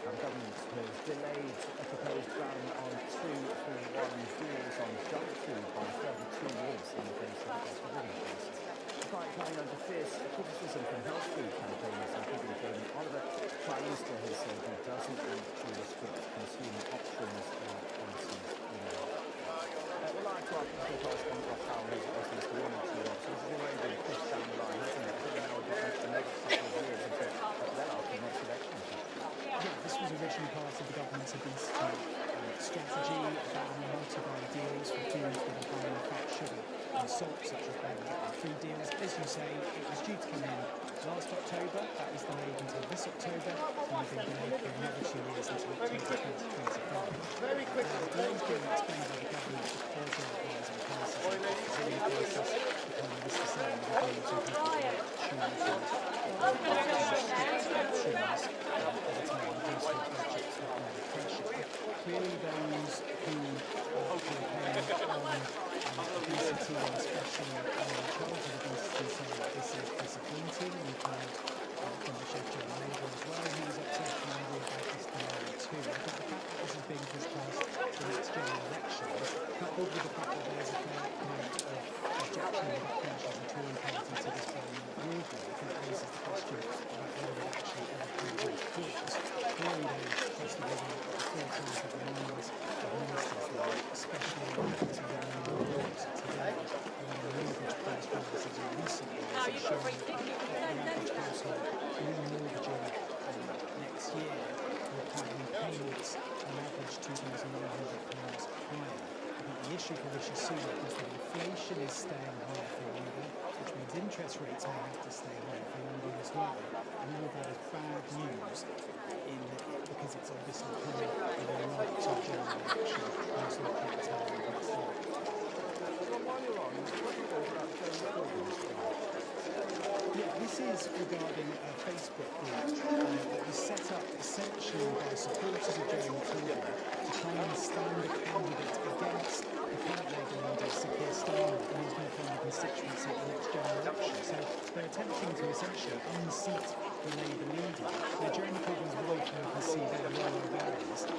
The government has delayed a proposed ban on 2-for-1 deals on junk food by a further 2 years in the face of cost of living crisis. Despite coming under fierce criticism from health food campaigners, including Jamie Oliver, Prime Minister has said he doesn't want to restrict consumer options or policies in law. We're live to our political correspondent Ross Howell, who's at this morning to us. This has already been pushed down the line, hasn't it? Putting out the next couple of years into well after the next election. Yeah, this was originally part of the government's obesity strategy about multi-buy deals for foods that are high in fat, sugar and salt, such as free deals. As you say, it was due to come in last October. That was delayed until this October, and they've been delayed for another 2 years until October 2025. Very quickly. The delay has been explained by the government because of rising prices and cost of living crisis. The Prime Minister saying that the deals will have to choose options over time, household budgets will be under pressure. Clearly those who campaign on obesity and especially childhood obesity say that this is disappointing. We've heard from the Chef John Labour as well, who was upset and angry about this delay too. I think the fact that this is being pushed past the next general elections, coupled with the fact that there's a fair amount of objection and apprehension to Tory party to this plan more broadly, I think raises the question about whether it actually ever comes into force. Clearly those cost of living at the forefront of the minds of ministers there, especially in terms of the new laws today, around the mortgage price rises in recent years have shown that the average household remortgaging next year will have repayments on average £2,900 higher. I think the issue for Rishi Sunak is that inflation is staying higher for longer, which means interest rates may have to stay higher for longer as well. And all of that is bad news because it's obviously coming in a right to general election, most likely to tell you next year. Yeah, this is regarding a Facebook group that was set up essentially by supporters of Jeremy Corbyn to try and stand a candidate against the current Labour leader, Sir Keir Starmer, who's going to form a constituency at the next general election. So they're attempting to essentially unseat the Labour leader. Now, Jeremy Corbyn's wife, who you can see there, Laura Barries,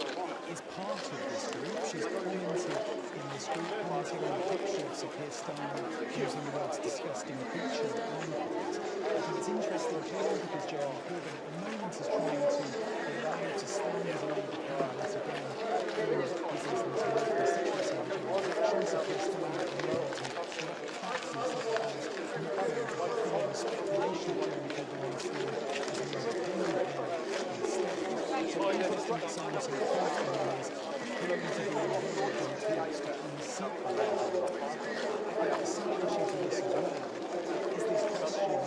is part of this group. She's commented in this group, commenting on a picture of Sir Keir Starmer using the words disgusting creature on it. I think it's interesting clearly because Jeremy Corbyn at the moment is trying to be allowed to stand as a Labour candidate again in his instance in the constituency in general elections. Sir Keir Starmer at the moment practices that has not going to become a speculation of Jeremy Corbyn on his form as a more independent instead. So the interesting that Simon so far is appearing to be involved in attempts to unseat the Labour leaders. I think the side issue to this as well is this question of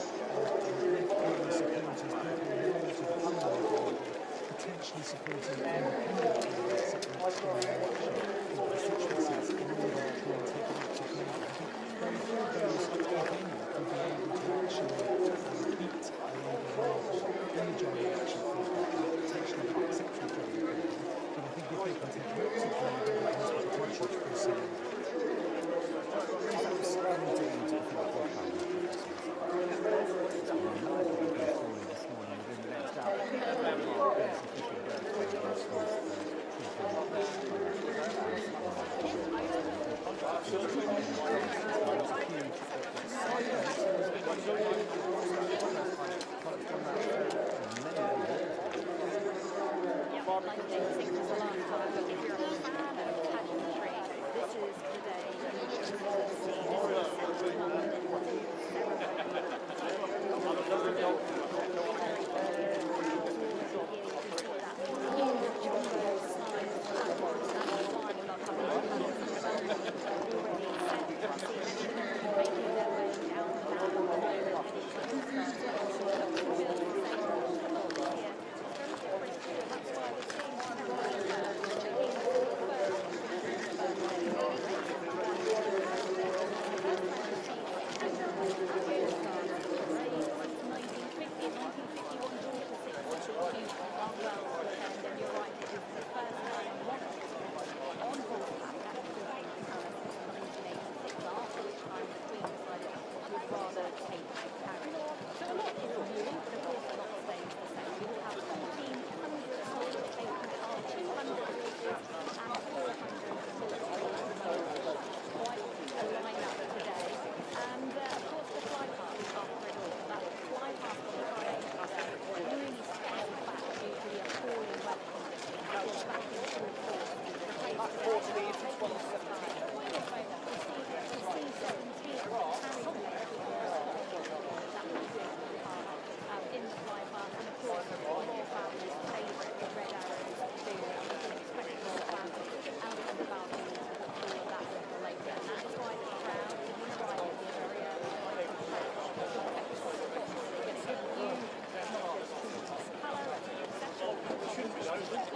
left-wing supporters, people loyal to the Labour, potentially supporting independent candidates at the next general election in constituencies in order to try and take out of Labour. I think very few of those, if any, would be able to actually beat a Labour role in the general election for potentially an exceptional Jeremy Corbyn. But I think if they can take notes of Labour, it has the potential to proceed.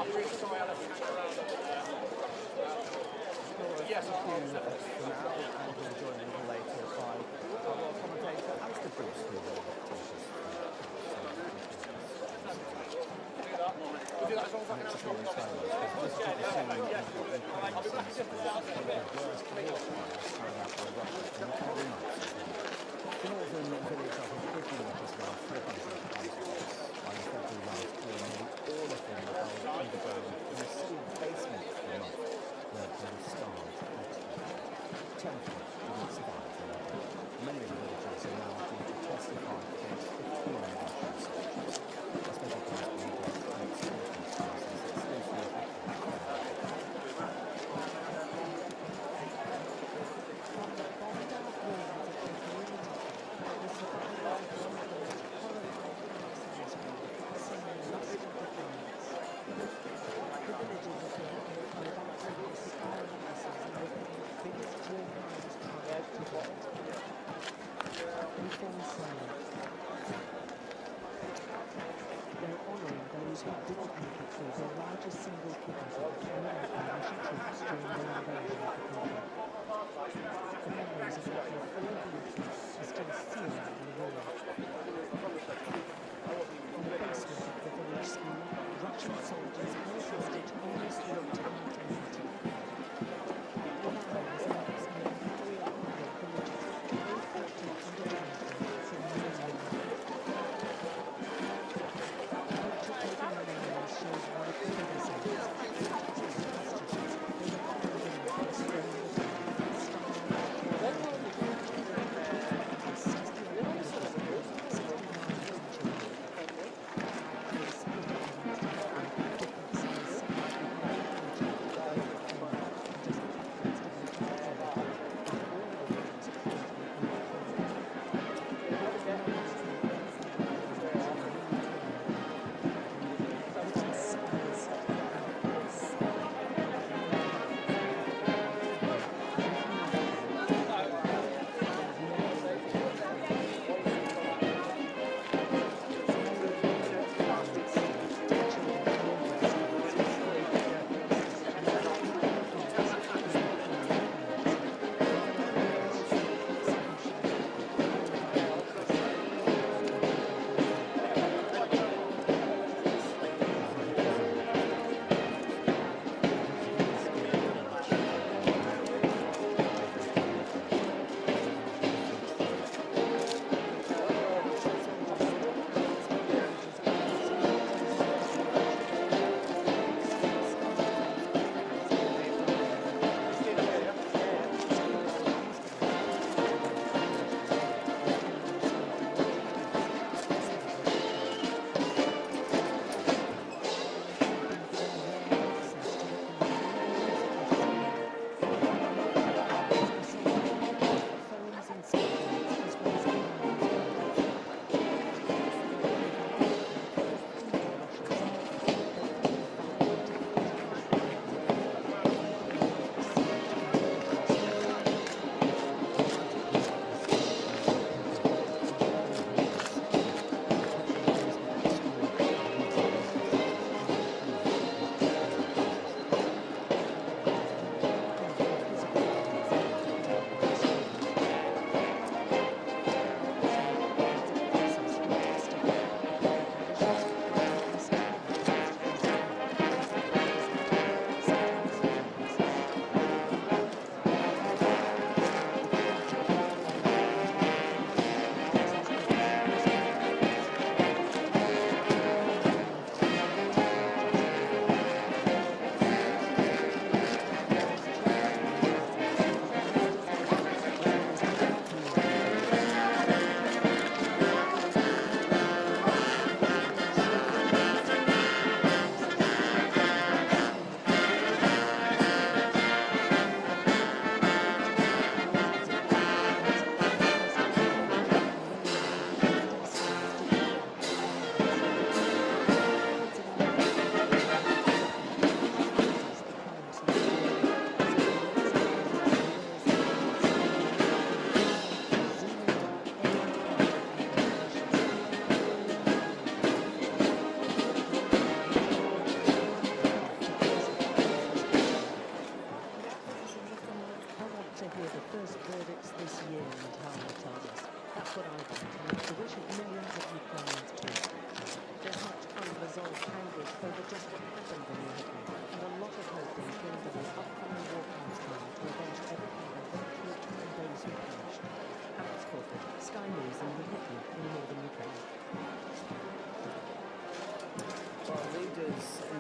Yes, thank you for now, and we'll join a little later by our royal commentator, Alistair Bruce, who will take us through the the northern village of Britain, which is about 400 houses, by February last year, nearly all of them were undergoing in a sealed basement for a month, where they were starved out. 10 of them didn't survive the winter. Many of the villagers are now due to testify against 15 Russian soldiers. A special correspondent Alex Flypast is exclusively They're honouring those who didn't make it through the largest single kidnapping carried out by Russian troops during their invasion of the country. The memories of what their four beaches are still seared in the wall. In the basement of the village school, Russian soldiers held hostage almost looked out empty. The line was announced nearly 300 villages, all fought to underground for millions. Shows one of the bigger centers, hostages. They were abandoned for destroying the town, starving,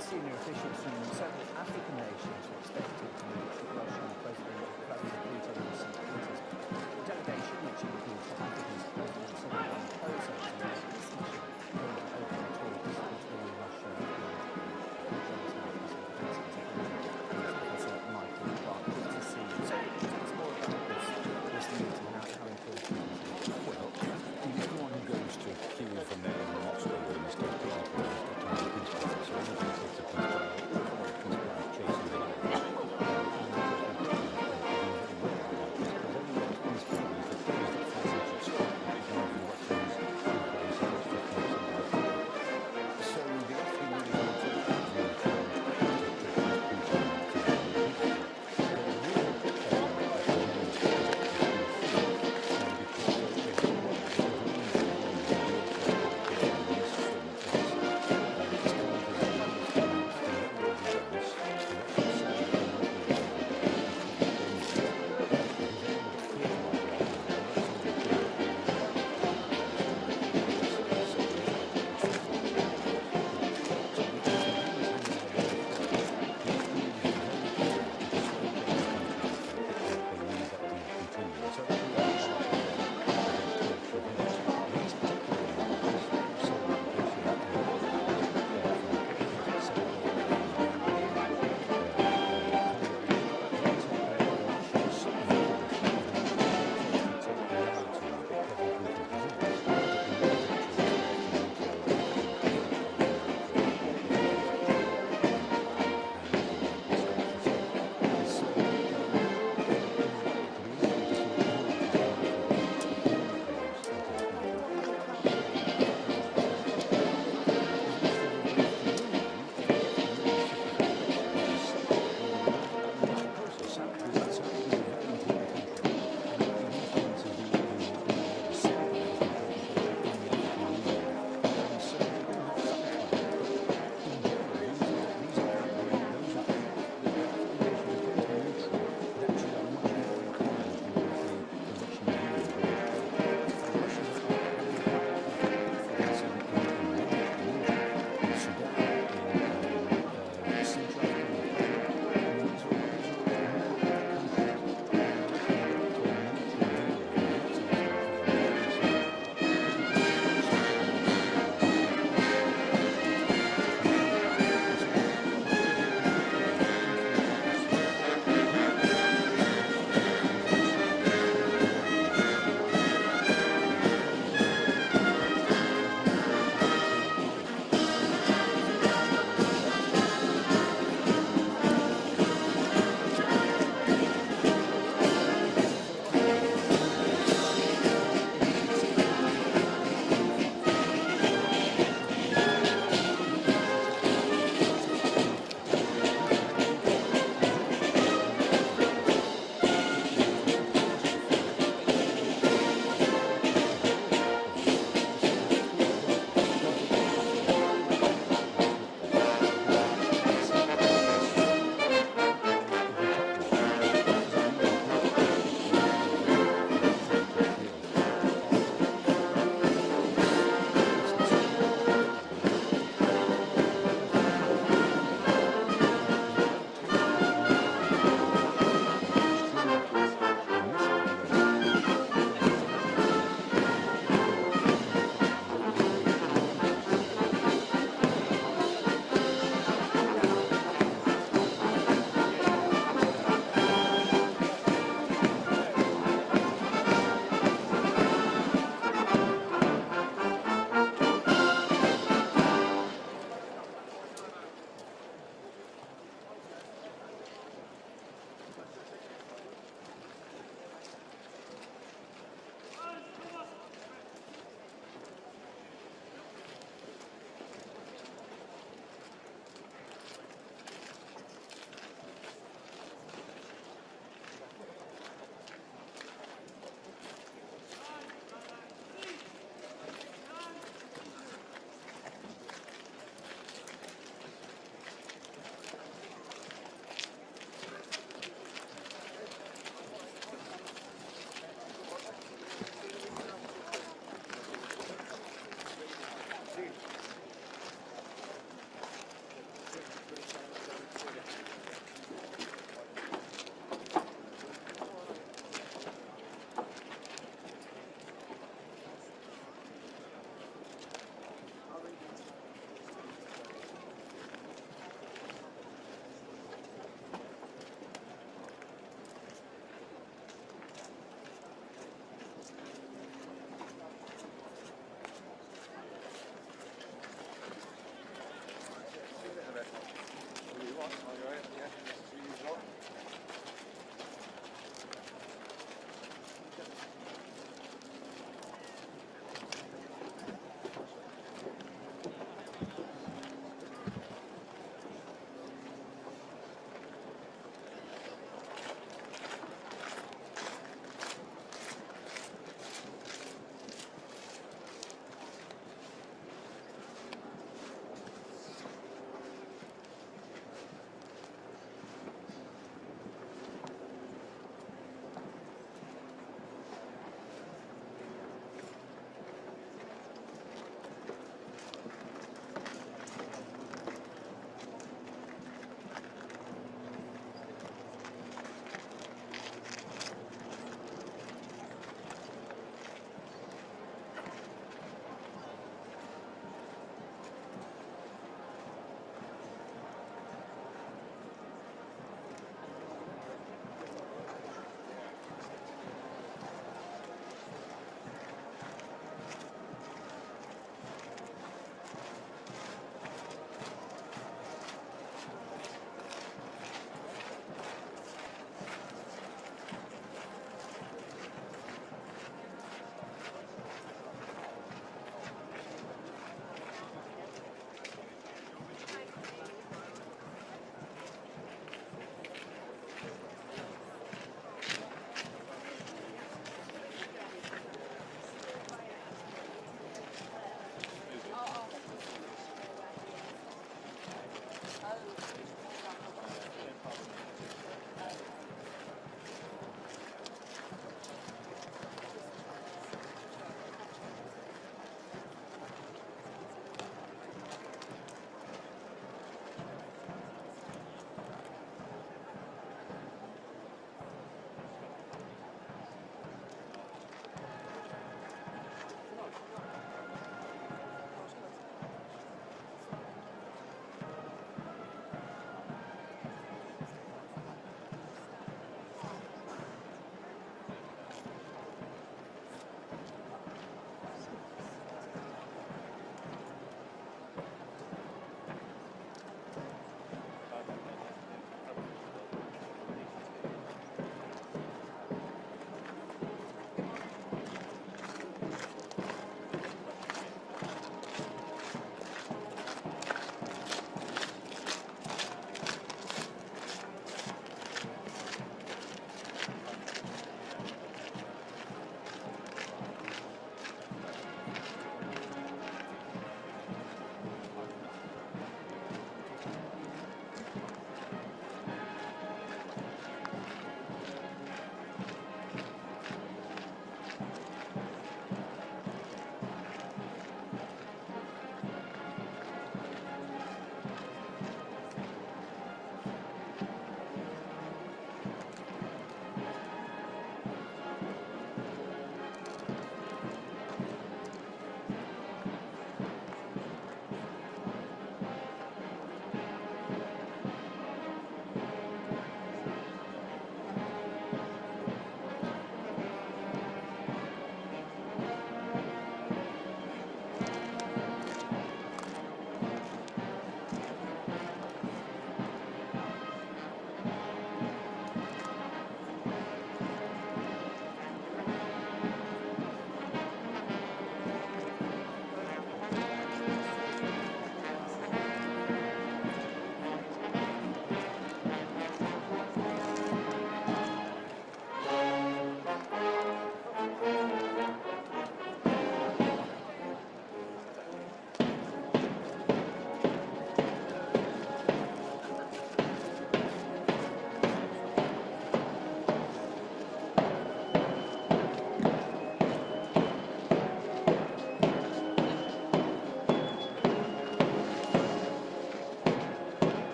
senior officials from several African nations were expected to meet with Russian President Vladimir Putin in St. Petersburg. The delegation, which includes Africa's President Cyril Ramaphosa, is a listenership in open talks between Russia and Professor Michael Clark. Good to see you. So tell us more about this meeting, how important it is. Well, anyone who goes to Kiev from there in Moscow or in St. Petersburg has got to have a peace process. So anything that takes a peace process chases it out. And of course, we've been very well about this, because everyone's peace process, the things that fashion should stop.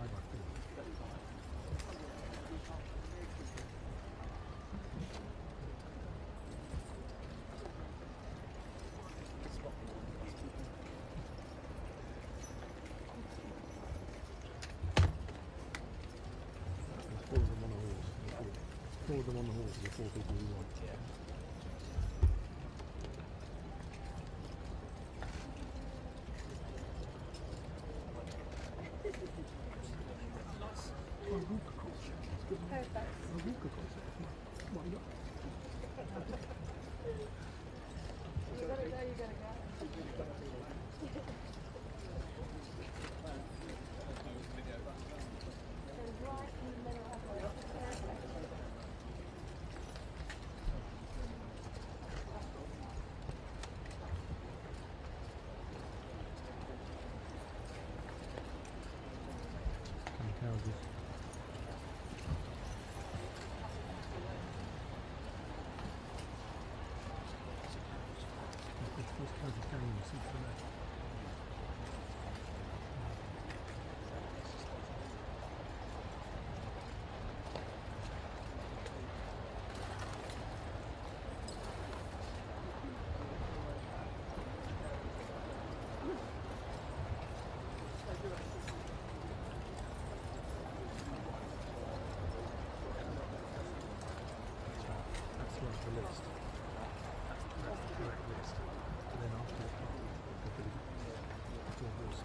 I feel. Four of them on a horse. Four of them on the horse, the four people we want. Houses. This kind of game is for that. That's the list. That's the correct list. And then after the four horses.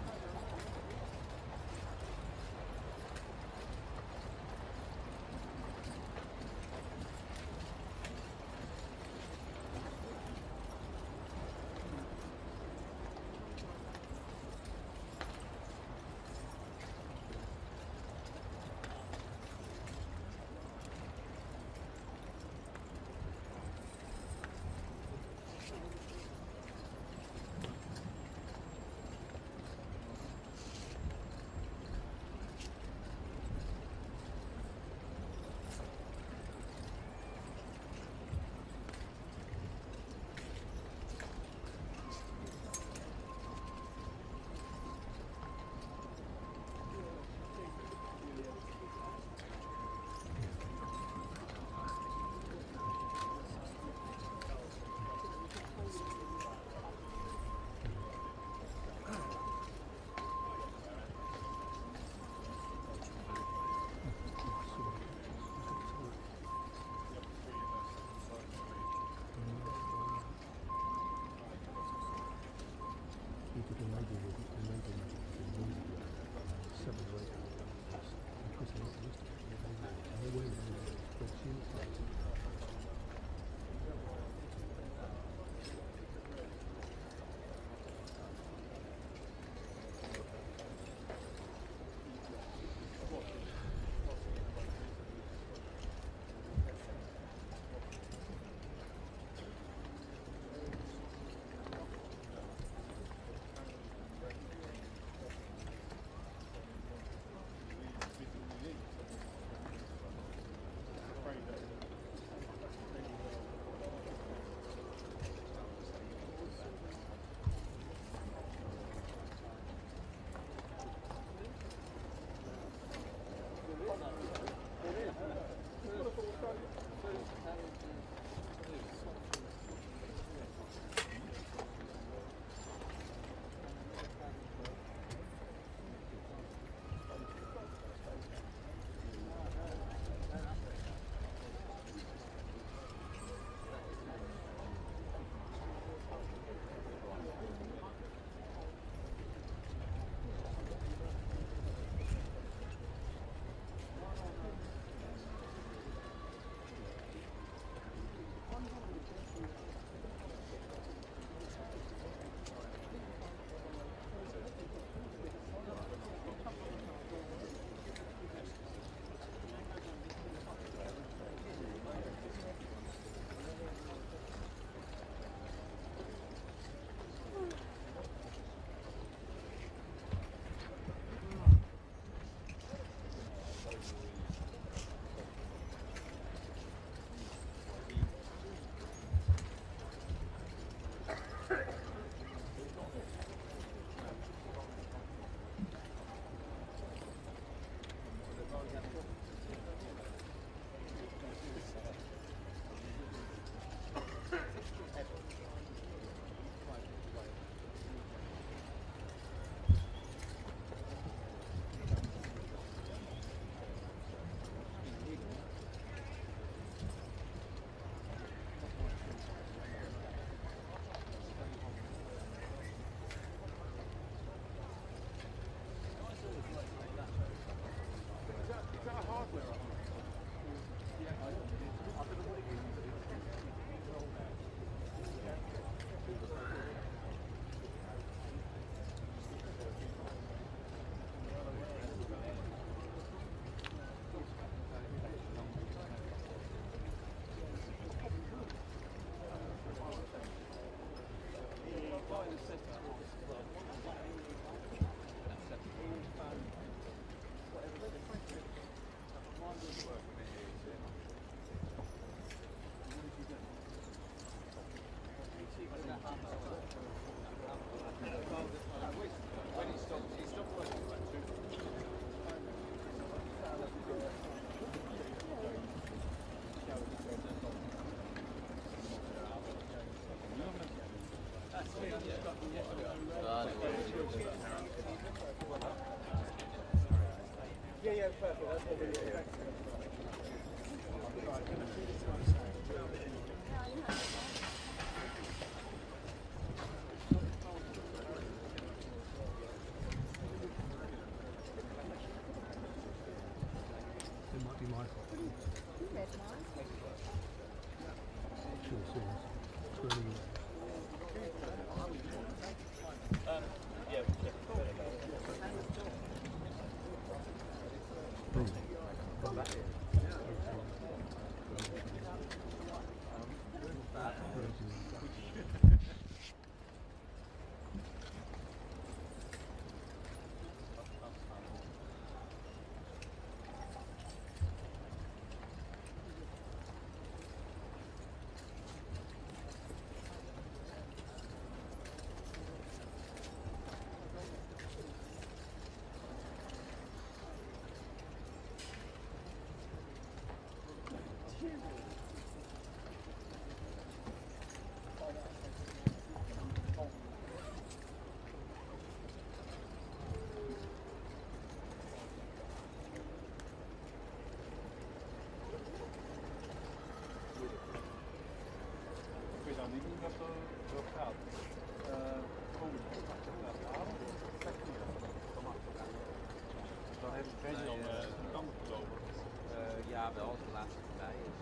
Ja, wel, als de laatste voorbij is.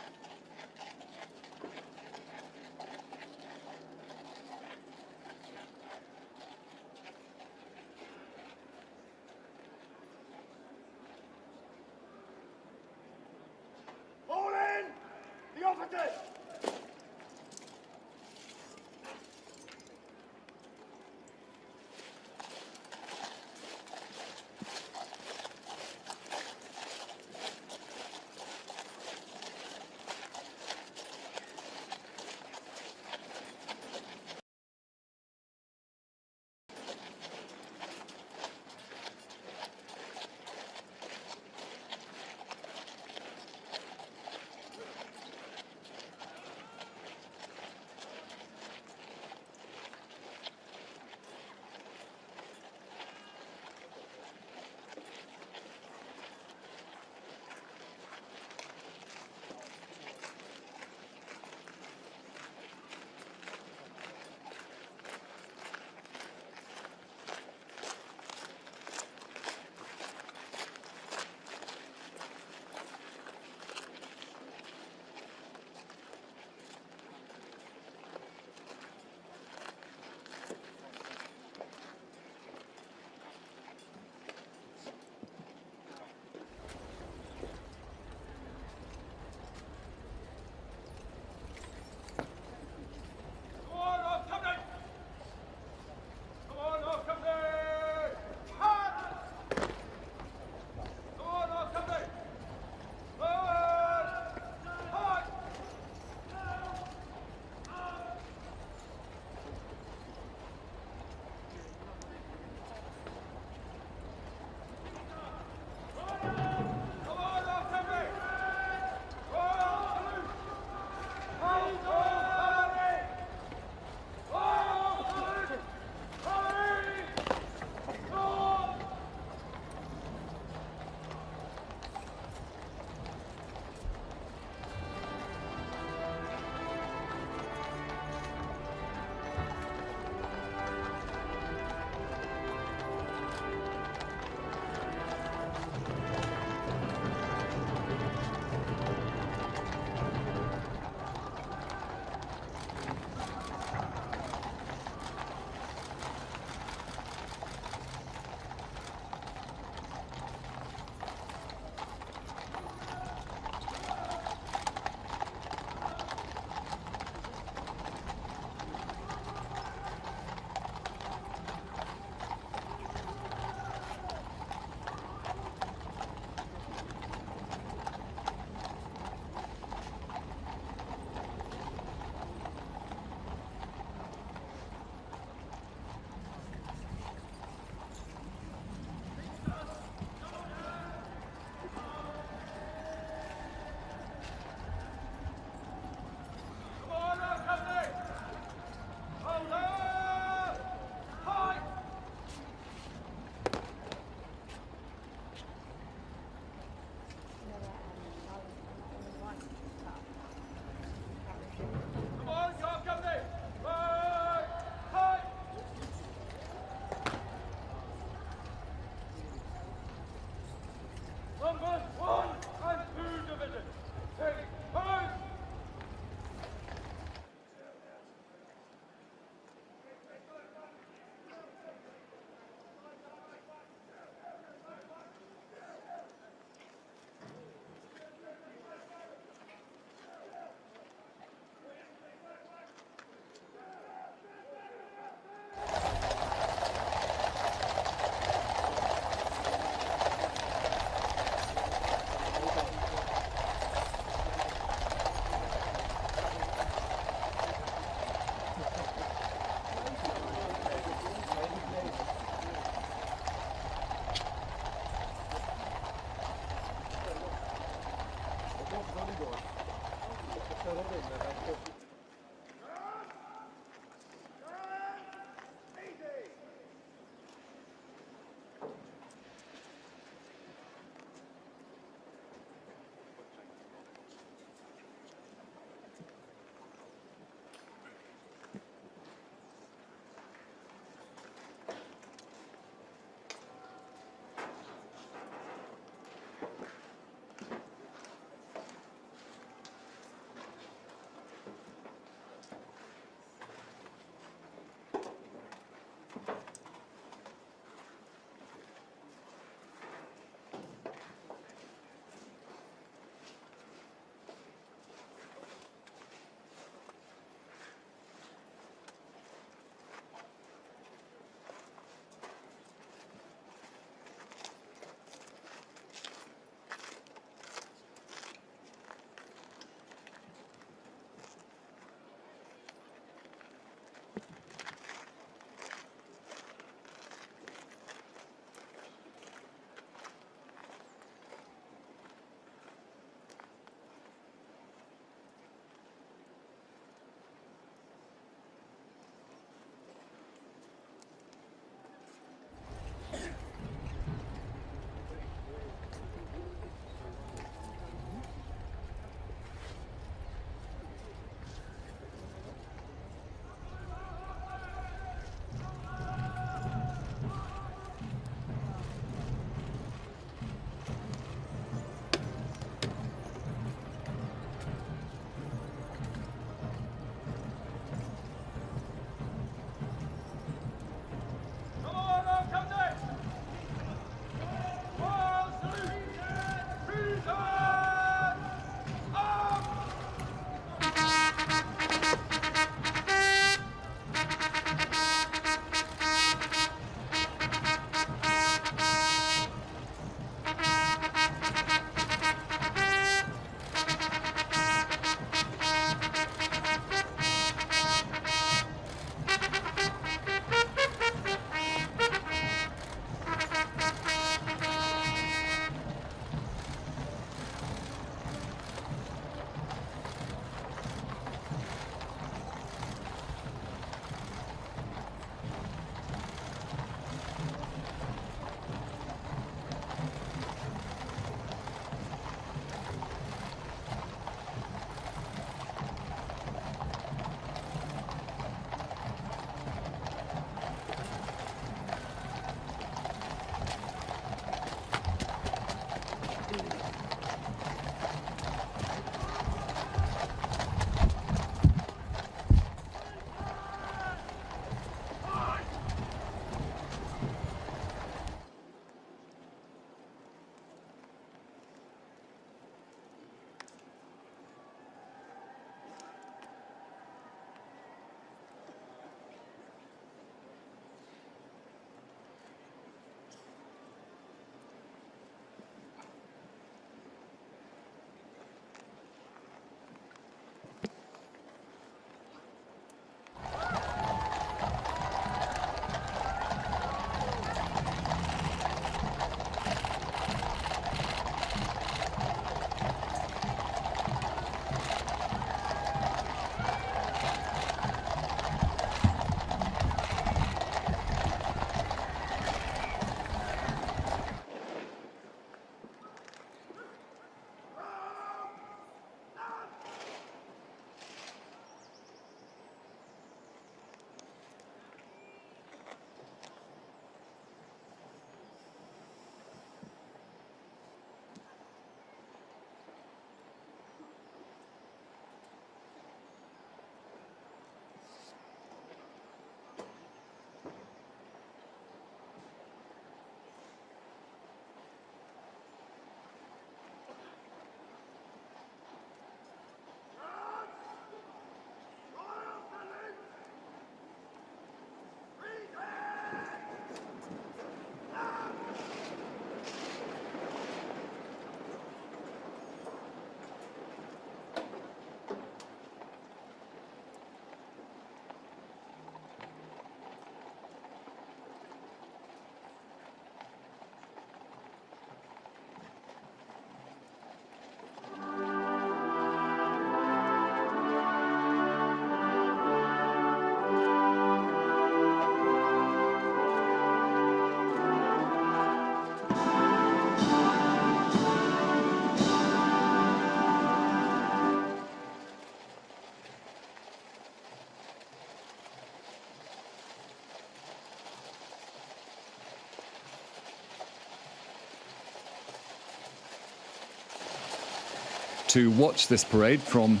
to watch this parade from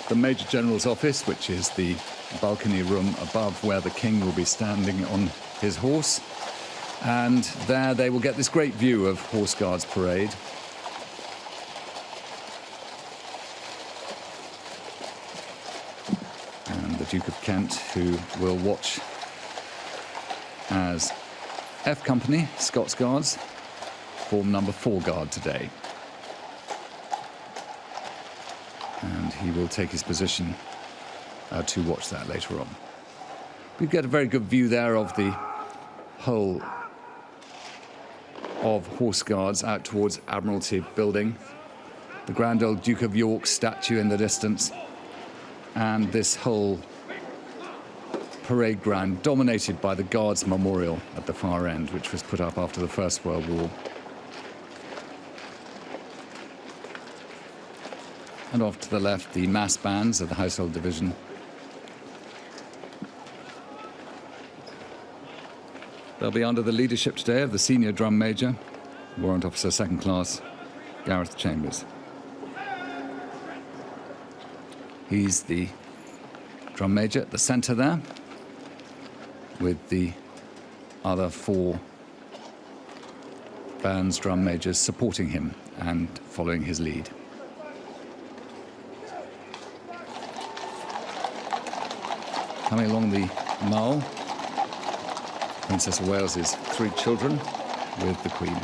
the Major General's office, which is the balcony room above where the King will be standing on his horse. And there they will get this great view of Horse Guards Parade. And the Duke of Kent, who will watch as F Company, Scots Guards, form number 4 guard today. And he will take his position to watch that later on. We get a very good view there of the whole of Horse Guards out towards Admiralty Building, the grand old Duke of York statue in the distance, and this whole parade ground dominated by the Guards Memorial at the far end, which was put up after the First World War. And off to the left, the mass bands of the Household Division. They'll be under the leadership today of the Senior Drum Major, Warrant Officer 2nd Class, Gareth Chambers. He's the Drum Major at the centre there, with the other 4 bands Drum Majors supporting him and following his lead. Coming along the Mall, Princess of Wales's 3 children with the Queen.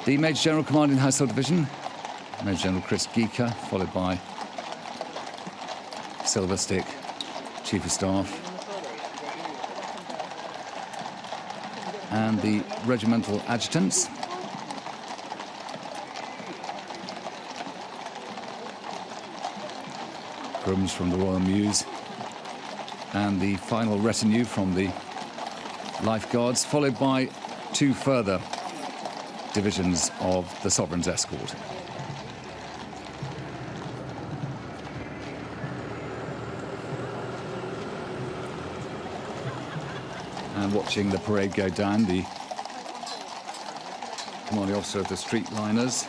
The Major General commanding the Household Division, Major General Chris Geeker, followed by Silver Stick, Chief of Staff, and the regimental adjutants. Grooms from the Royal Mews, and the final retinue from the Life Guards, followed by 2 further divisions of the Sovereign's Escort. And watching the parade go down, the commanding officer of the Streetliners,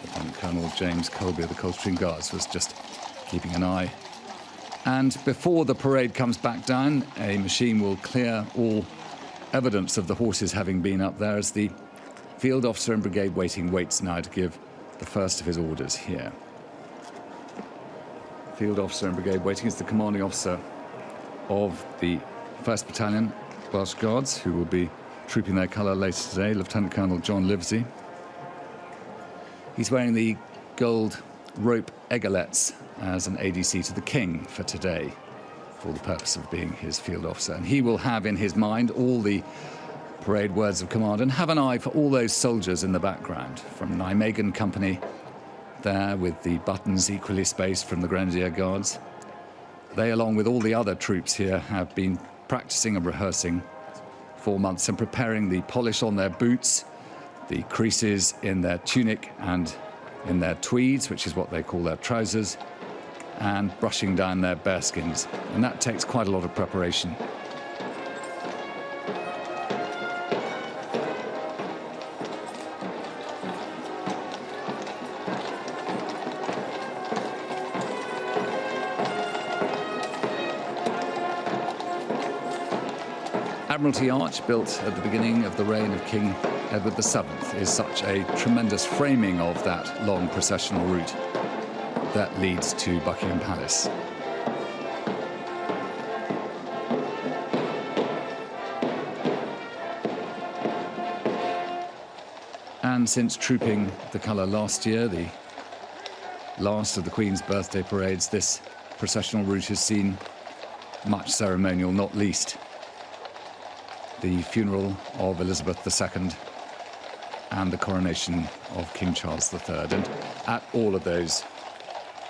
Lieutenant Colonel James Colby of the Coldstream Guards, was just keeping an eye. And before the parade comes back down, a machine will clear all evidence of the horses having been up there as the field officer in brigade waiting waits now to give the first of his orders here. Field officer in brigade waiting is the commanding officer of the 1st Battalion Welsh Guards, who will be trooping their colour later today, Lieutenant Colonel John Livesey. He's wearing the gold rope eggolets as an ADC to the King for today, for the purpose of being his field officer. And he will have in his mind all the parade words of command and have an eye for all those soldiers in the background, from Nijmegen Company there with the buttons equally spaced from the Grenadier Guards. They, along with all the other troops here, have been practicing and rehearsing for months and preparing the polish on their boots, the creases in their tunic and in their tweeds, which is what they call their trousers, and brushing down their bearskins. And that takes quite a lot of preparation. Admiralty Arch, built at the beginning of the reign of King Edward VII, is such a tremendous framing of that long processional route that leads to Buckingham Palace. And since trooping the colour last year, the last of the Queen's birthday parades, this processional route has seen much ceremonial, not least the funeral of Elizabeth II and the coronation of King Charles III. And at all of those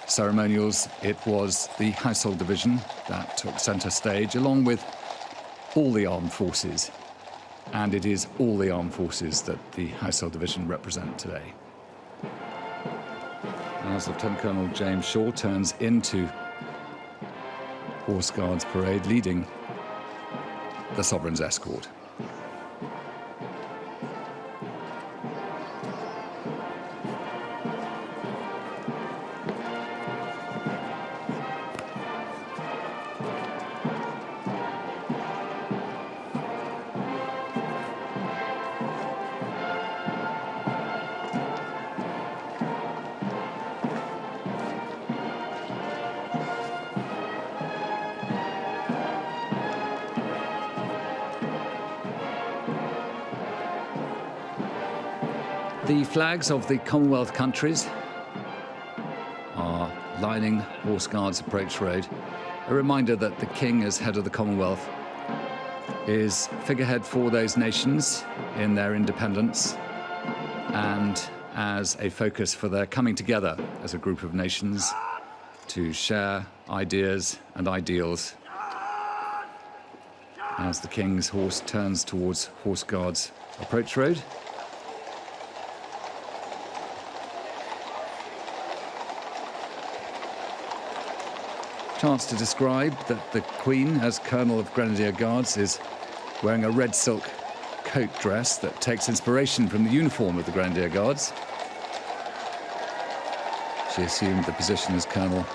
ceremonials, it was the Household Division that took centre stage, along with all the armed forces. And it is all the armed forces that the Household Division represent today. As Lieutenant Colonel James Shaw turns into Horse Guards Parade, leading the Sovereign's Escort. The flags of the Commonwealth countries are lining Horse Guards Approach Road, a reminder that the King, as head of the Commonwealth, is figurehead for those nations in their independence and as a focus for their coming together as a group of nations to share ideas and ideals as the King's horse turns towards Horse Guards Approach Road. Chance to describe that the Queen, as Colonel of Grenadier Guards, is wearing a red silk coat dress that takes inspiration from the uniform of the Grenadier Guards. She assumed the position as Colonel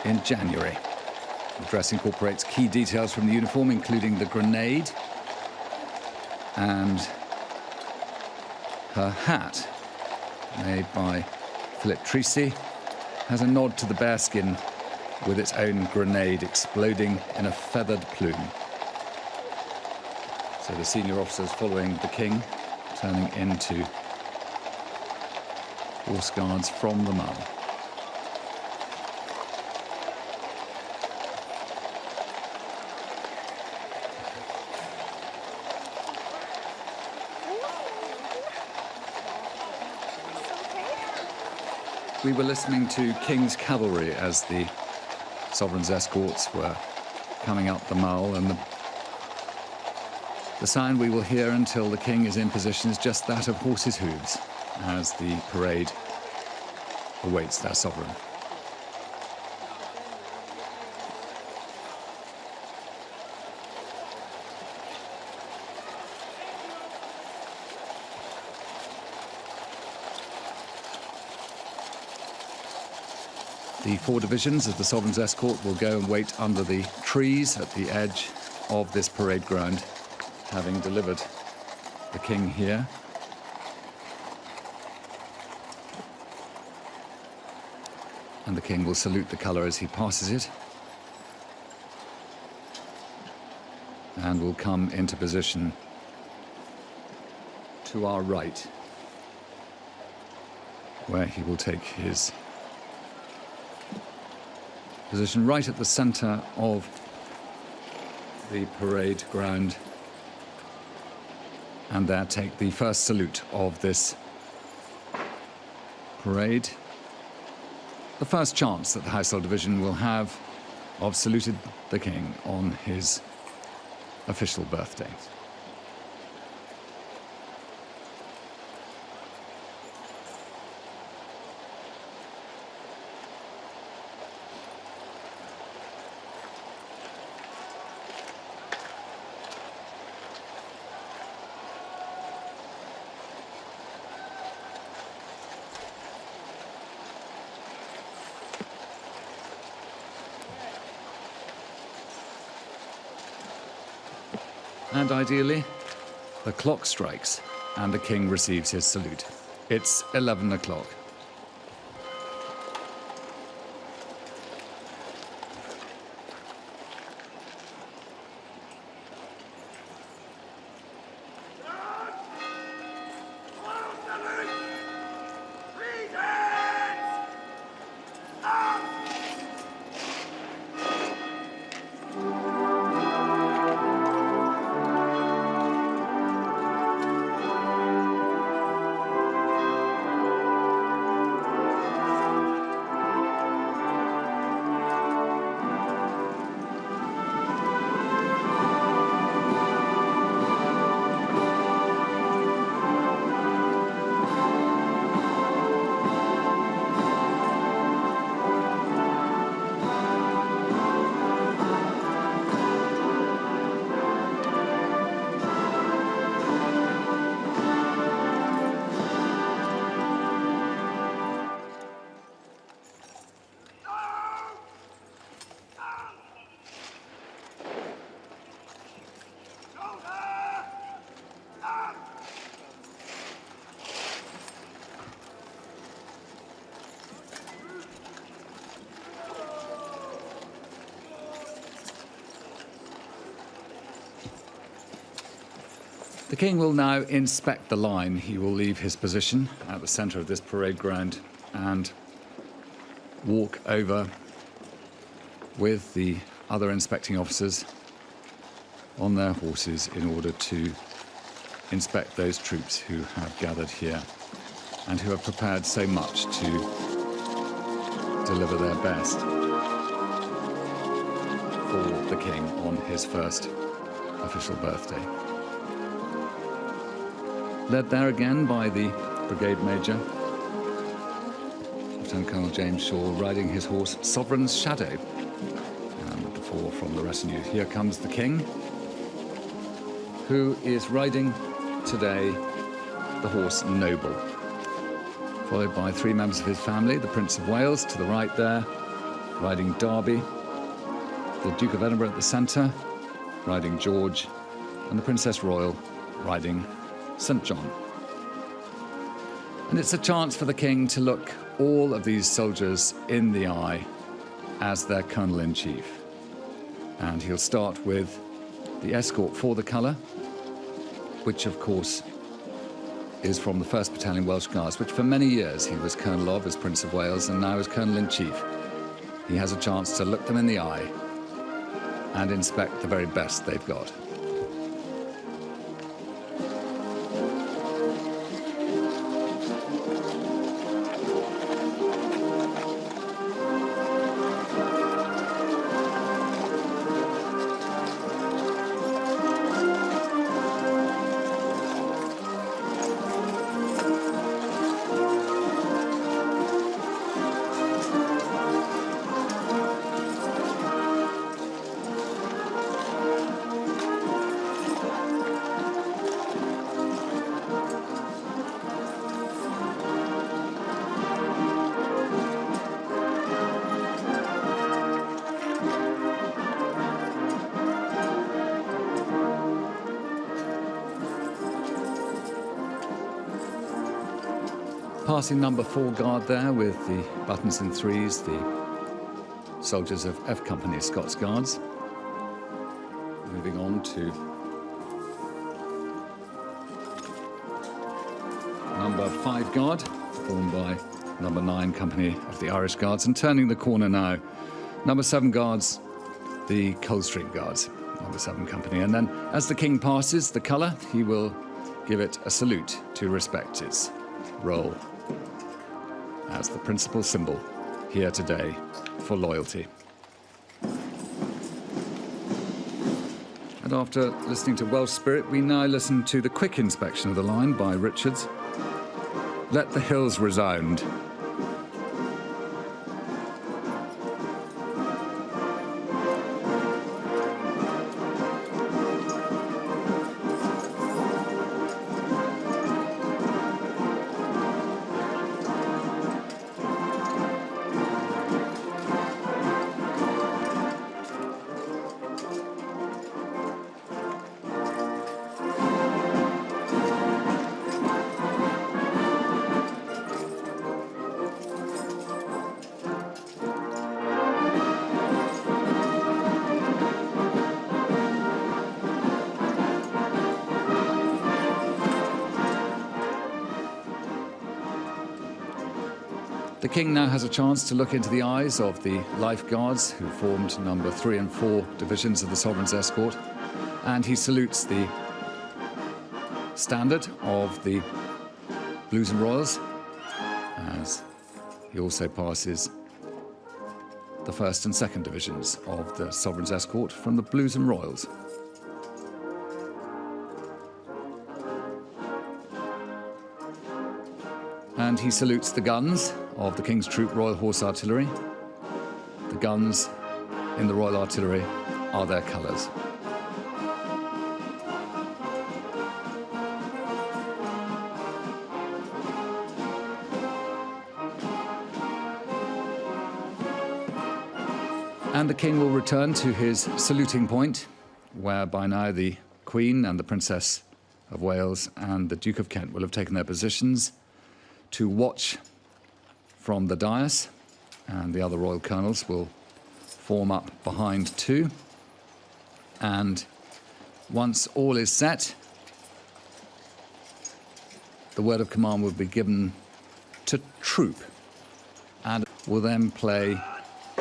in January. The dress incorporates key details from the uniform, including the grenade, and her hat, made by Philip Treacy, has a nod to the bearskin with its own grenade exploding in a feathered plume. So the senior officers following the King, turning into Horse Guards from the Mall. We were listening to King's Cavalry as the Sovereign's escorts were coming up the Mall, and the sound we will hear until the King is in position is just that of horses' hooves as the parade awaits their sovereign. The 4 divisions of the Sovereign's escort will go and wait under the trees at the edge of this parade ground, having delivered the King here. And the King will salute the colour as he passes it, and will come into position to our right, where he will take his position right at the centre of the parade ground, and there take the first salute of this parade. The first chance that the Household Division will have of saluting the King on his official birthday. And ideally, the clock strikes and the King receives his salute. It's 11 o'clock. The king will now inspect the line. He will leave his position at the centre of this parade ground and walk over with the other inspecting officers on their horses in order to inspect those troops who have gathered here and who have prepared so much to deliver their best for the king on his first official birthday. Led there again by the brigade major, Lieutenant Colonel James Shaw, riding his horse Sovereign's Shadow. And before from the retinue, here comes the king, who is riding today the horse Noble, followed by 3 members of his family, the Prince of Wales to the right there, riding Derby, the Duke of Edinburgh at the centre, riding George, and the Princess Royal riding St. John. And it's a chance for the king to look all of these soldiers in the eye as their Colonel-in-Chief. And he'll start with the escort for the colour, which of course is from the 1st Battalion Welsh Guards, which for many years he was Colonel of as Prince of Wales and now as Colonel-in-Chief. He has a chance to look them in the eye and inspect the very best they've got. Passing number 4 guard there with the buttons in 3s, the soldiers of F Company Scots Guards. Moving on to number 5 guard, formed by number 9 Company of the Irish Guards, and turning the corner now, number 7 guards, the Coldstream Guards, number 7 Company. And then as the king passes the colour, he will give it a salute to respect its role as the principal symbol here today for loyalty. And after listening to Welsh Spirit, we now listen to the quick inspection of the line by Richards. Let the hills resound. The king now has a chance to look into the eyes of the Life Guards, who formed number 3 and 4 divisions of the Sovereign's Escort, and he salutes the standard of the Blues and Royals, as he also passes the 1st and 2nd divisions of the Sovereign's Escort from the Blues and Royals. And he salutes the guns of the King's Troop Royal Horse Artillery. The guns in the Royal Artillery are their colours. And the King will return to his saluting point, where by now the Queen and the Princess of Wales and the Duke of Kent will have taken their positions to watch from the dais, and the other royal colonels will form up behind too. And once all is set, the word of command will be given to troop and will then play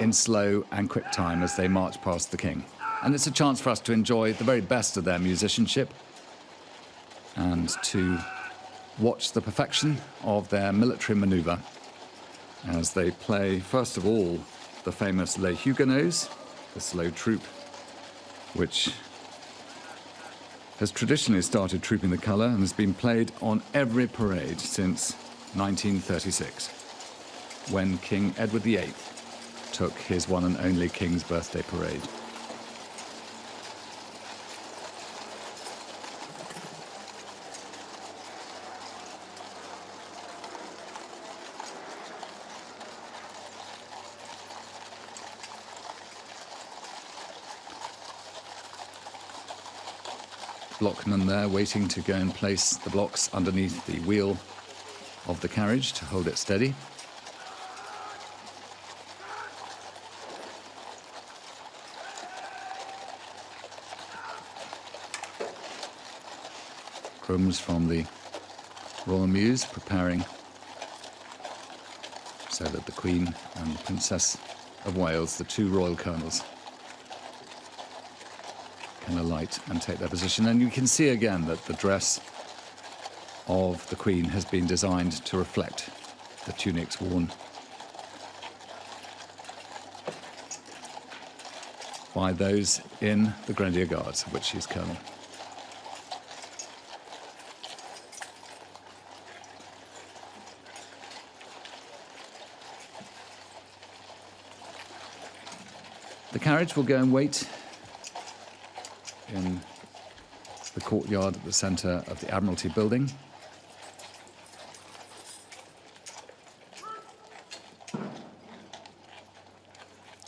in slow and quick time as they march past the king. And it's a chance for us to enjoy the very best of their musicianship and to watch the perfection of their military maneuver as they play, first of all, the famous Les Huguenots, the slow troop, which has traditionally started trooping the colour and has been played on every parade since 1936, when King Edward VIII took his one and only King's Birthday Parade. Blockman there waiting to go and place the blocks underneath the wheel of the carriage to hold it steady. Grooms from the Royal Mews preparing so that the Queen and the Princess of Wales, the two royal colonels, can alight and take their position. And you can see again that the dress of the Queen has been designed to reflect the tunics worn by those in the Grenadier Guards, of which she's colonel. The carriage will go and wait in the courtyard at the centre of the Admiralty building.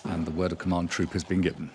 And the word of command troop has been given.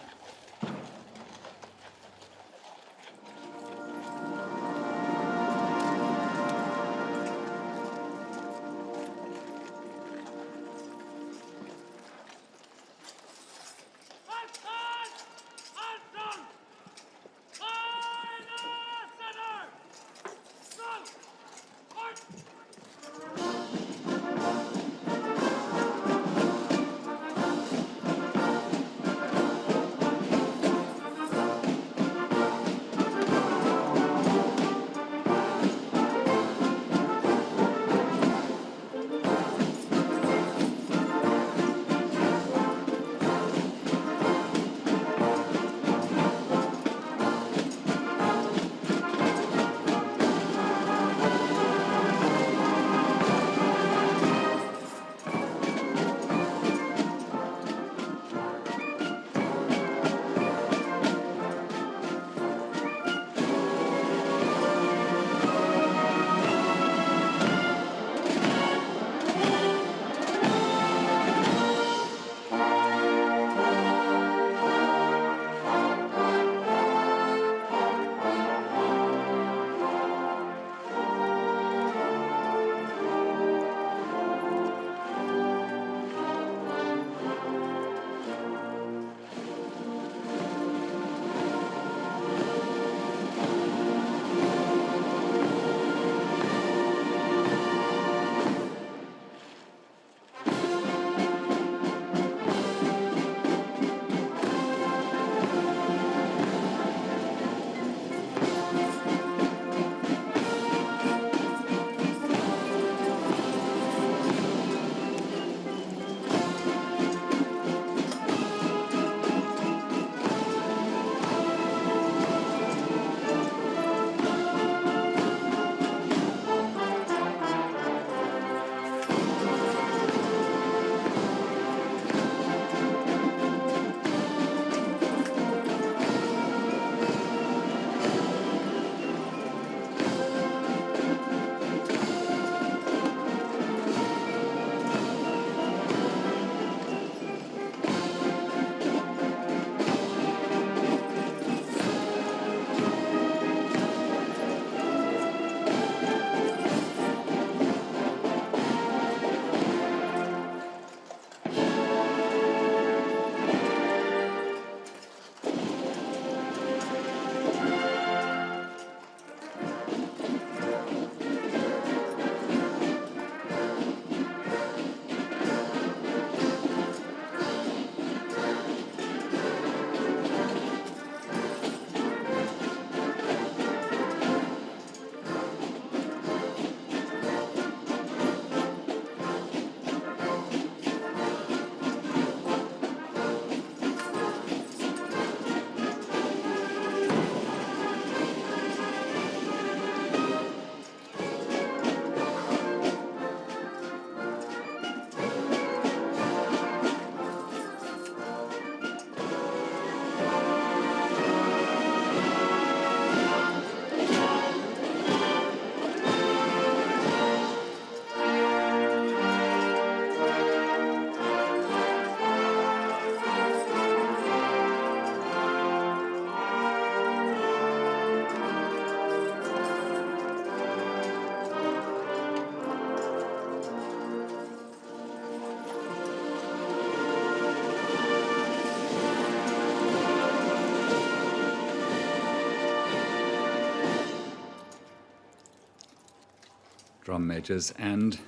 drum majors and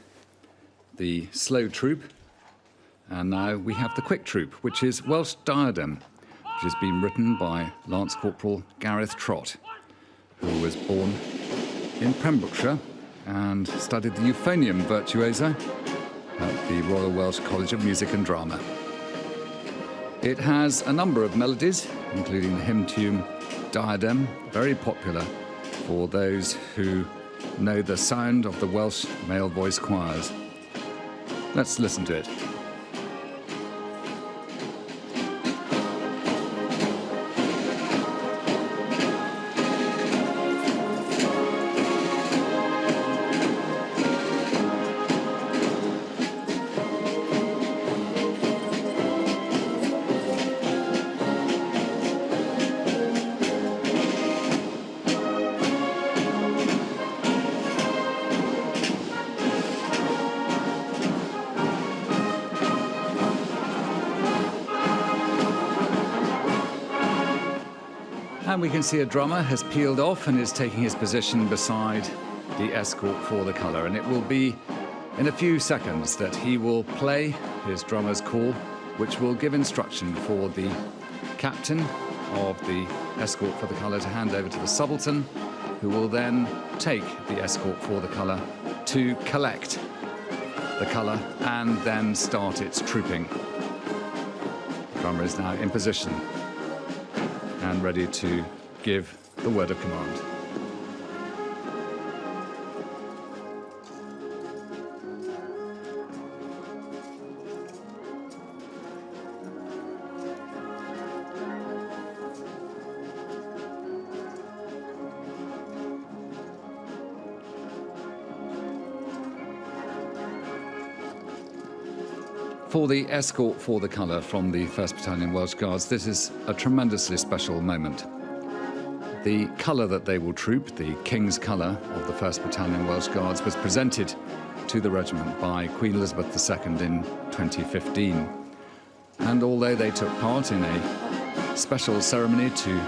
the slow troop. And now we have the quick troop, which is Welsh Diadem, which has been written by Lance Corporal Gareth Trott, who was born in Pembrokeshire and studied the euphonium virtuoso at the Royal Welsh College of Music and Drama. It has a number of melodies, including the hymn tune Diadem, very popular for those who know the sound of the Welsh male voice choirs. Let's listen to it. And we can see a drummer has peeled off and is taking his position beside the escort for the colour. And it will be in a few seconds that he will play his drummer's call, which will give instruction for the captain of the escort for the colour to hand over to the subaltern, who will then take the escort for the colour to collect the colour and then start its trooping. The drummer is now in position and ready to give the word of command. For the escort for the colour from the 1st Battalion Welsh Guards, this is a tremendously special moment. The colour that they will troop, the King's colour of the 1st Battalion Welsh Guards, was presented to the regiment by Queen Elizabeth II in 2015. And although they took part in a special ceremony to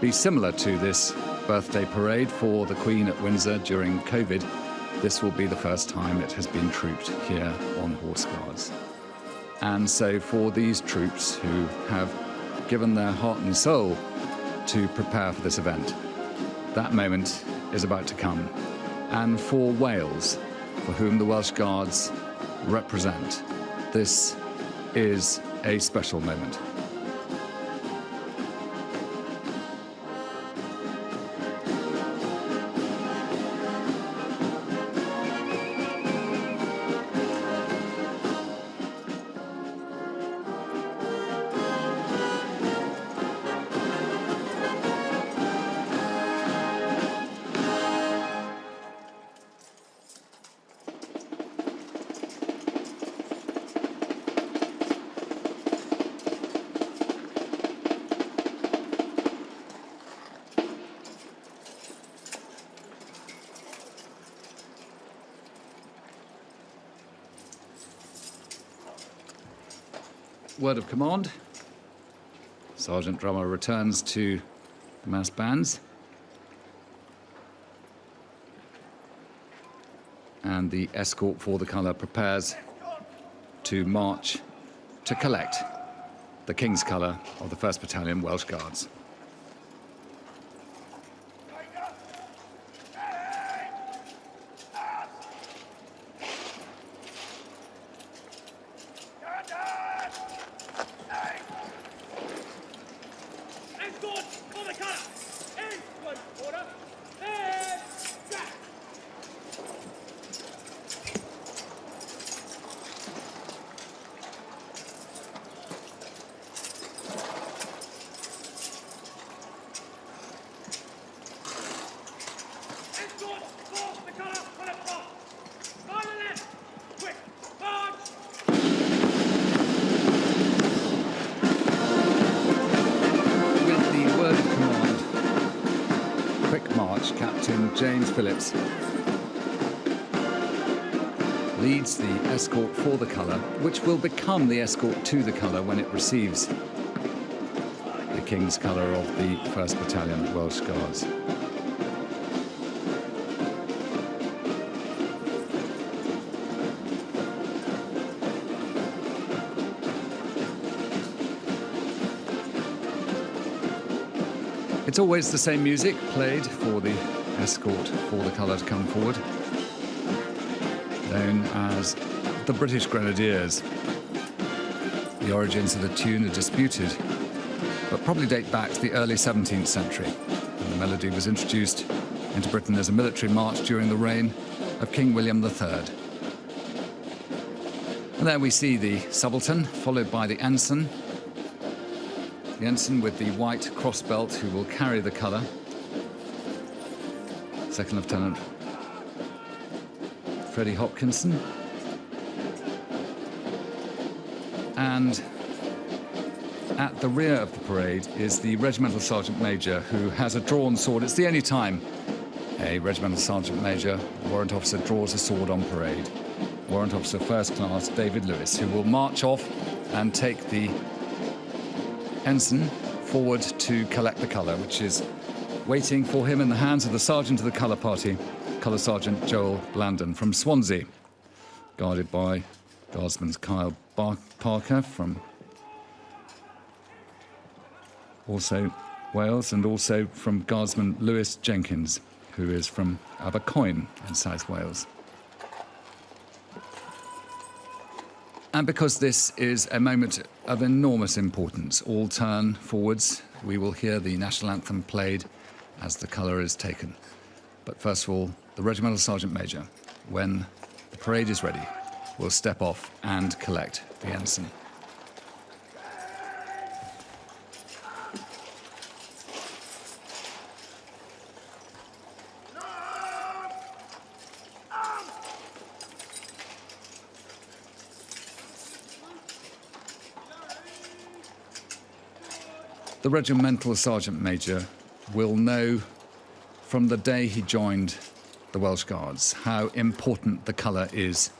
be similar to this birthday parade for the Queen at Windsor during COVID, this will be the first time it has been trooped here on Horse Guards. And so for these troops who have given their heart and soul to prepare for this event, that moment is about to come. And for Wales, for whom the Welsh Guards represent, this is a special moment. Word of command. Sergeant Drummer returns to the mass bands. And the escort for the colour prepares to march to collect the King's colour of the 1st Battalion Welsh Guards. Captain James Phillips leads the escort for the colour, which will become the escort to the colour when it receives the King's colour of the 1st Battalion Welsh Guards. It's always the same music played for the escort for the colour to come forward, known as the British Grenadiers. The origins of the tune are disputed, but probably date back to the early 17th century, when the melody was introduced into Britain as a military march during the reign of King William III. And there we see the subaltern, followed by the ensign. The ensign with the white cross belt who will carry the colour. Second Lieutenant Freddie Hopkinson. And at the rear of the parade is the Regimental Sergeant Major, who has a drawn sword. It's the only time a Regimental Sergeant Major, warrant officer, draws a sword on parade. Warrant Officer First Class David Lewis, who will march off and take the ensign forward to collect the colour, which is waiting for him in the hands of the Sergeant of the Colour Party, Colour Sergeant Joel Blandon from Swansea, guarded by Guardsman Kyle Parker from also Wales, and also from Guardsman Lewis Jenkins, who is from Abercoin in South Wales. And because this is a moment of enormous importance, all turn forwards. We will hear the national anthem played as the colour is taken. But first of all, the Regimental Sergeant Major, when the parade is ready, will step off and collect the ensign. The Regimental Sergeant Major will know from the day he joined the Welsh Guards how important the colour is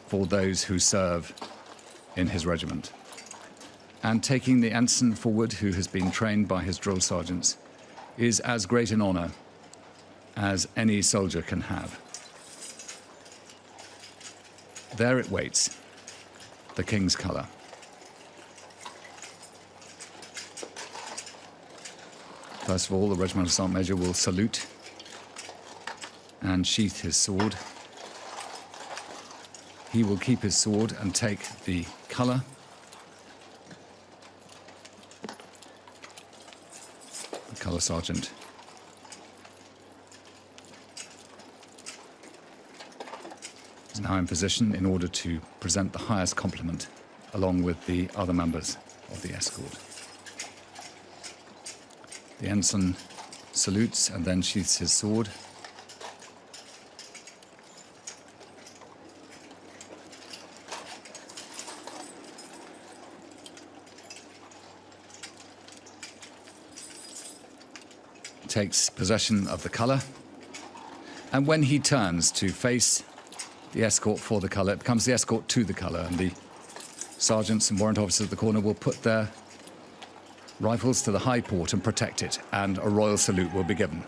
for those who serve in his regiment. And taking the ensign forward, who has been trained by his drill sergeants, is as great an honour as any soldier can have. There it waits, the King's colour. First of all, the Regimental Sergeant Major will salute and sheath his sword. He will keep his sword and take the colour. The Colour Sergeant is now in position in order to present the highest compliment along with the other members of the escort. The ensign salutes and then sheaths his sword. Takes possession of the colour, and when he turns to face the escort for the colour, it becomes the escort to the colour, and the sergeants and warrant officers at the corner will put their rifles to the high port and protect it, and a royal salute will be given.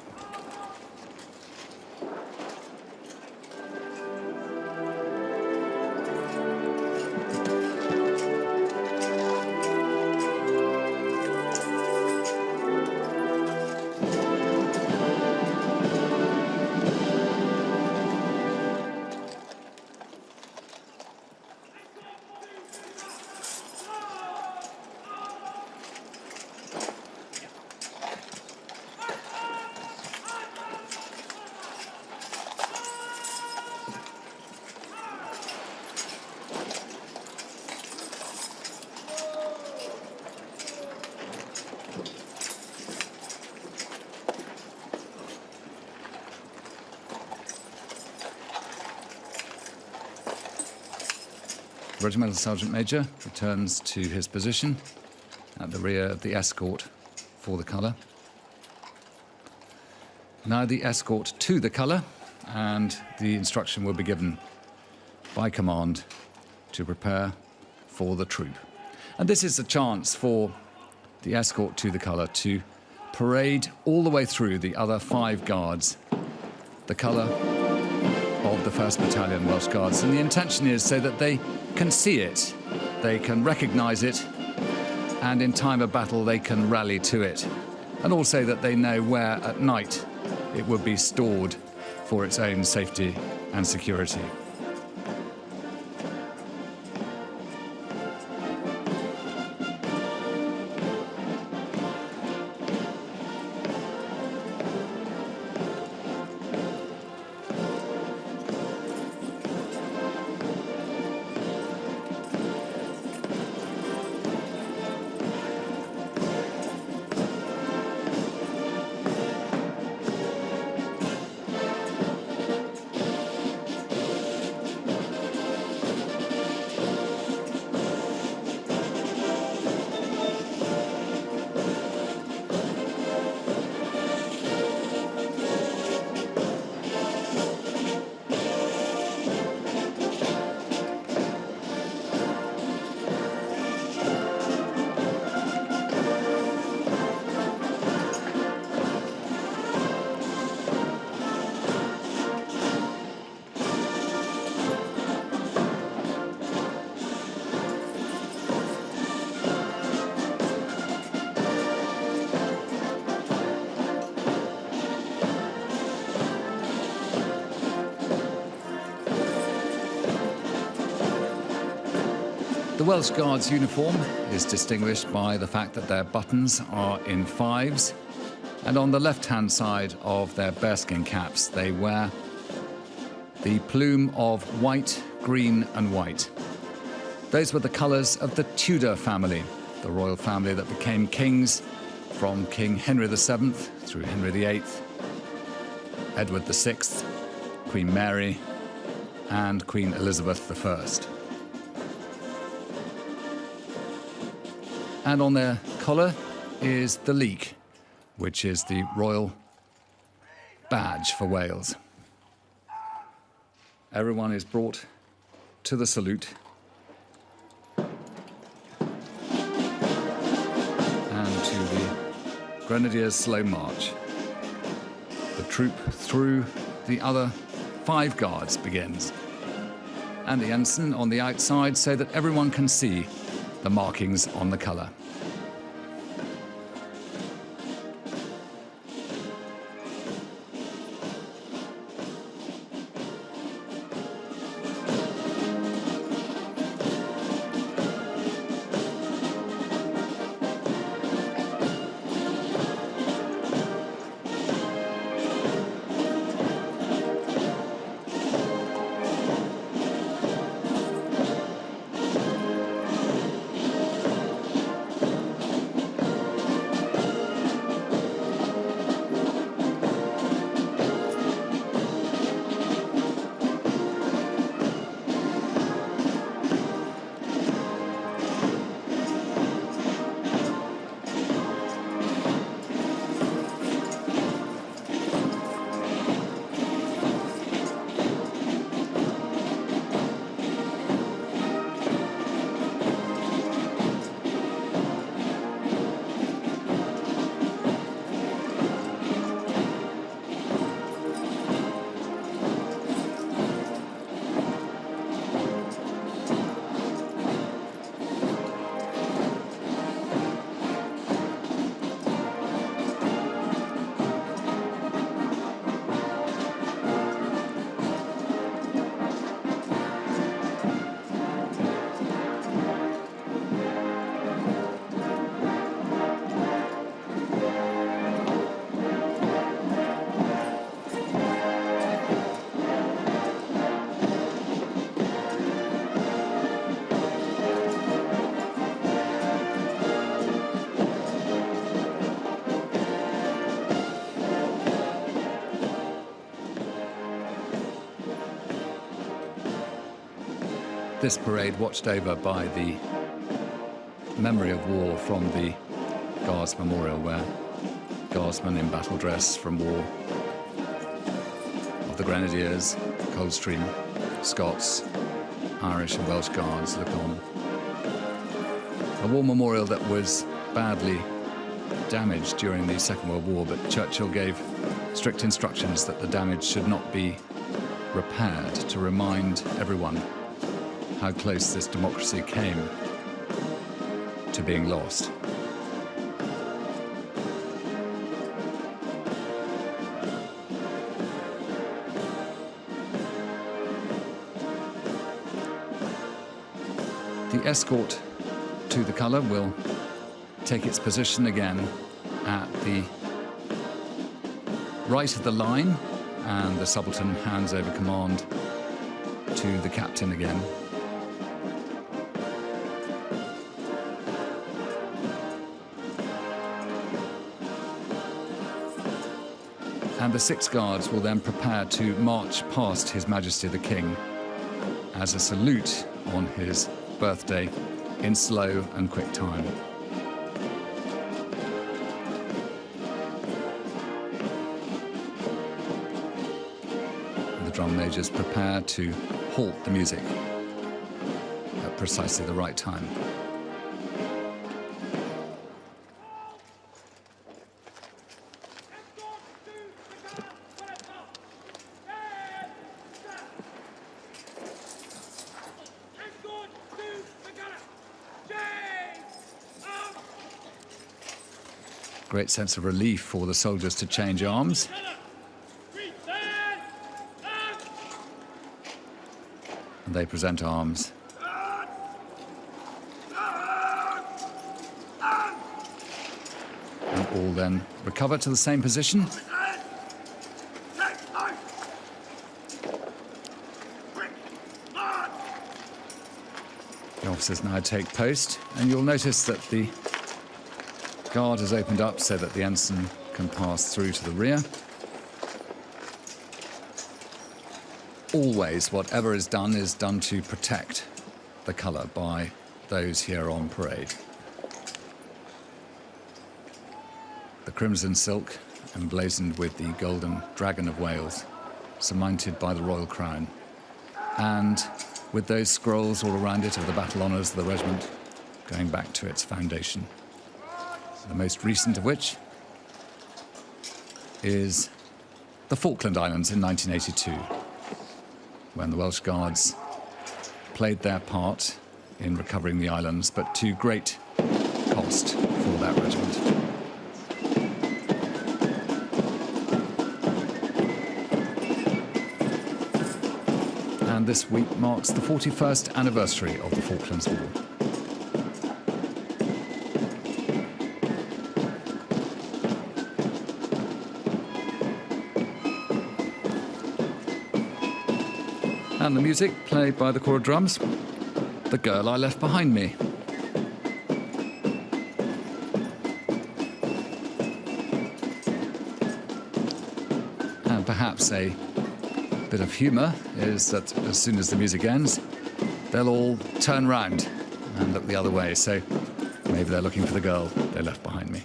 Regimental Sergeant Major returns to his position at the rear of the escort for the colour. Now the escort to the colour, and the instruction will be given by command to prepare for the troop. And this is a chance for the escort to the colour to parade all the way through the other 5 guards the colour of the 1st Battalion Welsh Guards. And the intention is so that they can see it, they can recognise it, and in time of battle they can rally to it and also that they know where at night it would be stored for its own safety and security. The Welsh Guards' uniform is distinguished by the fact that their buttons are in fives, and on the left-hand side of their bearskin caps they wear the plume of white, green and white. Those were the colours of the Tudor family, the royal family that became kings from King Henry VII through Henry VIII, Edward VI, Queen Mary and Queen Elizabeth I. And on their collar is the leek, which is the royal badge for Wales. Everyone is brought to the salute. And to the Grenadiers' slow march. The troop through the other 5 guards begins. And the ensign on the outside so that everyone can see the markings on the colour. This parade watched over by the memory of war from the Guards Memorial, where Guardsmen in battle dress from war of the Grenadiers, Coldstream, Scots, Irish and Welsh Guards look on. A war memorial that was badly damaged during the Second World War, but Churchill gave strict instructions that the damage should not be repaired, to remind everyone how close this democracy came to being lost. The escort to the colour will take its position again at the right of the line, and the subaltern hands over command to the captain again. And the 6 guards will then prepare to march past His Majesty the King as a salute on his birthday in slow and quick time. And the drum majors prepare to halt the music at precisely the right time. Great sense of relief for the soldiers to change arms. And they present arms. And all then recover to the same position. The officers now take post, and you'll notice that the guard has opened up so that the ensign can pass through to the rear. Always, whatever is done to protect the colour by those here on parade. The crimson silk emblazoned with the golden dragon of Wales, surmounted by the royal crown, and with those scrolls all around it of the battle honours of the regiment going back to its foundation. The most recent of which is the Falkland Islands in 1982, when the Welsh Guards played their part in recovering the islands, but to great cost for that regiment. And this week marks the 41st anniversary of the Falklands War. And the music, played by the corps of drums, The Girl I Left Behind Me. And perhaps a bit of humour is that as soon as the music ends, they'll all turn round and look the other way. So maybe they're looking for the girl they left behind me.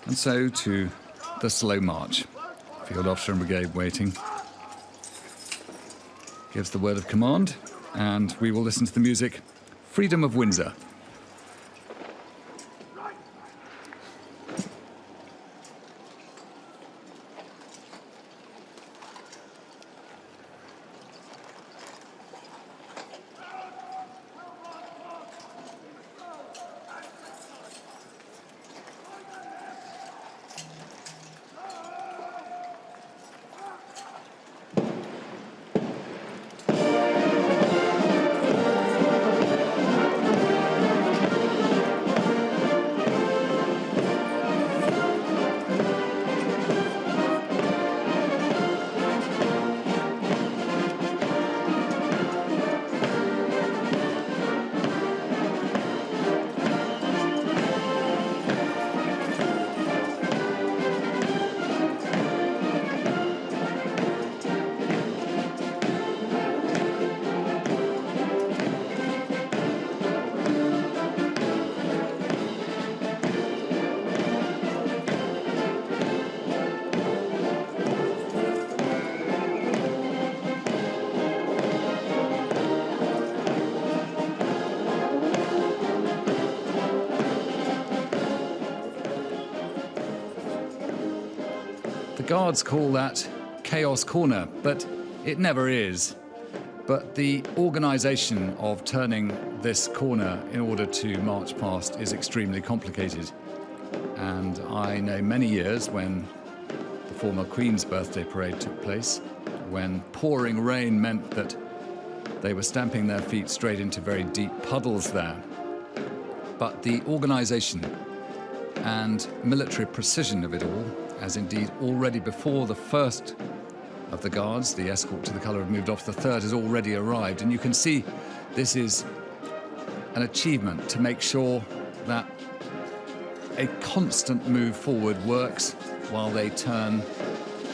And so to the slow march. Field officer and brigade waiting gives the word of command, and we will listen to the music, Freedom of Windsor. The guards call that Chaos Corner, but it never is. But the organisation of turning this corner in order to march past is extremely complicated. And I know many years when the former Queen's birthday parade took place, when pouring rain meant that they were stamping their feet straight into very deep puddles there. But the organisation and military precision of it all, as indeed already before the first of the guards, the escort to the colour, have moved off, the third has already arrived. And you can see this is an achievement to make sure that a constant move forward works while they turn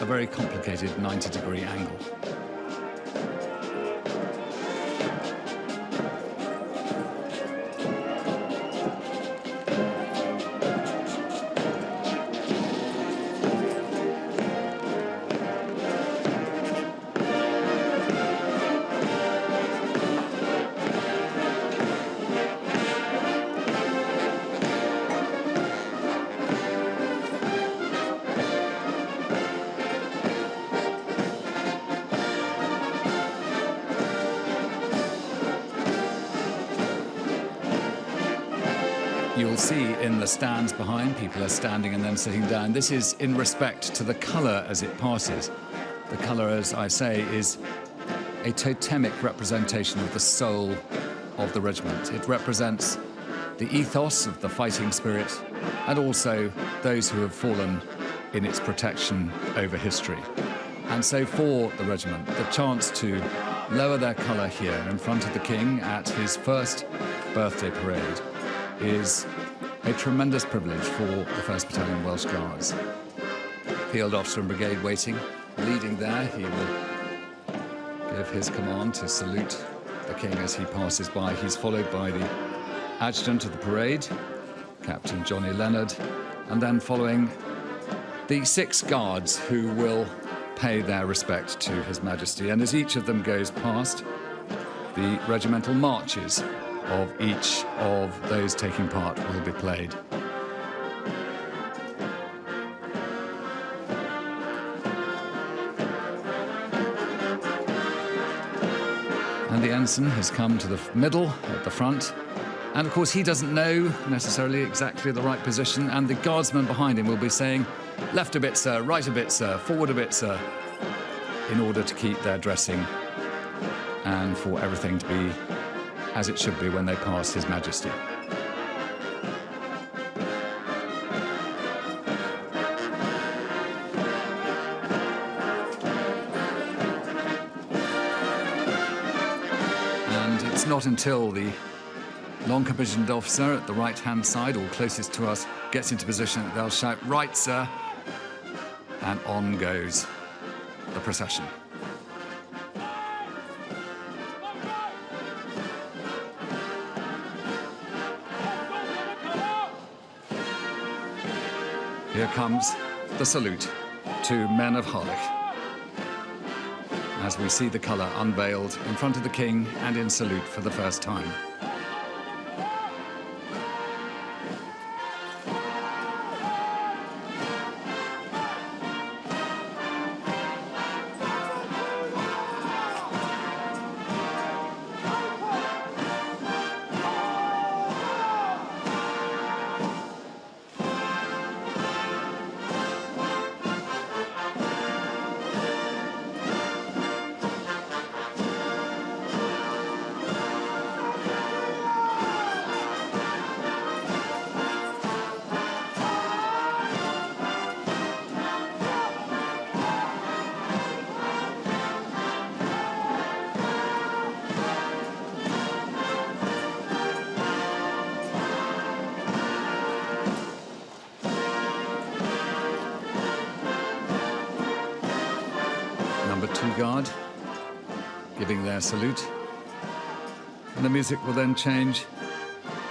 a very complicated 90-degree angle. You'll see in the stands behind, people are standing and then sitting down. This is in respect to the colour as it passes. The colour, as I say, is a totemic representation of the soul of the regiment. It represents the ethos of the fighting spirit and also those who have fallen in its protection over history. And so for the regiment, the chance to lower their colour here in front of the King at his first birthday parade is a tremendous privilege for the 1st Battalion Welsh Guards. Field Officer and Brigade waiting, leading there. He will give his command to salute the King as he passes by. He's followed by the Adjutant of the parade, Captain Johnny Leonard, and then following the 6 guards who will pay their respect to His Majesty. And as each of them goes past, the regimental marches of each of those taking part will be played. And the ensign has come to the middle at the front. And of course, he doesn't know necessarily exactly the right position. And the guardsmen behind him will be saying, left a bit, sir, right a bit, sir, forward a bit, sir, in order to keep their dressing and for everything to be as it should be when they pass His Majesty. And it's not until the non-commissioned officer at the right-hand side, or closest to us, gets into position that they'll shout, right, sir, and on goes the procession. Here comes the salute to men of Harlech, as we see the colour unveiled in front of the King and in salute for the first time. Number 2 Guard giving their salute. And the music will then change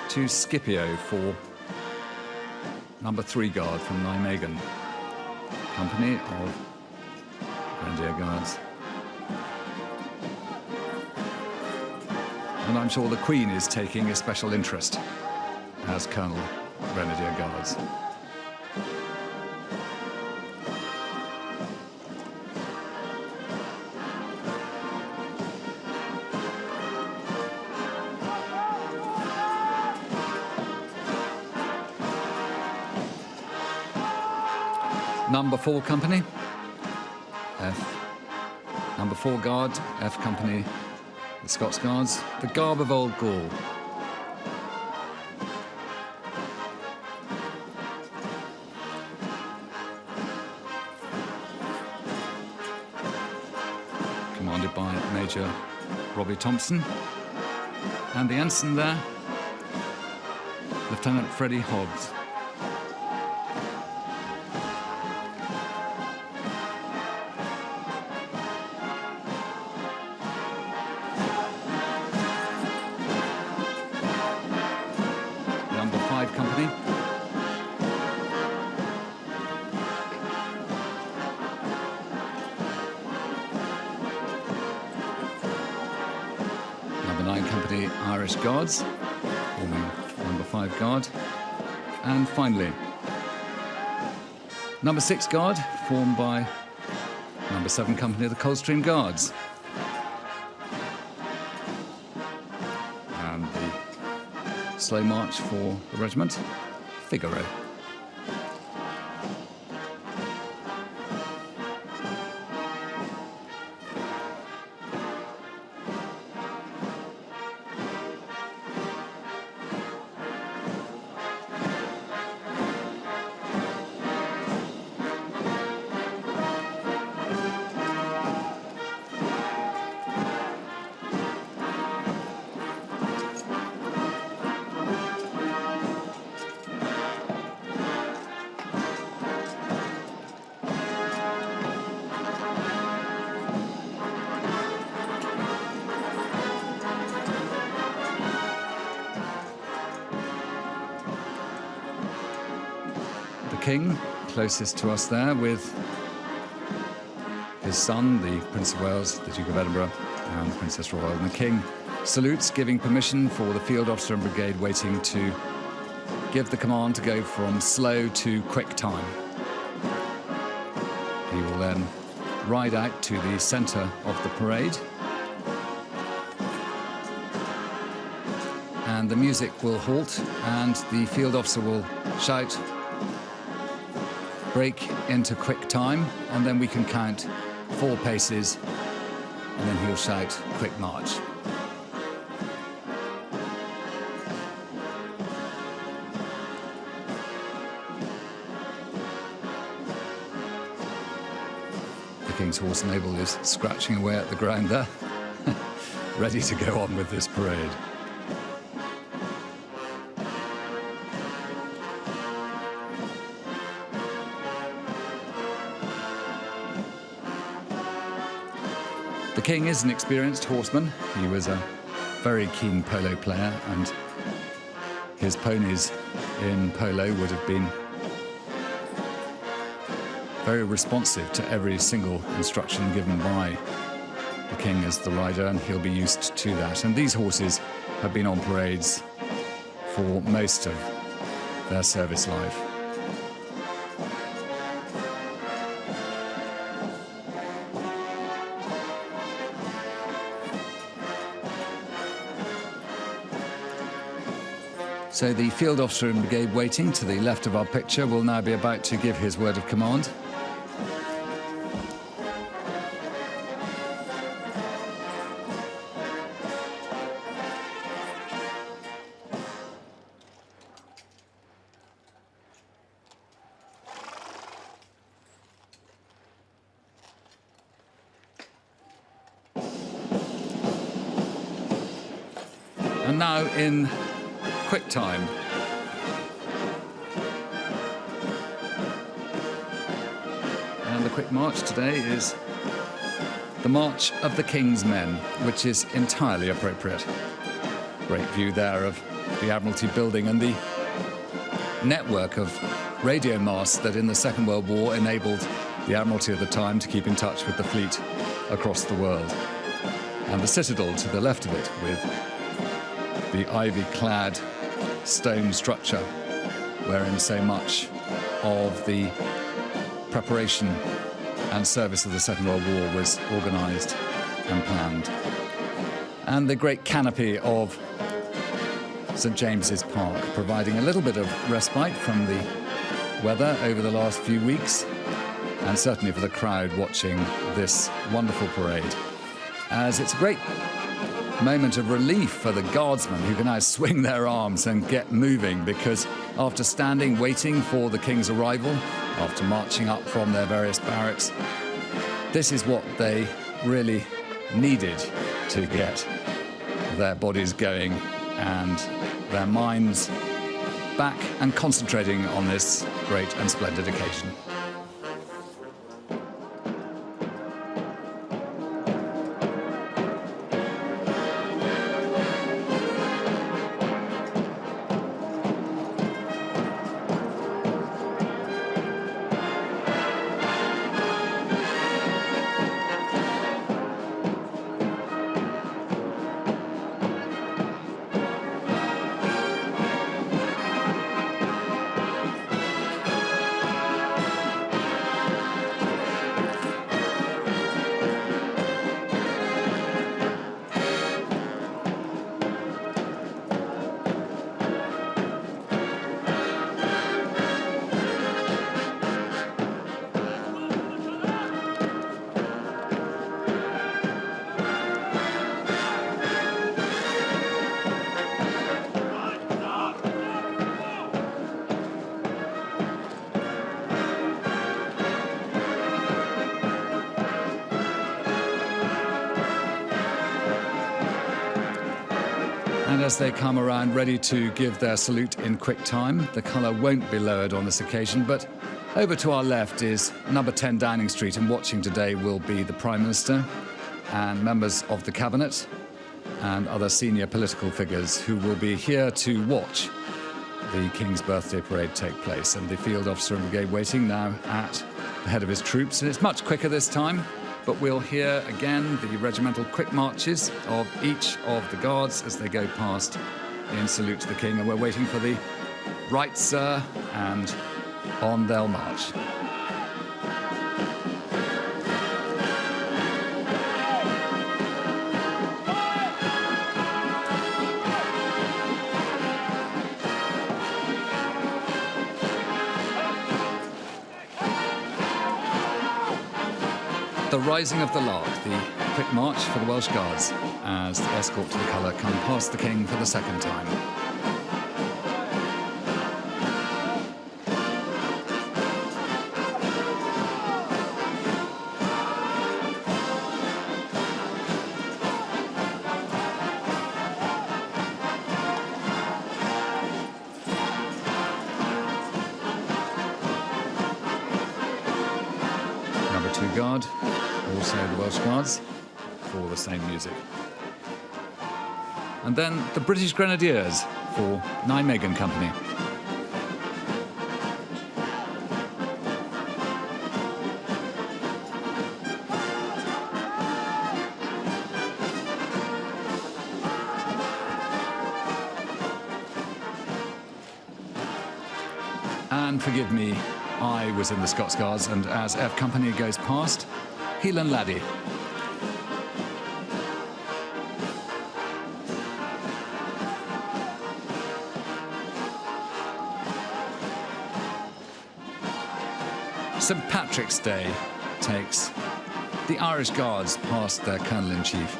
to Scipio for Number 3 Guard from Nijmegen, company of Grenadier Guards. And I'm sure the Queen is taking a special interest as Colonel Grenadier Guards. Number 4 company, F. Number 4 guard, F company, the Scots Guards, the garb of old Gaul. Commanded by Major Robbie Thompson. And the ensign there, Lieutenant Freddie Hobbs. Number 5 company. Number 9 company, Irish Guards, forming number 5 guard. And finally, number 6 guard, formed by number 7 company, the Coldstream Guards. And the slow march for the regiment, Figaro. King, closest to us there, with his son, the Prince of Wales, the Duke of Edinburgh, and the Princess Royal. And the King salutes, giving permission for the field officer and brigade waiting to give the command to go from slow to quick time. He will then ride out to the centre of the parade. And the music will halt, and the field officer will shout, break into quick time, and then we can count 4 paces, and then he'll shout quick march. The King's horse Noble is scratching away at the ground there, ready to go on with this parade. The King is an experienced horseman. He was a very keen polo player, and his ponies in polo would have been very responsive to every single instruction given by the King as the rider, and he'll be used to that. And these horses have been on parades for most of their service life. So the field officer and brigade waiting to the left of our picture will now be about to give his word of command. And now in quick time. And the quick march today is the March of the King's Men, which is entirely appropriate. Great view there of the Admiralty building and the network of radio masts that in the Second World War enabled the Admiralty at the time to keep in touch with the fleet across the world. And the citadel to the left of it with the ivy-clad stone structure wherein so much of the preparation and service of the Second World War was organised and planned. And the great canopy of St James's Park, providing a little bit of respite from the weather over the last few weeks, and certainly for the crowd watching this wonderful parade, as it's a great moment of relief for the guardsmen who can now swing their arms and get moving, because after standing waiting for the king's arrival, after marching up from their various barracks, this is what they really needed to get their bodies going and their minds back and concentrating on this great and splendid occasion. And as they come around ready to give their salute in quick time, the colour won't be lowered on this occasion, but over to our left is number 10 Downing Street, and watching today will be the Prime Minister and members of the Cabinet and other senior political figures who will be here to watch the King's Birthday Parade take place. And the Field Officer and Brigade waiting now at the head of his troops, and it's much quicker this time. But we'll hear again the regimental quick marches of each of the guards as they go past in salute to the King. And we're waiting for the right, sir, and on they'll march. The rising of the lark, the quick march for the Welsh Guards as the escort to the colour come past the King for the second time. Number 2 Guard, also the Welsh Guards, for the same music. And then the British Grenadiers for Nijmegen Company. And forgive me, I was in the Scots Guards, and as F Company goes past, Heelan Laddie. St Patrick's Day takes the Irish Guards past their Colonel-in-Chief.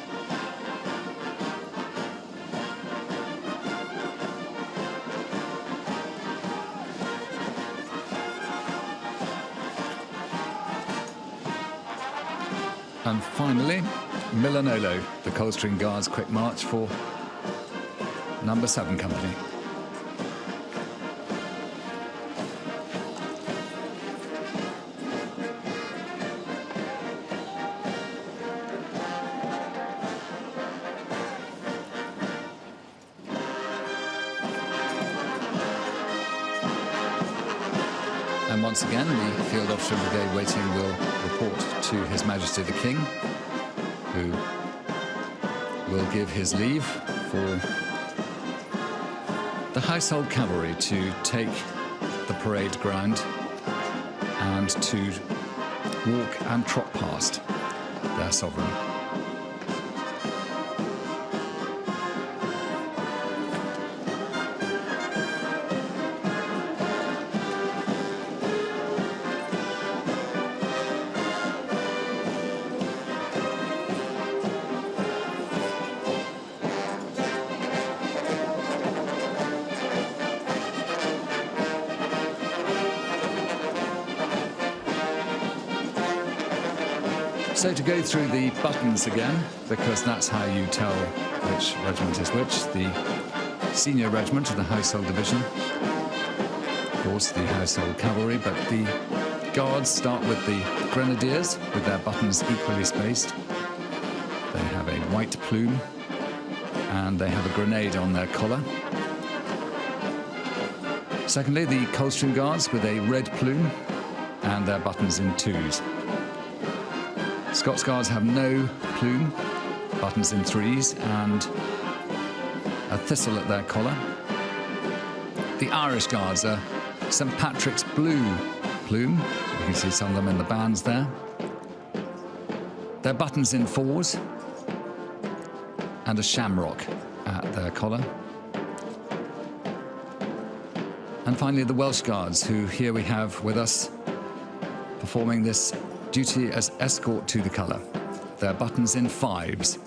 And finally, Milanolo, the Coldstream Guards quick march for number 7 Company. And once again, the Field Officer and Brigade waiting will report to His Majesty the King, who will give his leave for the Household Cavalry to take the parade ground and to walk and trot past their sovereign. So to go through the buttons again, because that's how you tell which regiment is which. The senior regiment of the Household Division, of course the Household Cavalry, but the Guards start with the Grenadiers with their buttons equally spaced. They have a white plume and they have a grenade on their collar. Secondly, the Coldstream Guards with a red plume and their buttons in twos. Scots Guards have no plume, buttons in threes, and a thistle at their collar. The Irish Guards are St Patrick's blue plume. You can see some of them in the bands there. Their buttons in fours, and a shamrock at their collar. And finally, the Welsh Guards, who here we have with us performing this duty as escort to the colour. Their buttons in fives,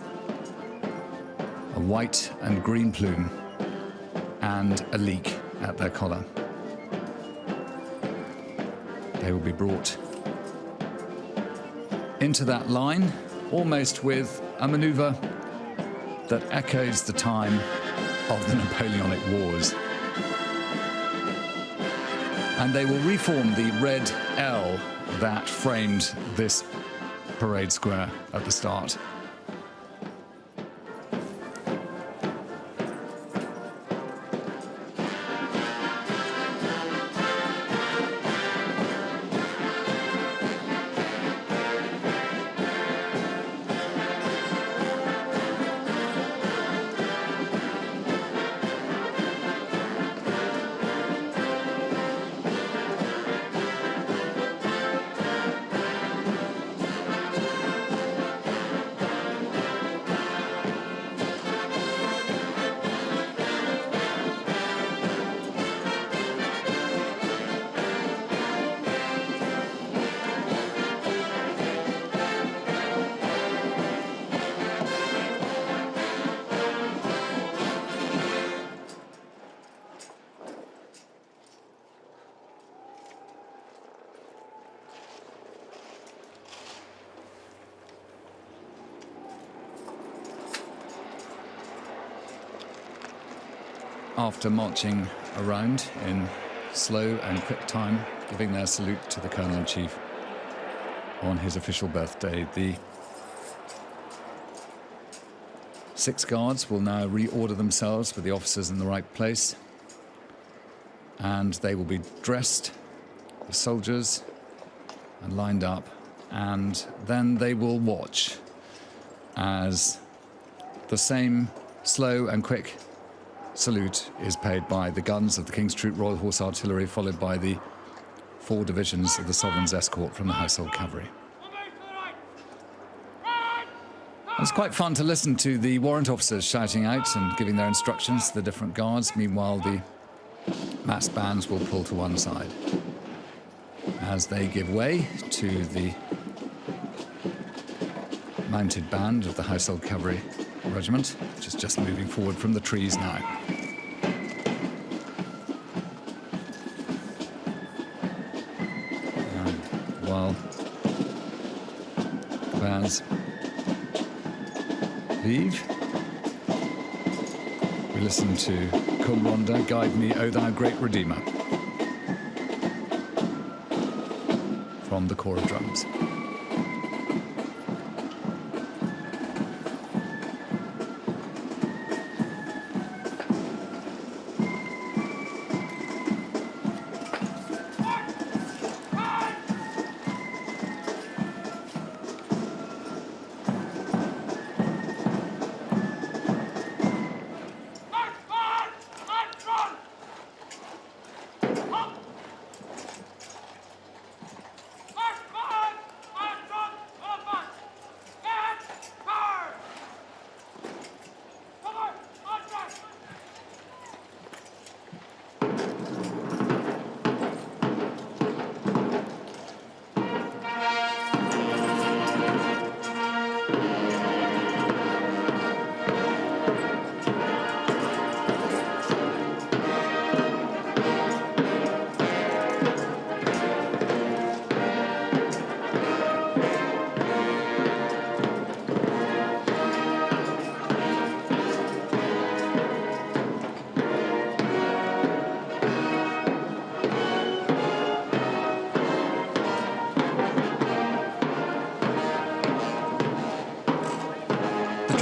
a white and green plume, and a leek at their collar. They will be brought into that line, almost with a manoeuvre that echoes the time of the Napoleonic Wars. And they will reform the red L that framed this parade square at the start. After marching around in slow and quick time, giving their salute to the Colonel-in-Chief on his official birthday, the 6 Guards will now reorder themselves with the officers in the right place, and they will be dressed as soldiers and lined up, and then they will watch as the same slow and quick salute is paid by the guns of the King's Troop Royal Horse Artillery, followed by the 4 divisions of the Sovereign's escort from the Household Cavalry. It's quite fun to listen to the warrant officers shouting out and giving their instructions to the different guards. Meanwhile, the mass bands will pull to one side as they give way to the mounted band of the Household Cavalry Regiment, which is just moving forward from the trees now. And while the bands leave, we listen to Cum Ronda, Guide Me, O Thou Great Redeemer, from the Corps of Drums.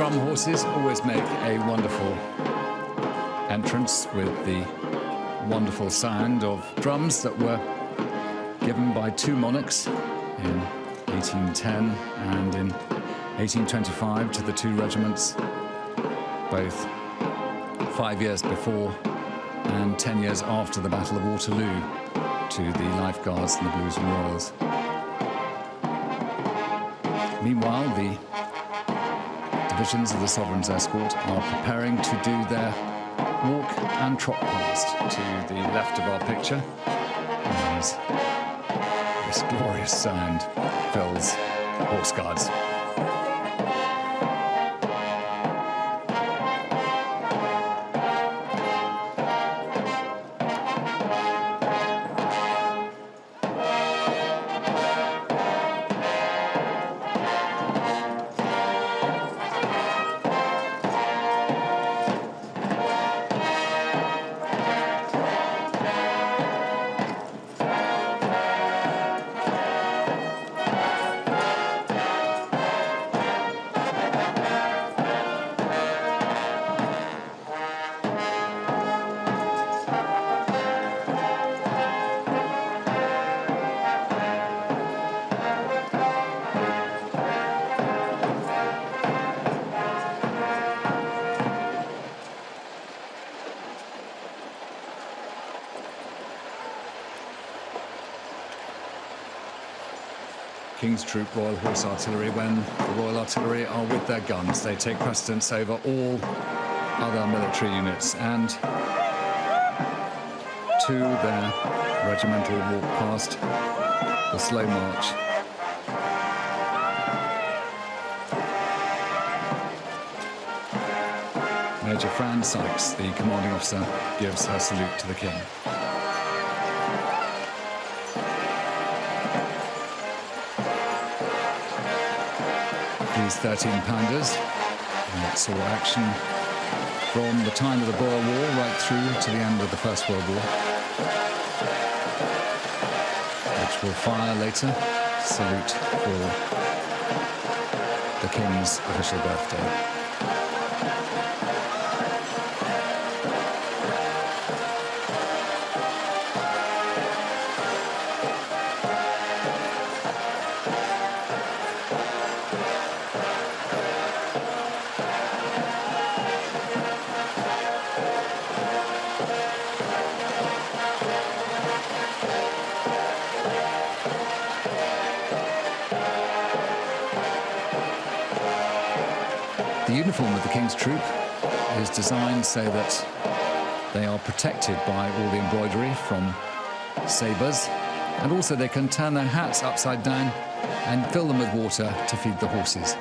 drum horses always make a wonderful entrance with the wonderful sound of drums that were given by two monarchs in 1810 and in 1825 to the two regiments, both 5 years before and 10 years after the Battle of Waterloo, to the Life Guards and the Blues and Royals. Meanwhile, the divisions of the Sovereign's Escort are preparing to do their walk and trot past to the left of our picture as this glorious sound fills Horse Guards. King's Troop Royal Horse Artillery, when the Royal Artillery are with their guns, they take precedence over all other military units, and to their regimental walk past the slow march. Major Fran Sykes, the commanding officer, gives her salute to the King. These 13-pounders saw action from the time of the Boer War right through to the end of the First World War, which will fire later. Salute for the King's official birthday. The uniform of the King's Troop is designed so that they are protected by all the embroidery from sabres, and also they can turn their hats upside down and fill them with water to feed the horses.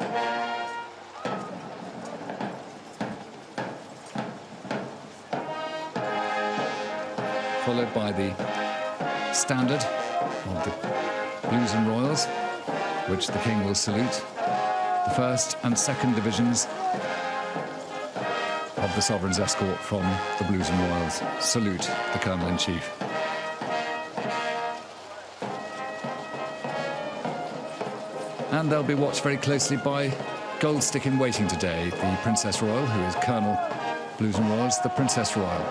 Followed by the standard of the Blues and Royals, which the King will salute. The 1st and 2nd Divisions of the Sovereign's Escort from the Blues and Royals salute the Colonel-in-Chief. And they'll be watched very closely by Gold Stick in waiting today, the Princess Royal, who is Colonel Blues and Royals, the Princess Royal.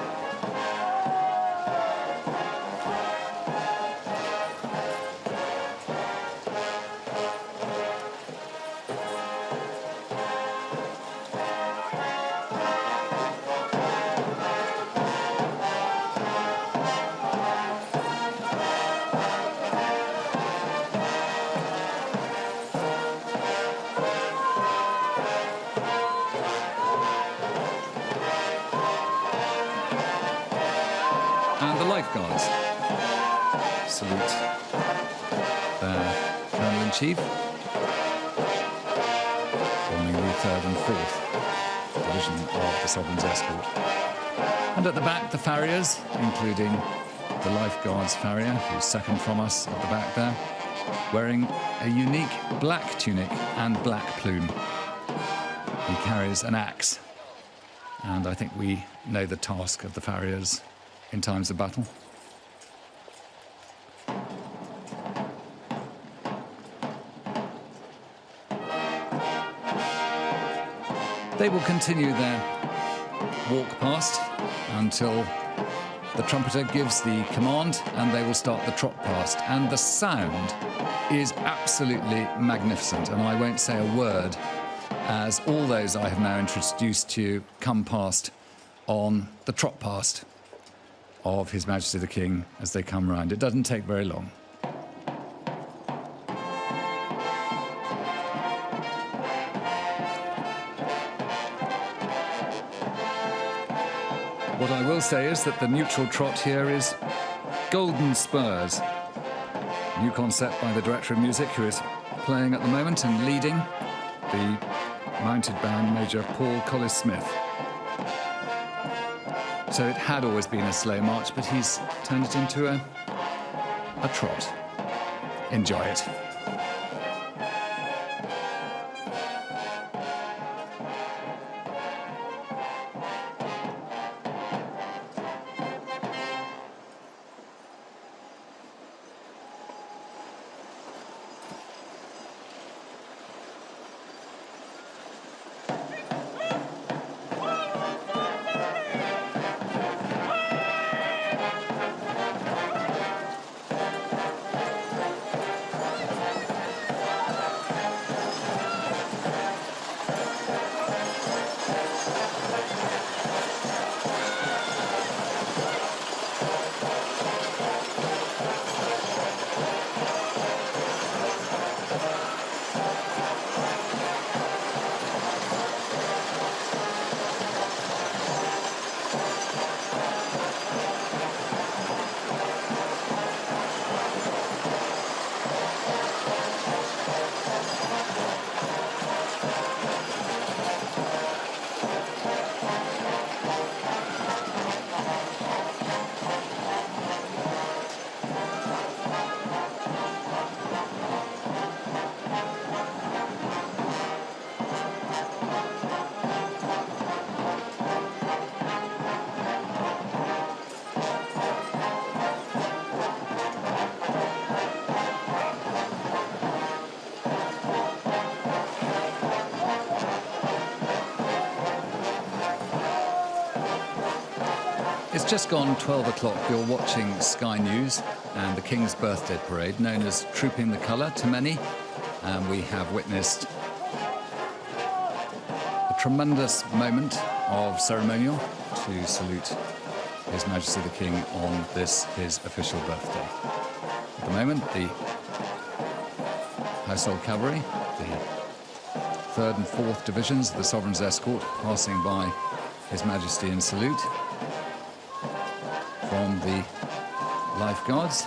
And the Life Guards salute their Colonel-in-Chief, forming the 3rd and 4th Division of the Sovereign's Escort. And at the back, the farriers, including the Life Guards farrier, who's second from us at the back there, wearing a unique black tunic and black plume. He carries an axe, and I think we know the task of the farriers in times of battle. They will continue their walk past until the trumpeter gives the command, and they will start the trot past. And the sound is absolutely magnificent, and I won't say a word as all those I have now introduced to you come past on the trot past of His Majesty the King as they come round. It doesn't take very long. What I will say is that the neutral trot here is Golden Spurs, new concept by the Director of Music, who is playing at the moment and leading the mounted band, Major Paul Collis-Smith. So it had always been a slow march, but he's turned it into a trot. Enjoy it. It's just gone 12 o'clock. You're watching Sky News and the King's Birthday Parade, known as Trooping the Colour to many. And we have witnessed a tremendous moment of ceremonial to salute His Majesty the King on this, his official birthday. At the moment, the Household Cavalry, the 3rd and 4th Divisions of the Sovereign's Escort, passing by His Majesty in salute from the Life Guards.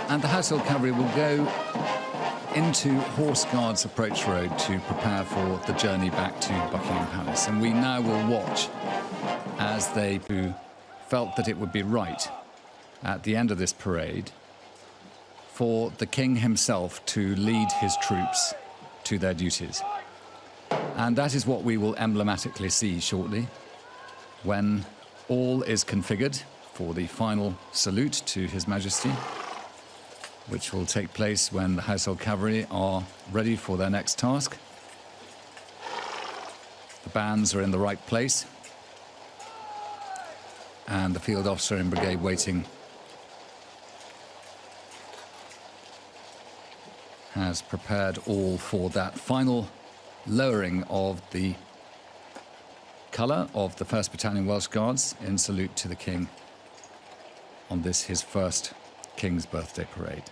And the Household Cavalry will go into Horse Guards Approach Road to prepare for the journey back to Buckingham Palace. And we now will watch as they who felt that it would be right at the end of this parade for the King himself to lead his troops to their duties. And that is what we will emblematically see shortly when all is configured for the final salute to His Majesty, which will take place when the Household Cavalry are ready for their next task. The bands are in the right place, and the field officer in brigade waiting has prepared all for that final lowering of the colour of the 1st Battalion Welsh Guards in salute to the King on this, his first King's Birthday Parade.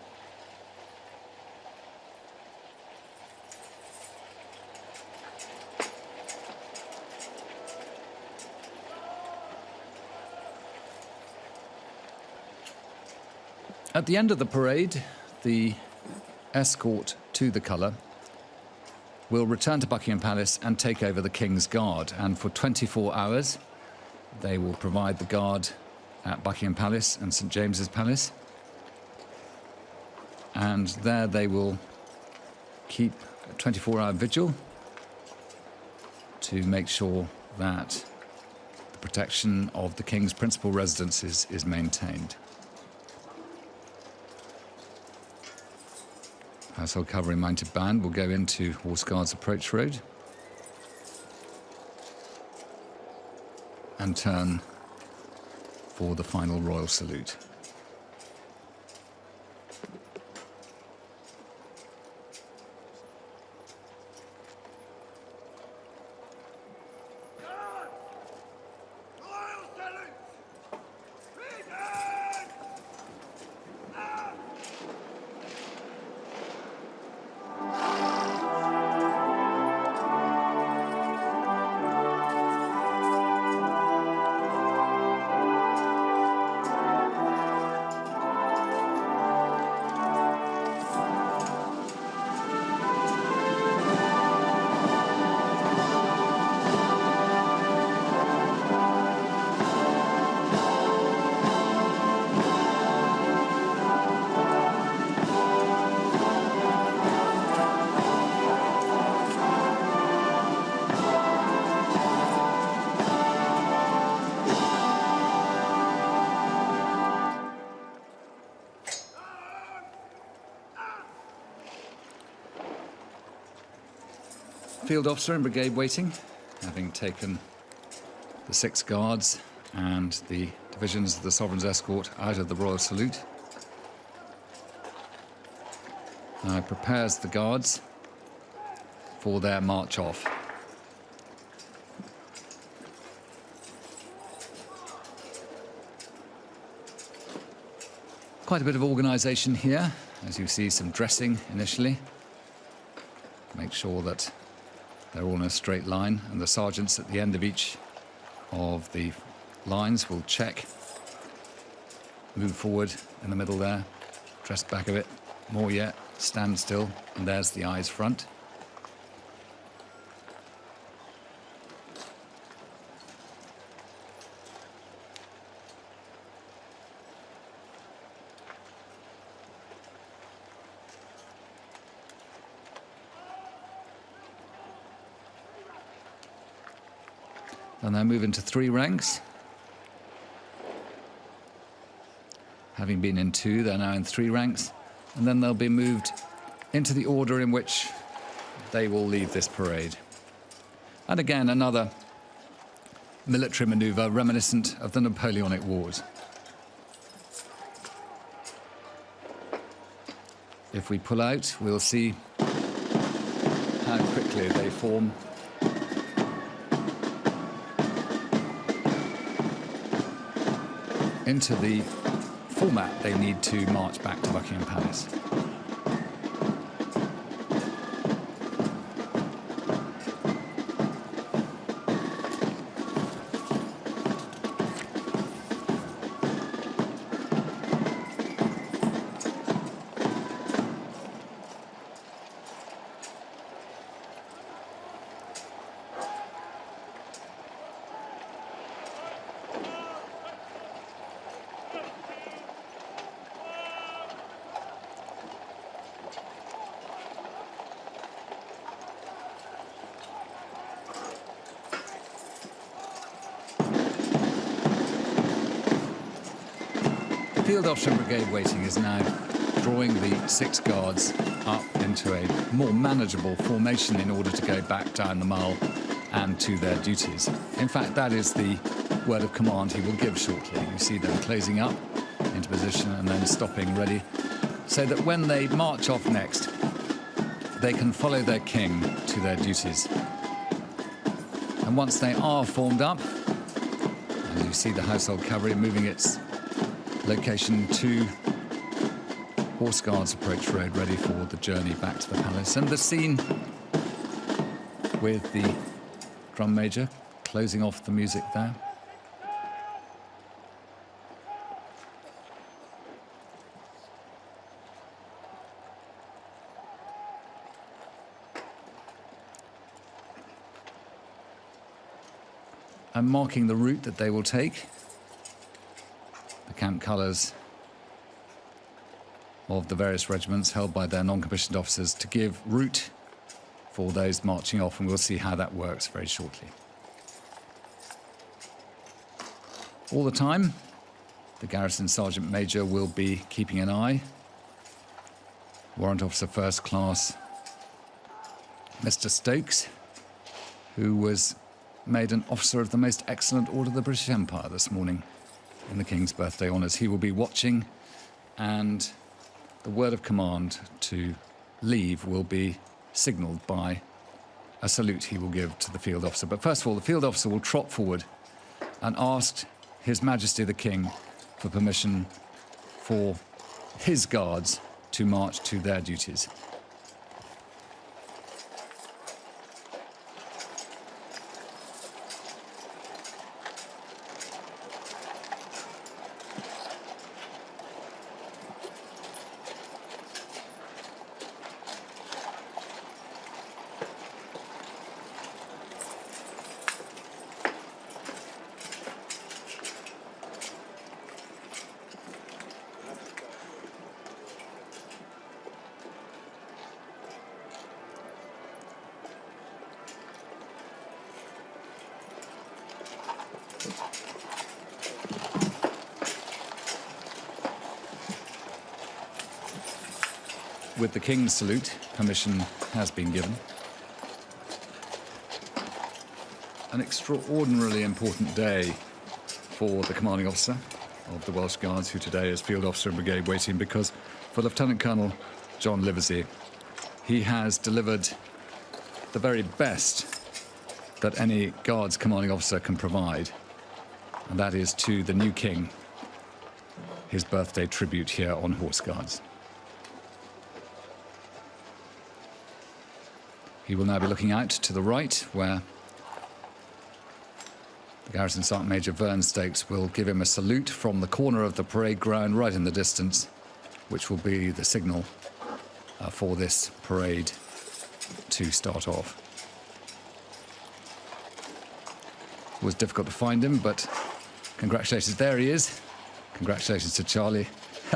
At the end of the parade, the escort to the colour will return to Buckingham Palace and take over the King's Guard. And for 24 hours, they will provide the guard at Buckingham Palace and St James's Palace. And there they will keep a 24-hour vigil to make sure that the protection of the King's principal residences is maintained. Household Cavalry mounted band will go into Horse Guards Approach Road and turn for the final royal salute. Field officer in brigade waiting, having taken the 6 guards and the divisions of the Sovereign's escort out of the royal salute. Now prepares the guards for their march off. Quite a bit of organisation here, as you see some dressing initially. Make sure that they're all in a straight line, and the sergeants at the end of each of the lines will check, move forward in the middle there, dress back a bit, more yet, stand still, and there's the eyes front. And they'll move into 3 ranks. Having been in 2, they're now in 3 ranks. And then they'll be moved into the order in which they will leave this parade. And again, another military manoeuvre reminiscent of the Napoleonic Wars. If we pull out, we'll see how quickly they form into the format they need to march back to Buckingham Palace. Field Officer Brigade waiting is now drawing the 6 guards up into a more manageable formation in order to go back down the mall and to their duties. In fact, that is the word of command he will give shortly. You see them closing up into position and then stopping ready, so that when they march off next, they can follow their king to their duties. And once they are formed up, and you see the Household Cavalry moving its location to Horse Guards Approach Road, ready for the journey back to the palace. And the scene with the drum major closing off the music there. And marking the route that they will take. The camp colours of the various regiments held by their non-commissioned officers to give route for those marching off, and we'll see how that works very shortly. All the time, the Garrison Sergeant Major will be keeping an eye. Warrant Officer First Class Mr. Stokes, who was made an Officer of the Most Excellent Order of the British Empire this morning in the King's birthday honours. He will be watching, and the word of command to leave will be signalled by a salute he will give to the field officer. But first of all, the field officer will trot forward and ask His Majesty the King for permission for his guards to march to their duties. With the King's salute, permission has been given. An extraordinarily important day for the commanding officer of the Welsh Guards, who today is Field Officer and Brigade Waiting, because for Lieutenant Colonel John Livesey, he has delivered the very best that any Guards commanding officer can provide, and that is to the new King, his birthday tribute here on Horse Guards. He will now be looking out to the right, where the Garrison Sergeant Major Vern Stokes will give him a salute from the corner of the parade ground right in the distance, which will be the signal for this parade to start off. It was difficult to find him, but congratulations, there he is. Congratulations to Charlie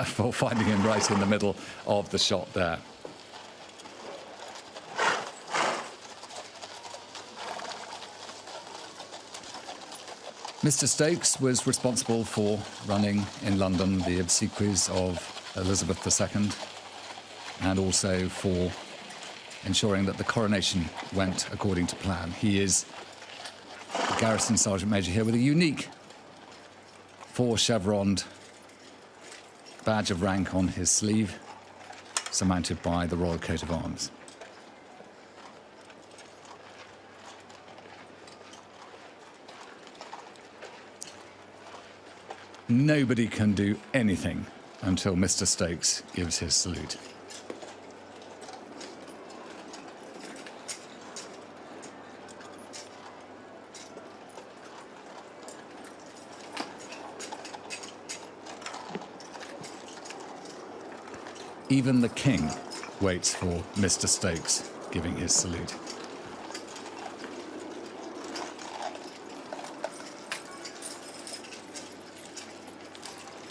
for finding him right in the middle of the shot there. Mr. Stokes was responsible for running in London the obsequies of Elizabeth II, and also for ensuring that the coronation went according to plan. He is the Garrison Sergeant Major here with a unique 4-chevroned badge of rank on his sleeve, surmounted by the Royal Coat of Arms. Nobody can do anything until Mr. Stokes gives his salute. Even the King waits for Mr. Stokes giving his salute.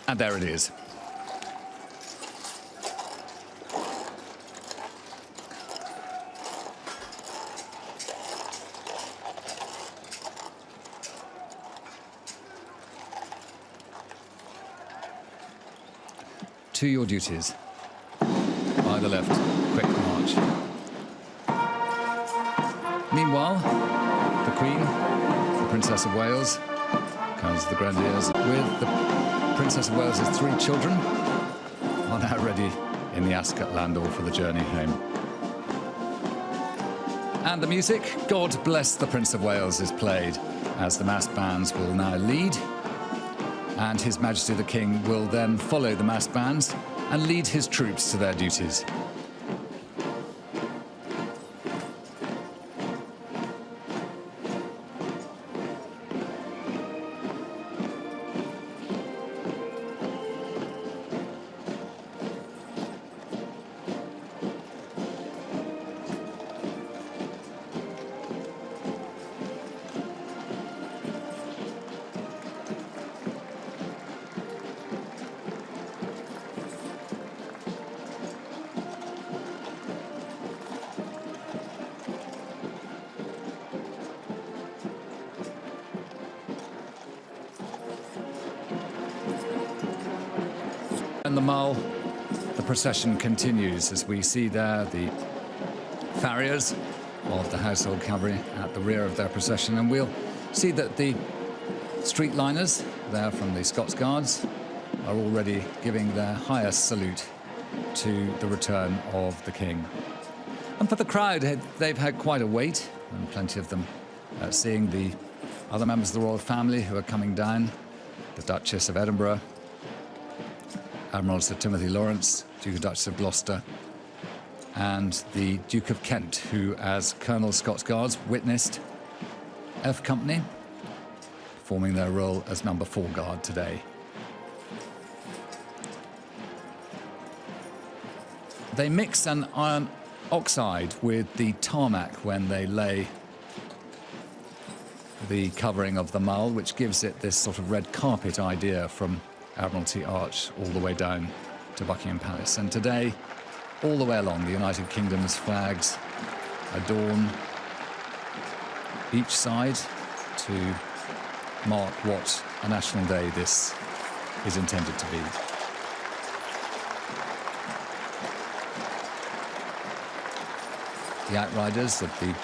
And there it is. To your duties. By the left, quick march. Meanwhile, the Queen, the Princess of Wales, comes the Grenadiers with the Princess of Wales' 3 children, are now ready in the Ascot landau for the journey home. And the music, God Bless the Prince of Wales, is played as the mass bands will now lead, and His Majesty the King will then follow the mass bands and lead his troops to their duties. the Mall, the procession continues as we see there the farriers of the household cavalry at the rear of their procession, and we'll see that the street liners there from the Scots Guards are already giving their highest salute to the return of the King. And for the crowd, they've had quite a wait, and plenty of them seeing the other members of the royal family who are coming down, the Duchess of Edinburgh, Admiral Sir Timothy Lawrence, Duke and Duchess of Gloucester, and the Duke of Kent, who, as Colonel Scots Guards, witnessed F Company performing their role as number 4 guard today. They mix an iron oxide with the tarmac when they lay the covering of the Mall, which gives it this sort of red carpet idea from Admiralty Arch all the way down to Buckingham Palace. And today, all the way along, the United Kingdom's flags adorn each side to mark what a national day this is intended to be. The outriders of the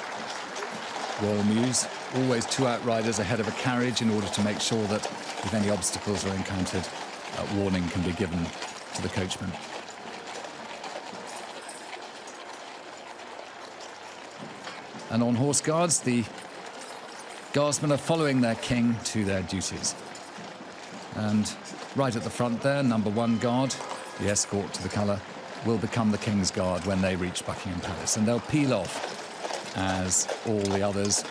Royal Mews, always 2 outriders ahead of a carriage in order to make sure that if any obstacles are encountered, warning can be given to the coachman. And on horse guards, the guardsmen are following their king to their duties. And right at the front there, number 1 guard, the escort to the colour, will become the King's Guard when they reach Buckingham Palace. And they'll peel off as all the others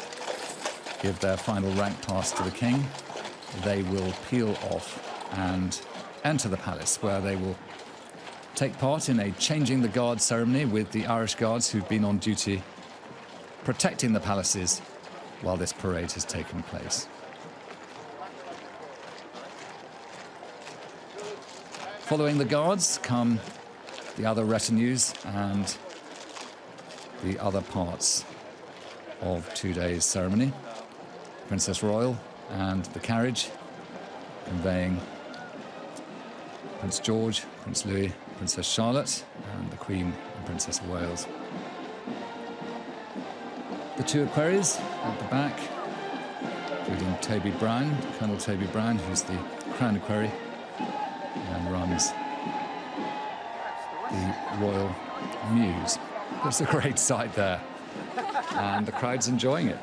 give their final rank pass to the King. They will peel off and enter the palace, where they will take part in a changing the guard ceremony with the Irish Guards who've been on duty protecting the palaces while this parade has taken place. Following the guards come the other retinues and the other parts of today's ceremony. Princess Royal and the carriage conveying Prince George, Prince Louis, Princess Charlotte, and the Queen and Princess of Wales. The 2 equerries at the back, including Toby Brown, Colonel Toby Brown, who's the Crown Equerry and runs the Royal Mews. It's a great sight there, and the crowd's enjoying it.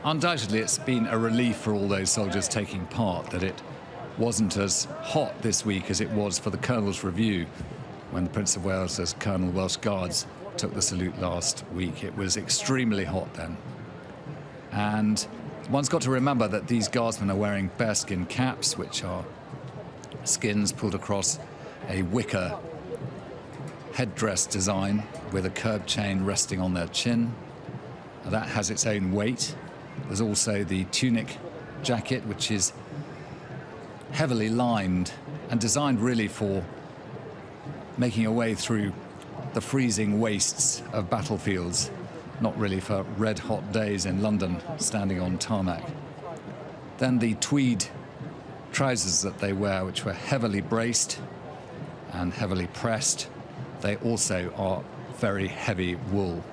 Undoubtedly, it's been a relief for all those soldiers taking part that it wasn't as hot this week as it was for the Colonel's Review when the Prince of Wales, as Colonel Welsh Guards, took the salute last week. It was extremely hot then. And one's got to remember that these guardsmen are wearing bearskin caps, which are skins pulled across a wicker headdress design with a curb chain resting on their chin. Now, that has its own weight. There's also the tunic jacket, which is heavily lined and designed really for making a way through the freezing wastes of battlefields, not really for red-hot days in London standing on tarmac. Then the tweed trousers that they wear, which were heavily braced and heavily pressed, they also are very heavy wool.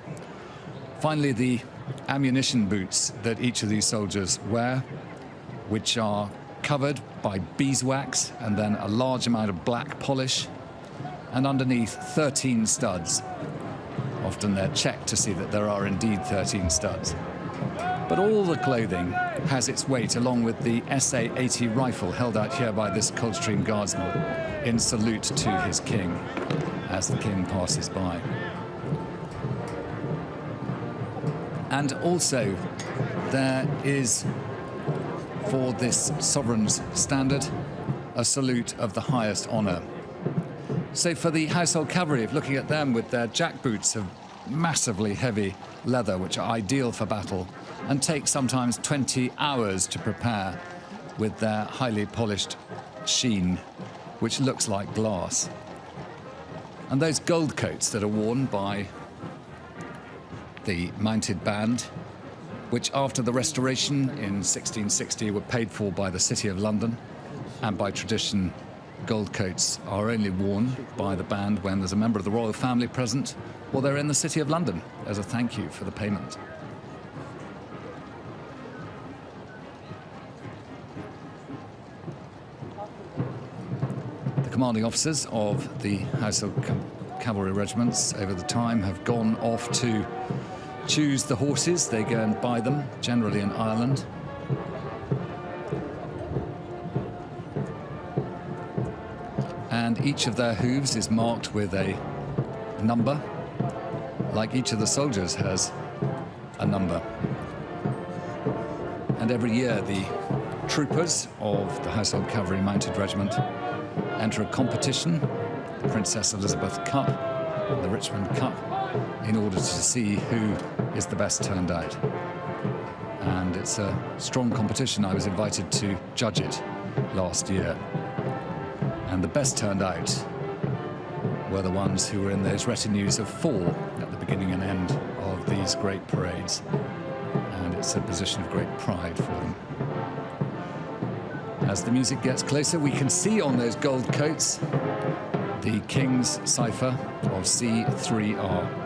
Finally, the ammunition boots that each of these soldiers wear, which are covered by beeswax and then a large amount of black polish, and underneath 13 studs. Often they're checked to see that there are indeed 13 studs. But all the clothing has its weight, along with the SA-80 rifle held out here by this Coldstream Guardsman in salute to his king as the king passes by. And also there is, for this sovereign's standard, a salute of the highest honour. So for the household cavalry, if looking at them with their jackboots of massively heavy leather, which are ideal for battle, and take sometimes 20 hours to prepare with their highly polished sheen, which looks like glass. And those gold coats that are worn by the mounted band, which after the Restoration in 1660 were paid for by the City of London, and by tradition, gold coats are only worn by the band when there's a member of the royal family present, or they're in the City of London as a thank you for the payment. The commanding officers of the household cavalry regiments over the time have gone off to choose the horses. They go and buy them, generally in Ireland. And each of their hooves is marked with a number, like each of the soldiers has a number. And every year the troopers of the Household Cavalry Mounted Regiment enter a competition, the Princess Elizabeth Cup, the Richmond Cup, in order to see who is the best turned out. And it's a strong competition. I was invited to judge it last year. And the best turned out were the ones who were in those retinues of 4 at the beginning and end of these great parades. And it's a position of great pride for them. As the music gets closer, we can see on those gold coats the King's cipher of C3R.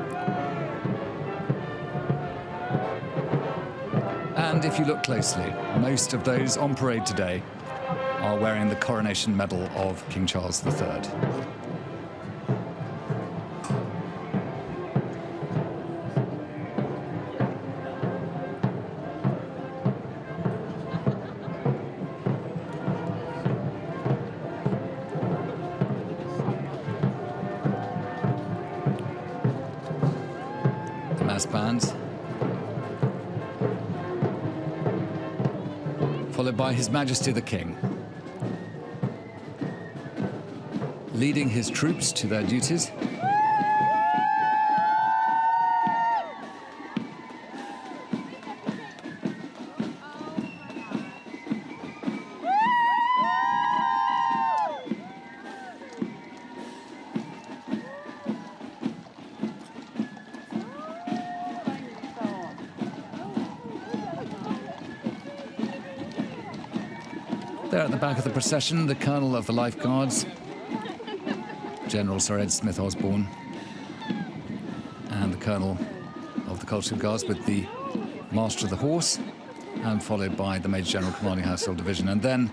And if you look closely, most of those on parade today are wearing the coronation medal of King Charles III. The mass bands, followed by His Majesty the King, leading his troops to their duties. There at the back of the procession, the Colonel of the Life Guards, General Sir Ed Smith Osborne, and the Colonel of the Colchester Guards with the Master of the Horse, and followed by the Major General commanding Household Division. And then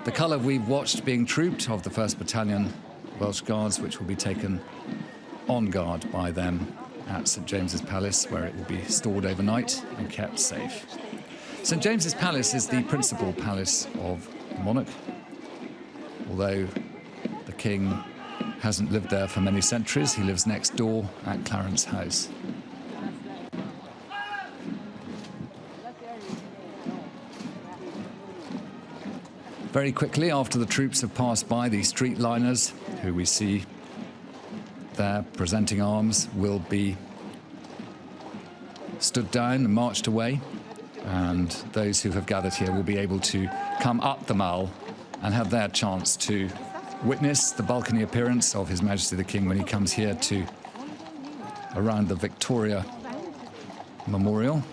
the colour we've watched being trooped of the 1st Battalion Welsh Guards, which will be taken on guard by them at St James's Palace, where it will be stored overnight and kept safe. St James's Palace is the principal palace of the monarch, although the King hasn't lived there for many centuries. He lives next door at Clarence House. Very quickly, after the troops have passed by, the streetliners, who we see there presenting arms, will be stood down and marched away. And those who have gathered here will be able to come up the Mall and have their chance to witness the balcony appearance of His Majesty the King when he comes here to around the Victoria Memorial.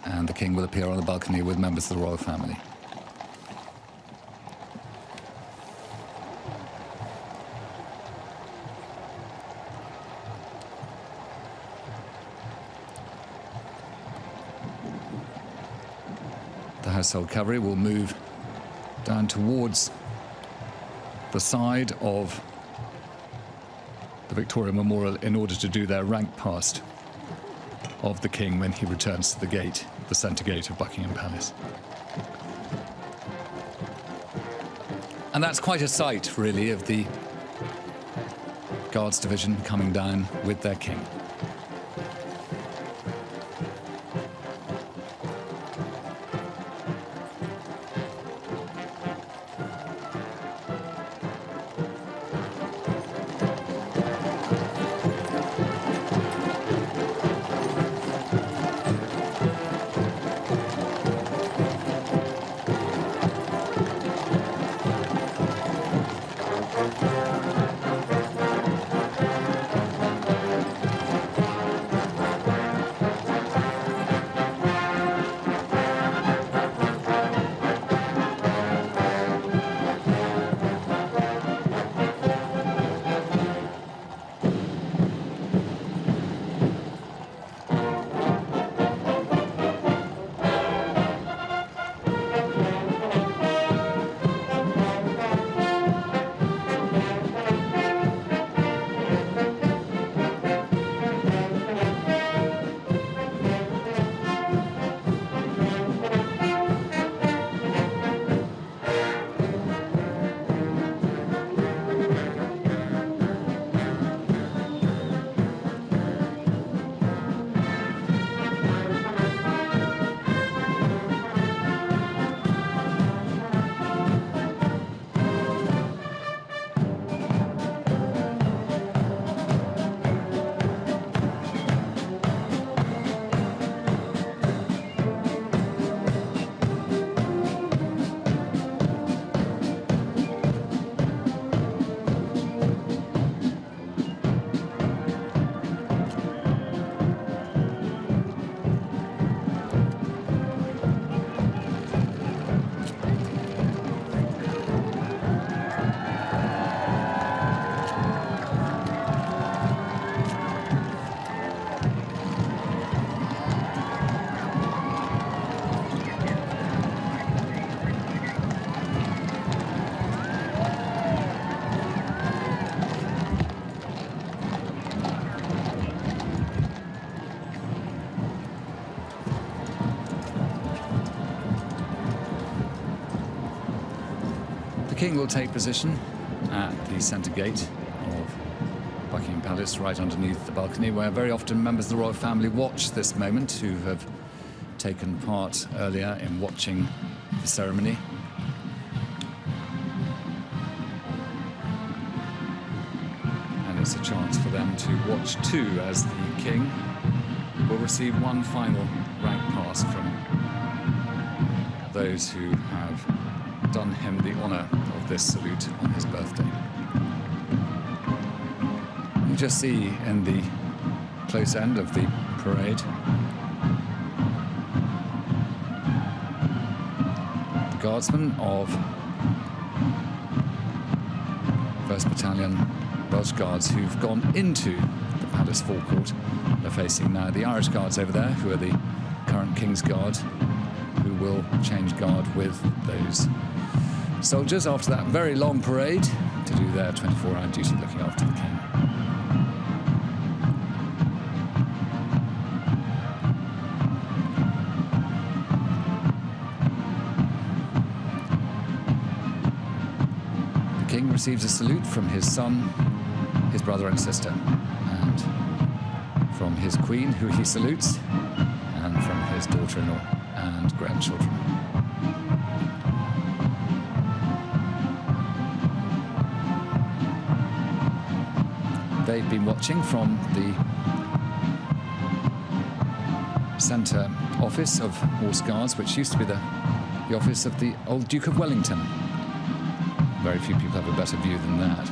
And the King will appear on the balcony with members of the royal family. The Household Cavalry will move down towards the side of the Victoria Memorial in order to do their rank past of the King when he returns to the gate, the centre gate of Buckingham Palace. And that's quite a sight, really, of the Guards Division coming down with their King. King will take position at the centre gate of Buckingham Palace, right underneath the balcony, where very often members of the royal family watch this moment, who have taken part earlier in watching the ceremony. And it's a chance for them to watch too, as the King will receive one final rank pass from those who have done him the honour of this salute on his birthday. You just see in the close end of the parade the guardsmen of 1st Battalion Welsh Guards who've gone into the palace forecourt. They're facing now the Irish Guards over there, who are the current King's Guard, who will change guard with those soldiers after that very long parade to do their 24-hour duty looking after the King. The King receives a salute from his son, his brother and sister, and from his Queen, who he salutes, and from his daughter-in-law and grandchildren. They've been watching from the centre office of Horse Guards, which used to be the office of the old Duke of Wellington. Very few people have a better view than that.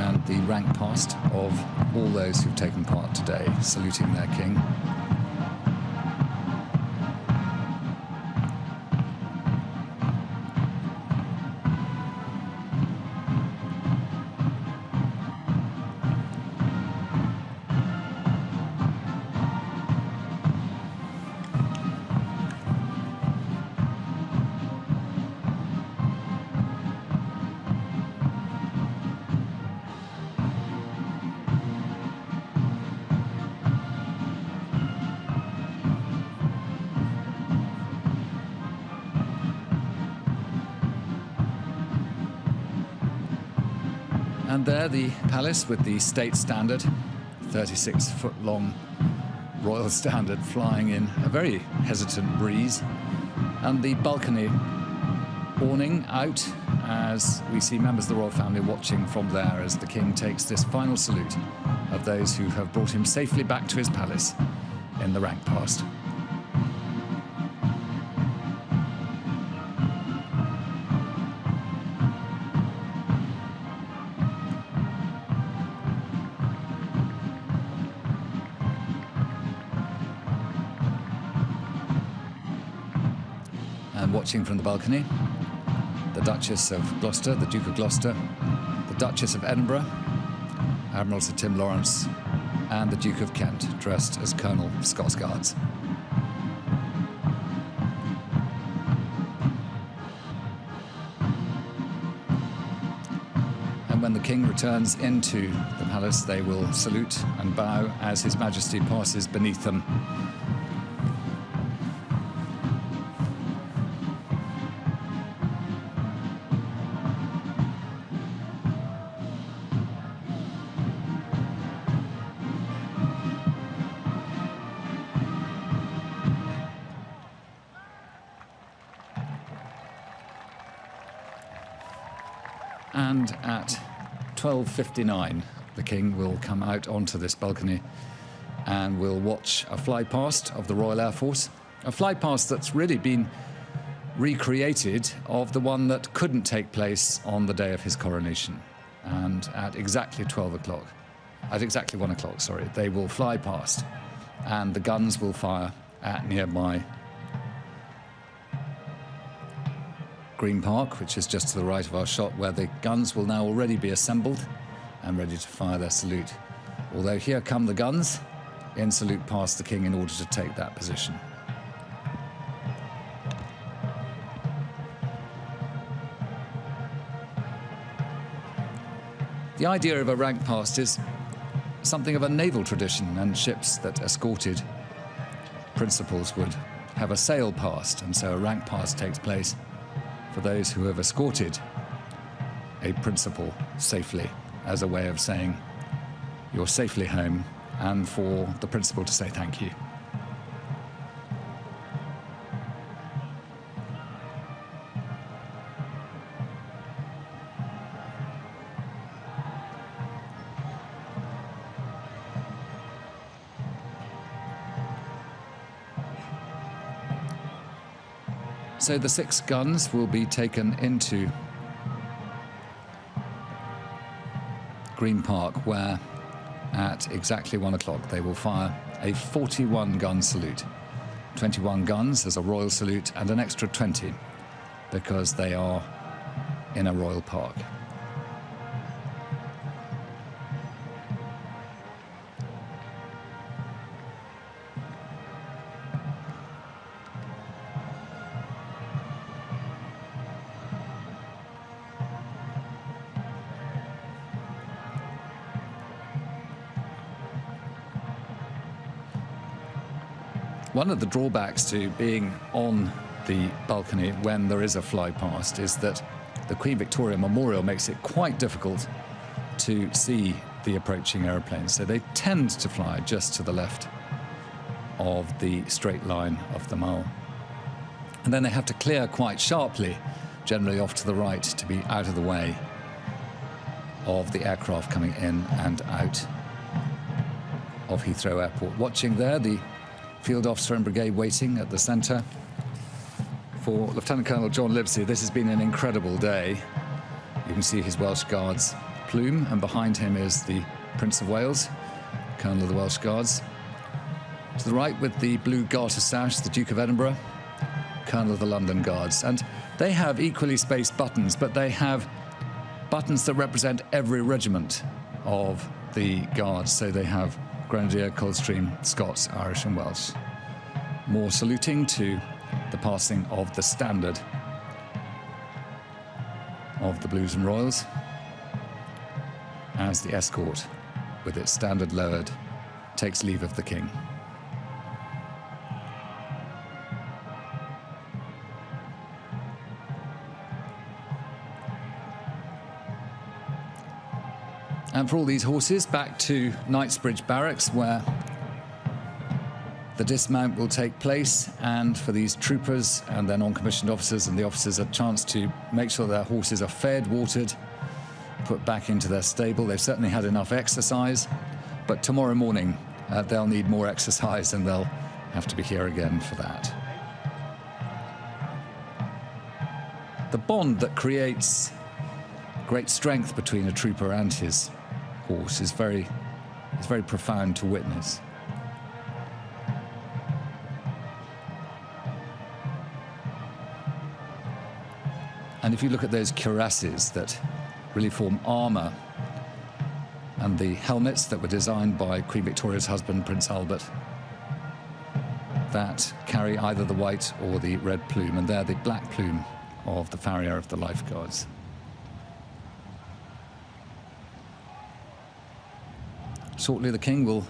And the rank past of all those who've taken part today, saluting their King. And there the palace with the state standard, 36-foot-long royal standard, flying in a very hesitant breeze, and the balcony awning out as we see members of the royal family watching from there as the King takes this final salute of those who have brought him safely back to his palace in the rank past. And watching from the balcony, the Duchess of Gloucester, the Duke of Gloucester, the Duchess of Edinburgh, Admiral Sir Tim Lawrence, and the Duke of Kent, dressed as Colonel Scots Guards. And when the King returns into the palace, they will salute and bow as His Majesty passes beneath them. And at 12:59, the King will come out onto this balcony and will watch a flypast of the Royal Air Force, a flypast that's really been recreated of the one that couldn't take place on the day of his coronation. And at exactly 1 o'clock, they will fly past, and the guns will fire at nearby Green Park, which is just to the right of our shot, where the guns will now already be assembled and ready to fire their salute. Although here come the guns in salute past the King in order to take that position. The idea of a rank past is something of a naval tradition, and ships that escorted principals would have a sail past, and so a rank pass takes place for those who have escorted a principal safely, as a way of saying you're safely home, and for the principal to say thank you. So the 6 guns will be taken into Green Park, where at exactly 1 o'clock they will fire a 41-gun salute. 21 guns as a royal salute and an extra 20 because they are in a royal park. One of the drawbacks to being on the balcony when there is a flypast is that the Queen Victoria Memorial makes it quite difficult to see the approaching aeroplanes. So they tend to fly just to the left of the straight line of the Mall. And then they have to clear quite sharply, generally off to the right, to be out of the way of the aircraft coming in and out of Heathrow Airport. Watching there, the Field Officer and Brigade waiting at the centre for Lieutenant Colonel John Livesey. This has been an incredible day. You can see his Welsh Guards plume, and behind him is the Prince of Wales, Colonel of the Welsh Guards. To the right, with the blue garter sash, the Duke of Edinburgh, Colonel of the London Guards. And they have equally spaced buttons, but they have buttons that represent every regiment of the Guards. So they have Grenadier, Coldstream, Scots, Irish and Welsh. More saluting to the passing of the standard of the Blues and Royals as the escort, with its standard lowered, takes leave of the King. And for all these horses, back to Knightsbridge Barracks, where the dismount will take place, and for these troopers and their non-commissioned officers and the officers a chance to make sure their horses are fed, watered, put back into their stable. They've certainly had enough exercise, but tomorrow morning they'll need more exercise, and they'll have to be here again for that. The bond that creates great strength between a trooper and his horse is very profound to witness. And if you look at those cuirasses that really form armour, and the helmets that were designed by Queen Victoria's husband, Prince Albert, that carry either the white or the red plume, and they're the black plume of the farrier of the Life Guards. Shortly the King will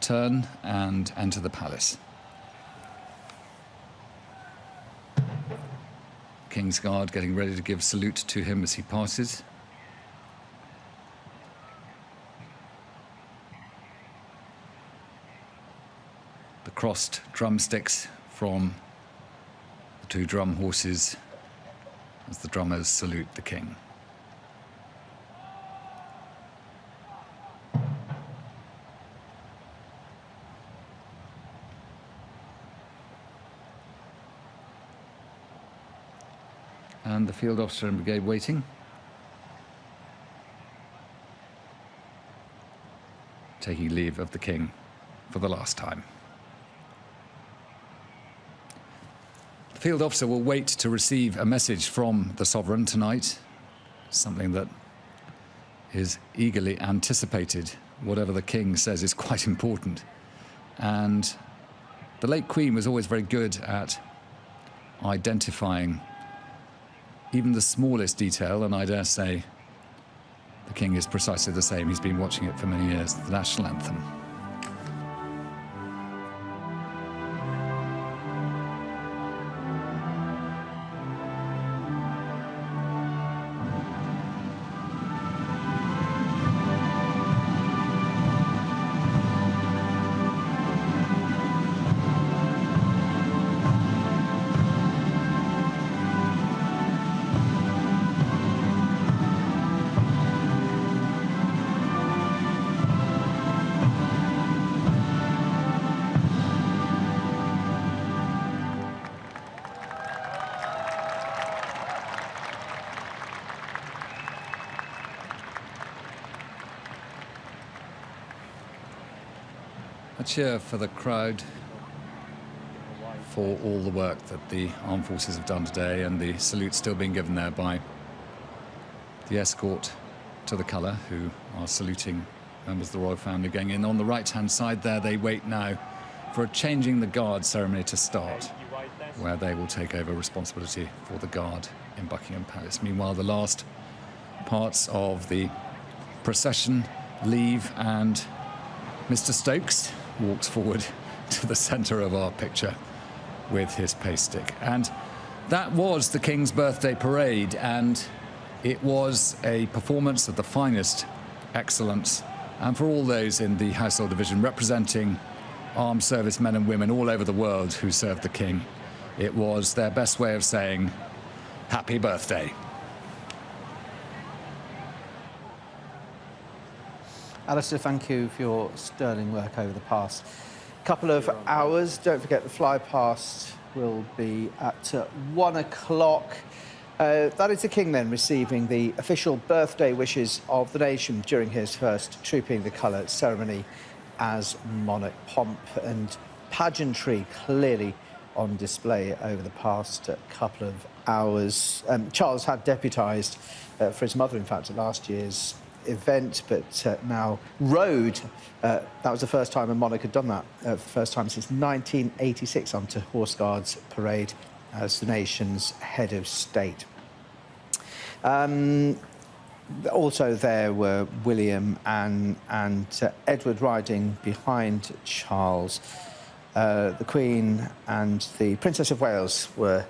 turn and enter the palace. King's Guard getting ready to give salute to him as he passes. The crossed drumsticks from the 2 drum horses as the drummers salute the King. And the Field Officer and Brigade waiting. Taking leave of the King for the last time. The Field Officer will wait to receive a message from the Sovereign tonight, something that is eagerly anticipated. Whatever the King says is quite important. And the late Queen was always very good at identifying even the smallest detail, and I dare say the King is precisely the same. He's been watching it for many years, the national anthem. A cheer for the crowd for all the work that the armed forces have done today, and the salute still being given there by the escort to the colour, who are saluting members of the royal family going in. On the right-hand side there, they wait now for a changing the guard ceremony to start, where they will take over responsibility for the guard in Buckingham Palace. Meanwhile, the last parts of the procession leave, and Mr. Stokes walks forward to the centre of our picture with his pace stick. And that was the King's birthday parade, and it was a performance of the finest excellence. And for all those in the Household Division representing armed service men and women all over the world who served the King, it was their best way of saying happy birthday. Alistair, thank you for your sterling work over the past couple of hours. Don't forget the Flypast will be at 1 o'clock. That is the King then receiving the official birthday wishes of the nation during his first Trooping the Colour ceremony as monarch. Pomp and pageantry clearly on display over the past couple of hours. Charles had deputised for his mother, in fact, at last year's event, but now rode. That was the first time a monarch had done that, the first time since 1986, onto Horse Guards Parade as the nation's head of state. Also there were William and Edward riding behind Charles. The Queen and the Princess of Wales were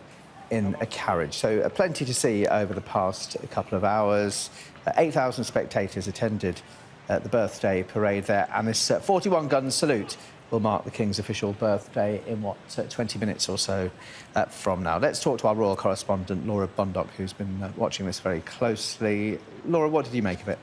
in a carriage. So plenty to see over the past couple of hours. 8,000 spectators attended the birthday parade there, and this 41-gun salute will mark the King's official birthday in, 20 minutes or so from now. Let's talk to our royal correspondent, Laura Bundock, who's been watching this very closely. Laura, what did you make of it?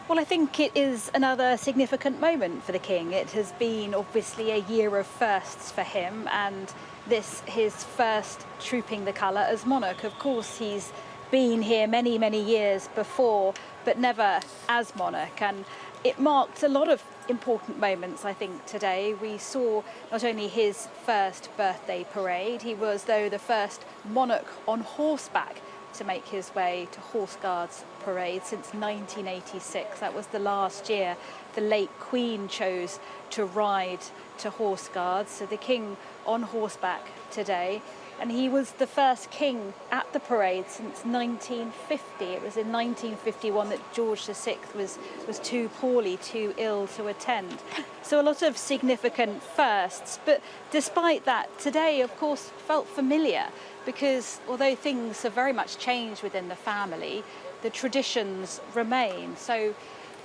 Well, I think it is another significant moment for the King. It has been obviously a year of firsts for him, and this his first Trooping the Colour as monarch. Of course, he's been here many, many years before, but never as monarch. And it marked a lot of important moments, I think, today. We saw not only his first birthday parade, he was, though, the first monarch on horseback to make his way to Horse Guards Parade since 1986. That was the last year the late Queen chose to ride to Horse Guards. So the King on horseback today. And he was the first king at the parade since 1950. It was in 1951 that George VI was too poorly, too ill to attend. So a lot of significant firsts. But despite that, today, of course, felt familiar, because although things have very much changed within the family, the traditions remain. So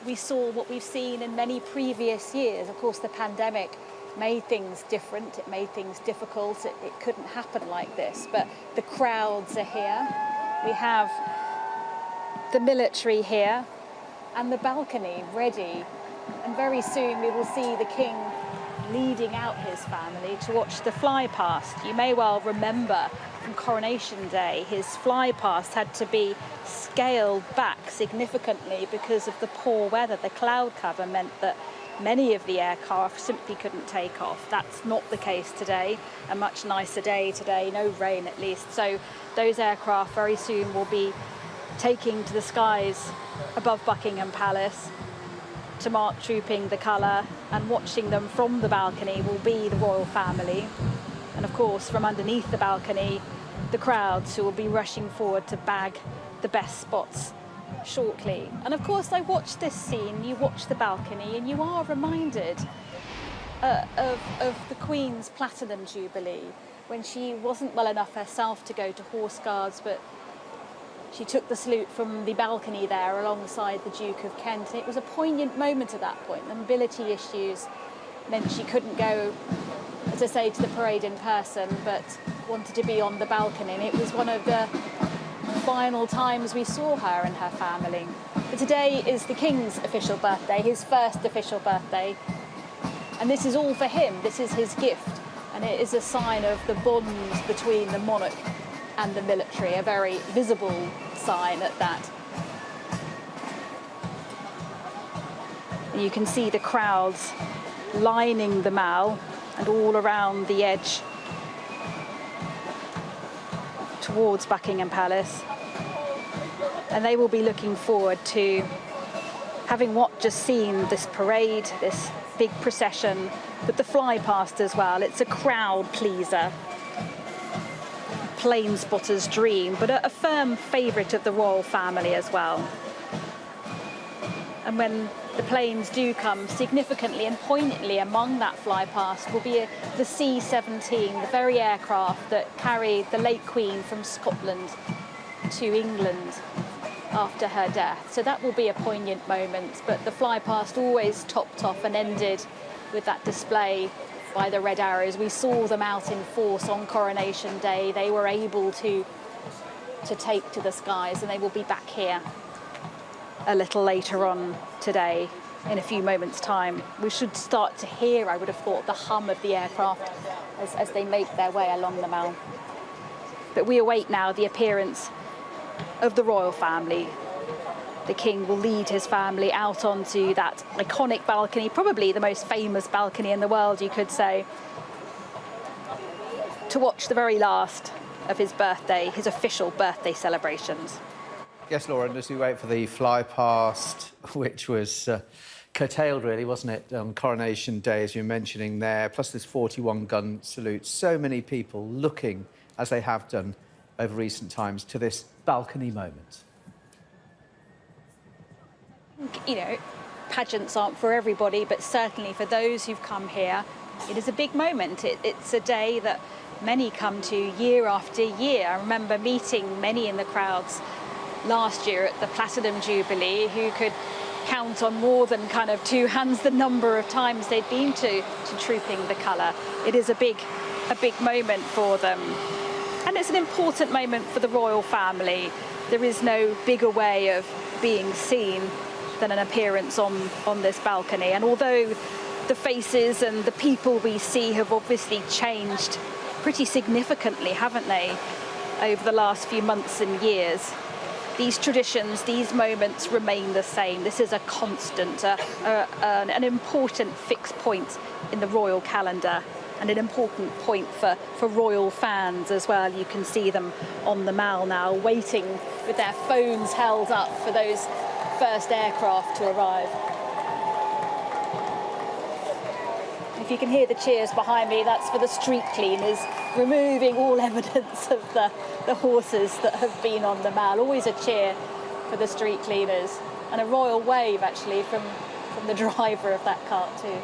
we saw what we've seen in many previous years. Of course, the pandemic made things different, it made things difficult, it couldn't happen like this, but the crowds are here. We have the military here and the balcony ready, and very soon we will see the King leading out his family to watch the Flypast. You may well remember from Coronation Day, his Flypast had to be scaled back significantly because of the poor weather. The cloud cover meant that many of the aircraft simply couldn't take off. That's not the case today. A much nicer day today, no rain at least. So those aircraft very soon will be taking to the skies above Buckingham Palace to mark Trooping the Colour, and watching them from the balcony will be the royal family. And of course, from underneath the balcony, the crowds who will be rushing forward to bag the best spots shortly. And of course, I watched this scene, you watch the balcony, and you are reminded of the Queen's Platinum Jubilee, when she wasn't well enough herself to go to Horse Guards, but she took the salute from the balcony there alongside the Duke of Kent. And it was a poignant moment at that point. The mobility issues meant she couldn't go, as I say, to the parade in person, but wanted to be on the balcony. And it was one of the final times we saw her and her family. But today is the King's official birthday, his first official birthday. And this is all for him. This is his gift. And it is a sign of the bond between the monarch and the military, a very visible sign at that. And you can see the crowds lining the Mall and all around the edge towards Buckingham Palace. And they will be looking forward to having just seen this parade, this big procession, but the Flypast as well. It's a crowd pleaser, plane spotter's dream, but a firm favourite of the royal family as well. And when the planes do come, significantly and poignantly among that Flypast will be the C-17, the very aircraft that carried the late Queen from Scotland to England after her death. So that will be a poignant moment, but the Flypast always topped off and ended with that display by the Red Arrows. We saw them out in force on Coronation Day. They were able to take to the skies, and they will be back here a little later on today. In a few moments' time, we should start to hear, I would have thought, the hum of the aircraft as they make their way along the Mall. But we await now the appearance of the royal family. The King will lead his family out onto that iconic balcony, probably the most famous balcony in the world, you could say, to watch the very last of his birthday, his official birthday celebrations. Yes, Laura, and as we wait for the Flypast, which was curtailed, really, wasn't it, on Coronation Day, as you were mentioning there, plus this 41-gun salute. So many people looking, as they have done over recent times, to this balcony moment. You know, pageants aren't for everybody, but certainly for those who've come here, it is a big moment. It's a day that many come to year after year. I remember meeting many in the crowds last year at the Platinum Jubilee who could count on more than kind of two hands the number of times they'd been to Trooping the Colour. It is a big moment for them. And it's an important moment for the royal family. There is no bigger way of being seen than an appearance on this balcony. And although the faces and the people we see have obviously changed pretty significantly, haven't they, over the last few months and years, these traditions, these moments remain the same. This is a constant, an important fixed point in the royal calendar, and an important point for royal fans as well. You can see them on the Mall now, waiting with their phones held up for those first aircraft to arrive. If you can hear the cheers behind me, that's for the street cleaners, removing all evidence of the horses that have been on the Mall. Always a cheer for the street cleaners, and a royal wave, actually, from the driver of that cart too.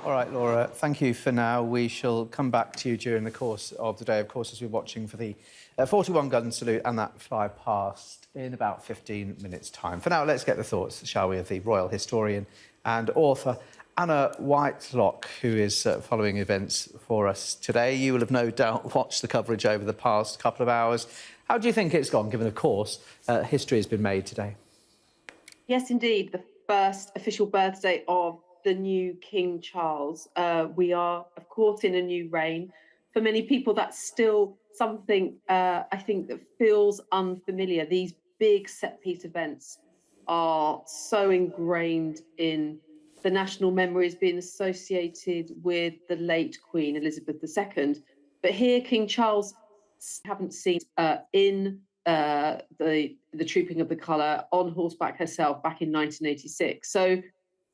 All right, Laura, thank you for now. We shall come back to you during the course of the day, of course, as we're watching for the 41-gun salute and that Flypast in about 15 minutes' time. For now, let's get the thoughts, shall we, of the royal historian and author Anna Whitelock, who is following events for us today. You will have no doubt watched the coverage over the past couple of hours. How do you think it's gone, given, of course, history has been made today? Yes, indeed. The first official birthday of the new King Charles. We are, of course, in a new reign. For many people, that's still something, I think, that feels unfamiliar. These big set-piece events are so ingrained in the national memory as being associated with the late Queen Elizabeth II. But here, King Charles haven't seen in the Trooping of the Colour on horseback herself back in 1986. So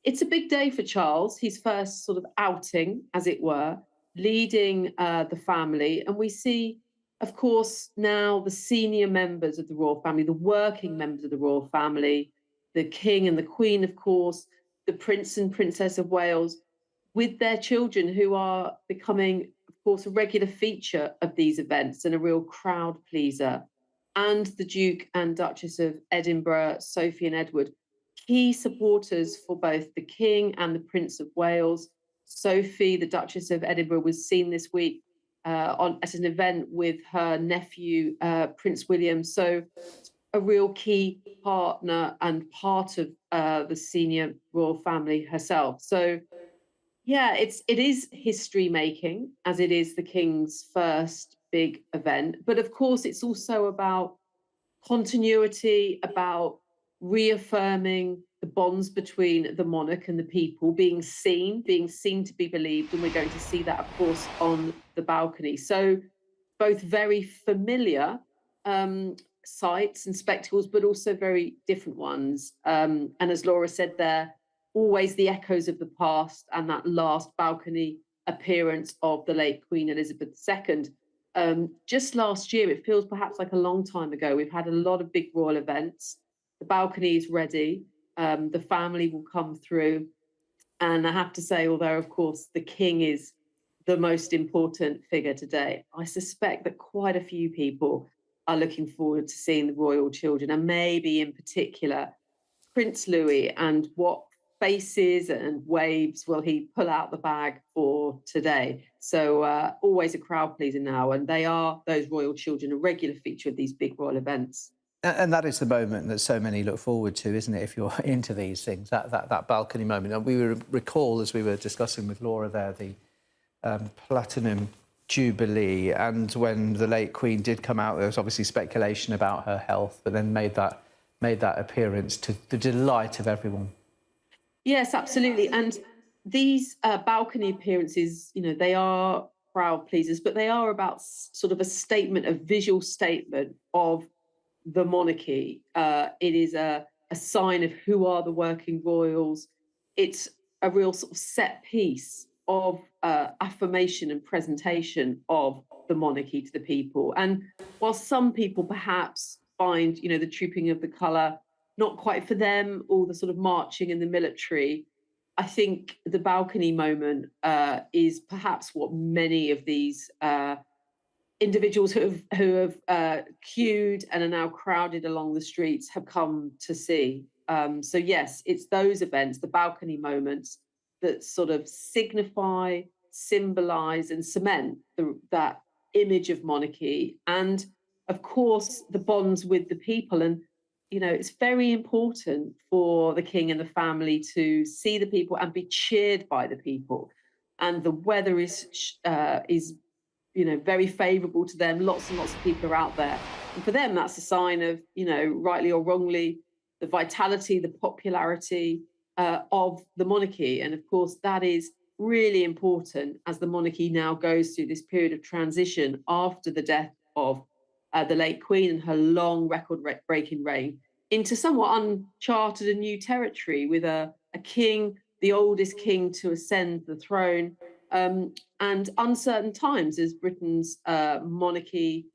it's a big day for Charles, his first sort of outing, as it were, leading the family. And we see, of course, now the senior members of the royal family, the working members of the royal family, the King and the Queen, of course, the Prince and Princess of Wales, with their children, who are becoming, of course, a regular feature of these events and a real crowd pleaser. And the Duke and Duchess of Edinburgh, Sophie and Edward, key supporters for both the King and the Prince of Wales. Sophie, the Duchess of Edinburgh, was seen this week at an event with her nephew, Prince William. So a real key partner and part of the senior royal family herself. So, yeah, it is history making, as it is the King's first big event. But of course, it's also about continuity, about reaffirming the bonds between the monarch and the people, being seen to be believed. And we're going to see that, of course, on the balcony. So both very familiar sights and spectacles, but also very different ones. And as Laura said there, always the echoes of the past and that last balcony appearance of the late Queen Elizabeth II. Just last year, it feels perhaps like a long time ago, we've had a lot of big royal events. The balcony is ready. The family will come through. And I have to say, although, of course, the King is the most important figure today, I suspect that quite a few people are looking forward to seeing the royal children, and maybe in particular Prince Louis, and what faces and waves will he pull out the bag for today. So always a crowd pleaser now, and they are, those royal children, a regular feature of these big royal events. And that is the moment that so many look forward to, isn't it, if you're into these things, that balcony moment. And we recall, as we were discussing with Laura there, the Platinum Jubilee, and when the late Queen did come out, there was obviously speculation about her health, but then made that appearance to the delight of everyone. Yes, absolutely. And these balcony appearances, you know, they are crowd pleasers, but they are about sort of a statement, a visual statement of the monarchy. It is a sign of who are the working royals. It's a real sort of set piece of affirmation and presentation of the monarchy to the people. And while some people perhaps find, you know, the trooping of the colour not quite for them, or the sort of marching in the military, I think the balcony moment is perhaps what many of these individuals who have queued and are now crowded along the streets have come to see. So yes, it's those events, the balcony moments, that sort of signify, symbolise and cement that image of monarchy, and of course the bonds with the people. And you know, it's very important for the King and the family to see the people and be cheered by the people. And the weather is you know, very favourable to them. Lots and lots of people are out there, and for them that's a sign of, you know, rightly or wrongly, the vitality, the popularity of the monarchy. And of course that is really important as the monarchy now goes through this period of transition after the death of the late Queen and her long record-breaking reign, into somewhat uncharted and new territory, with a king, the oldest king to ascend the throne, and uncertain times as Britain's monarchy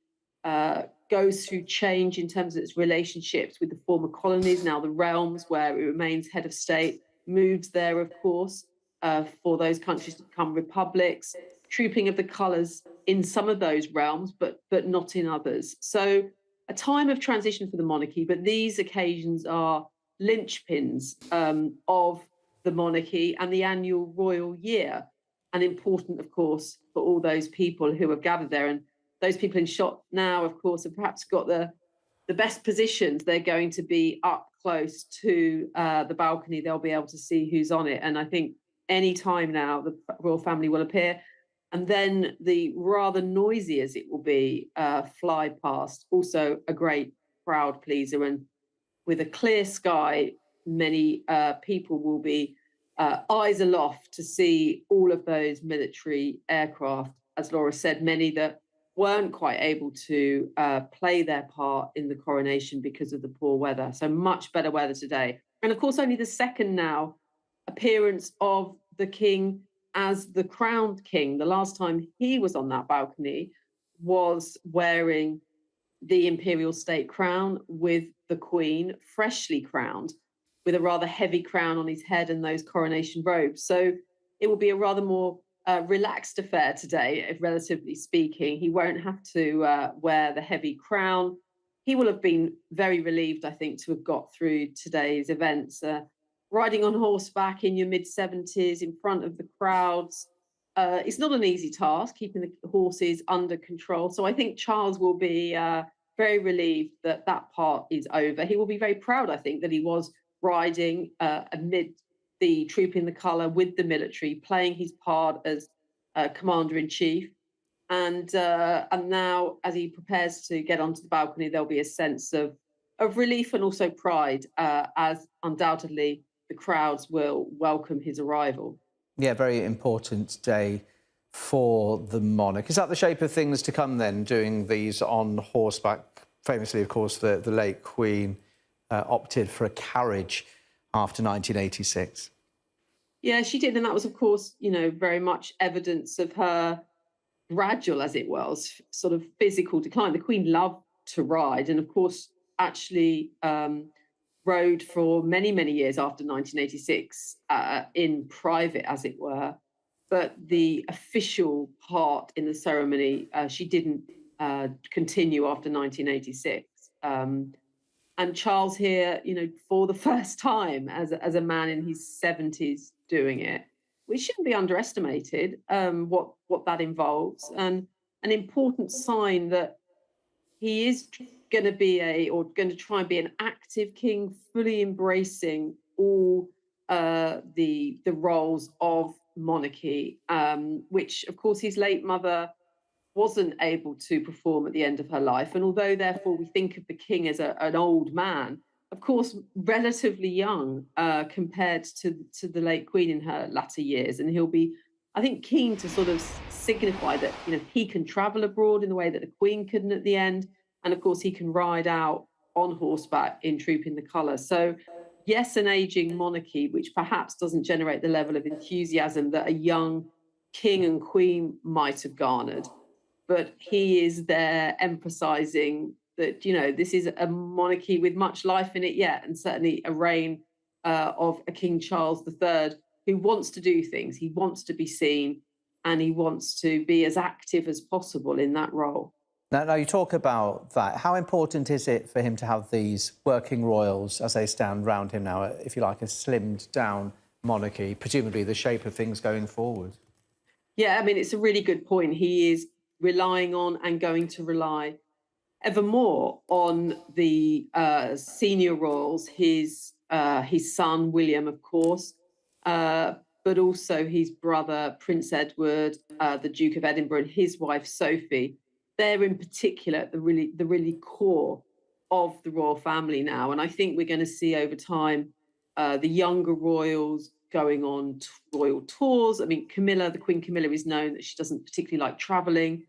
goes through change in terms of its relationships with the former colonies. Now the realms where it remains head of state moves there, of course, for those countries to become republics, trooping of the colours in some of those realms, but not in others. So a time of transition for the monarchy, but these occasions are linchpins of the monarchy and the annual royal year, and important, of course, for all those people who have gathered there. And those people in shot now, of course, have perhaps got the best positions. They're going to be up close to the balcony. They'll be able to see who's on it. And I think any time now the royal family will appear. And then the rather noisy as it will be, Flypast, also a great crowd pleaser. And with a clear sky, many people will be eyes aloft to see all of those military aircraft. As Laura said, many that weren't quite able to play their part in the coronation because of the poor weather. So much better weather today. And of course, only the second now appearance of the King as the crowned king. The last time he was on that balcony was wearing the imperial state crown with the Queen, freshly crowned, with a rather heavy crown on his head and those coronation robes. So it will be a rather more relaxed affair today, relatively speaking. He won't have to wear the heavy crown. He will have been very relieved, I think, to have got through today's events. Riding on horseback in your mid-70s in front of the crowds, it's not an easy task, keeping the horses under control. So I think Charles will be very relieved that that part is over. He will be very proud, I think, that he was riding amid the trooping the colour with the military, playing his part as commander-in-chief. And now, as he prepares to get onto the balcony, there'll be a sense of of relief and also pride, as undoubtedly the crowds will welcome his arrival. Yeah, very important day for the monarch. Is that the shape of things to come then, doing these on horseback? Famously, of course, the late Queen opted for a carriage after 1986. Yeah, she did. And that was, of course, very much evidence of her gradual, as it was, sort of physical decline. The Queen loved to ride, and of course, actually rode for many, many years after 1986 in private, as it were. But the official part in the ceremony, she didn't continue after 1986. And Charles here, for the first time as a man in his 70s doing it, which shouldn't be underestimated, what that involves, and an important sign that he is going to be going to try and be an active king, fully embracing all the roles of monarchy, which of course his late mother wasn't able to perform at the end of her life. And although, therefore, we think of the king as an old man, of course, relatively young compared to the late Queen in her latter years. And he'll be, I think, keen to sort of signify that, he can travel abroad in the way that the Queen couldn't at the end. And of course, he can ride out on horseback in trooping the colour. So, yes, an ageing monarchy, which perhaps doesn't generate the level of enthusiasm that a young king and queen might have garnered. But he is there emphasizing that, this is a monarchy with much life in it yet, and certainly a reign of a King Charles III who wants to do things. He wants to be seen, and he wants to be as active as possible in that role. Now, you talk about that. How important is it for him to have these working royals as they stand round him now, if you like, a slimmed down monarchy, presumably the shape of things going forward? Yeah, I mean, it's a really good point. He is relying on and going to rely ever more on the senior royals, his son William, of course, but also his brother Prince Edward, the Duke of Edinburgh, and his wife Sophie. They're in particular the really core of the royal family now, and I think we're going to see over time the younger royals going on royal tours. I mean, the Queen Camilla, is known that she doesn't particularly like traveling.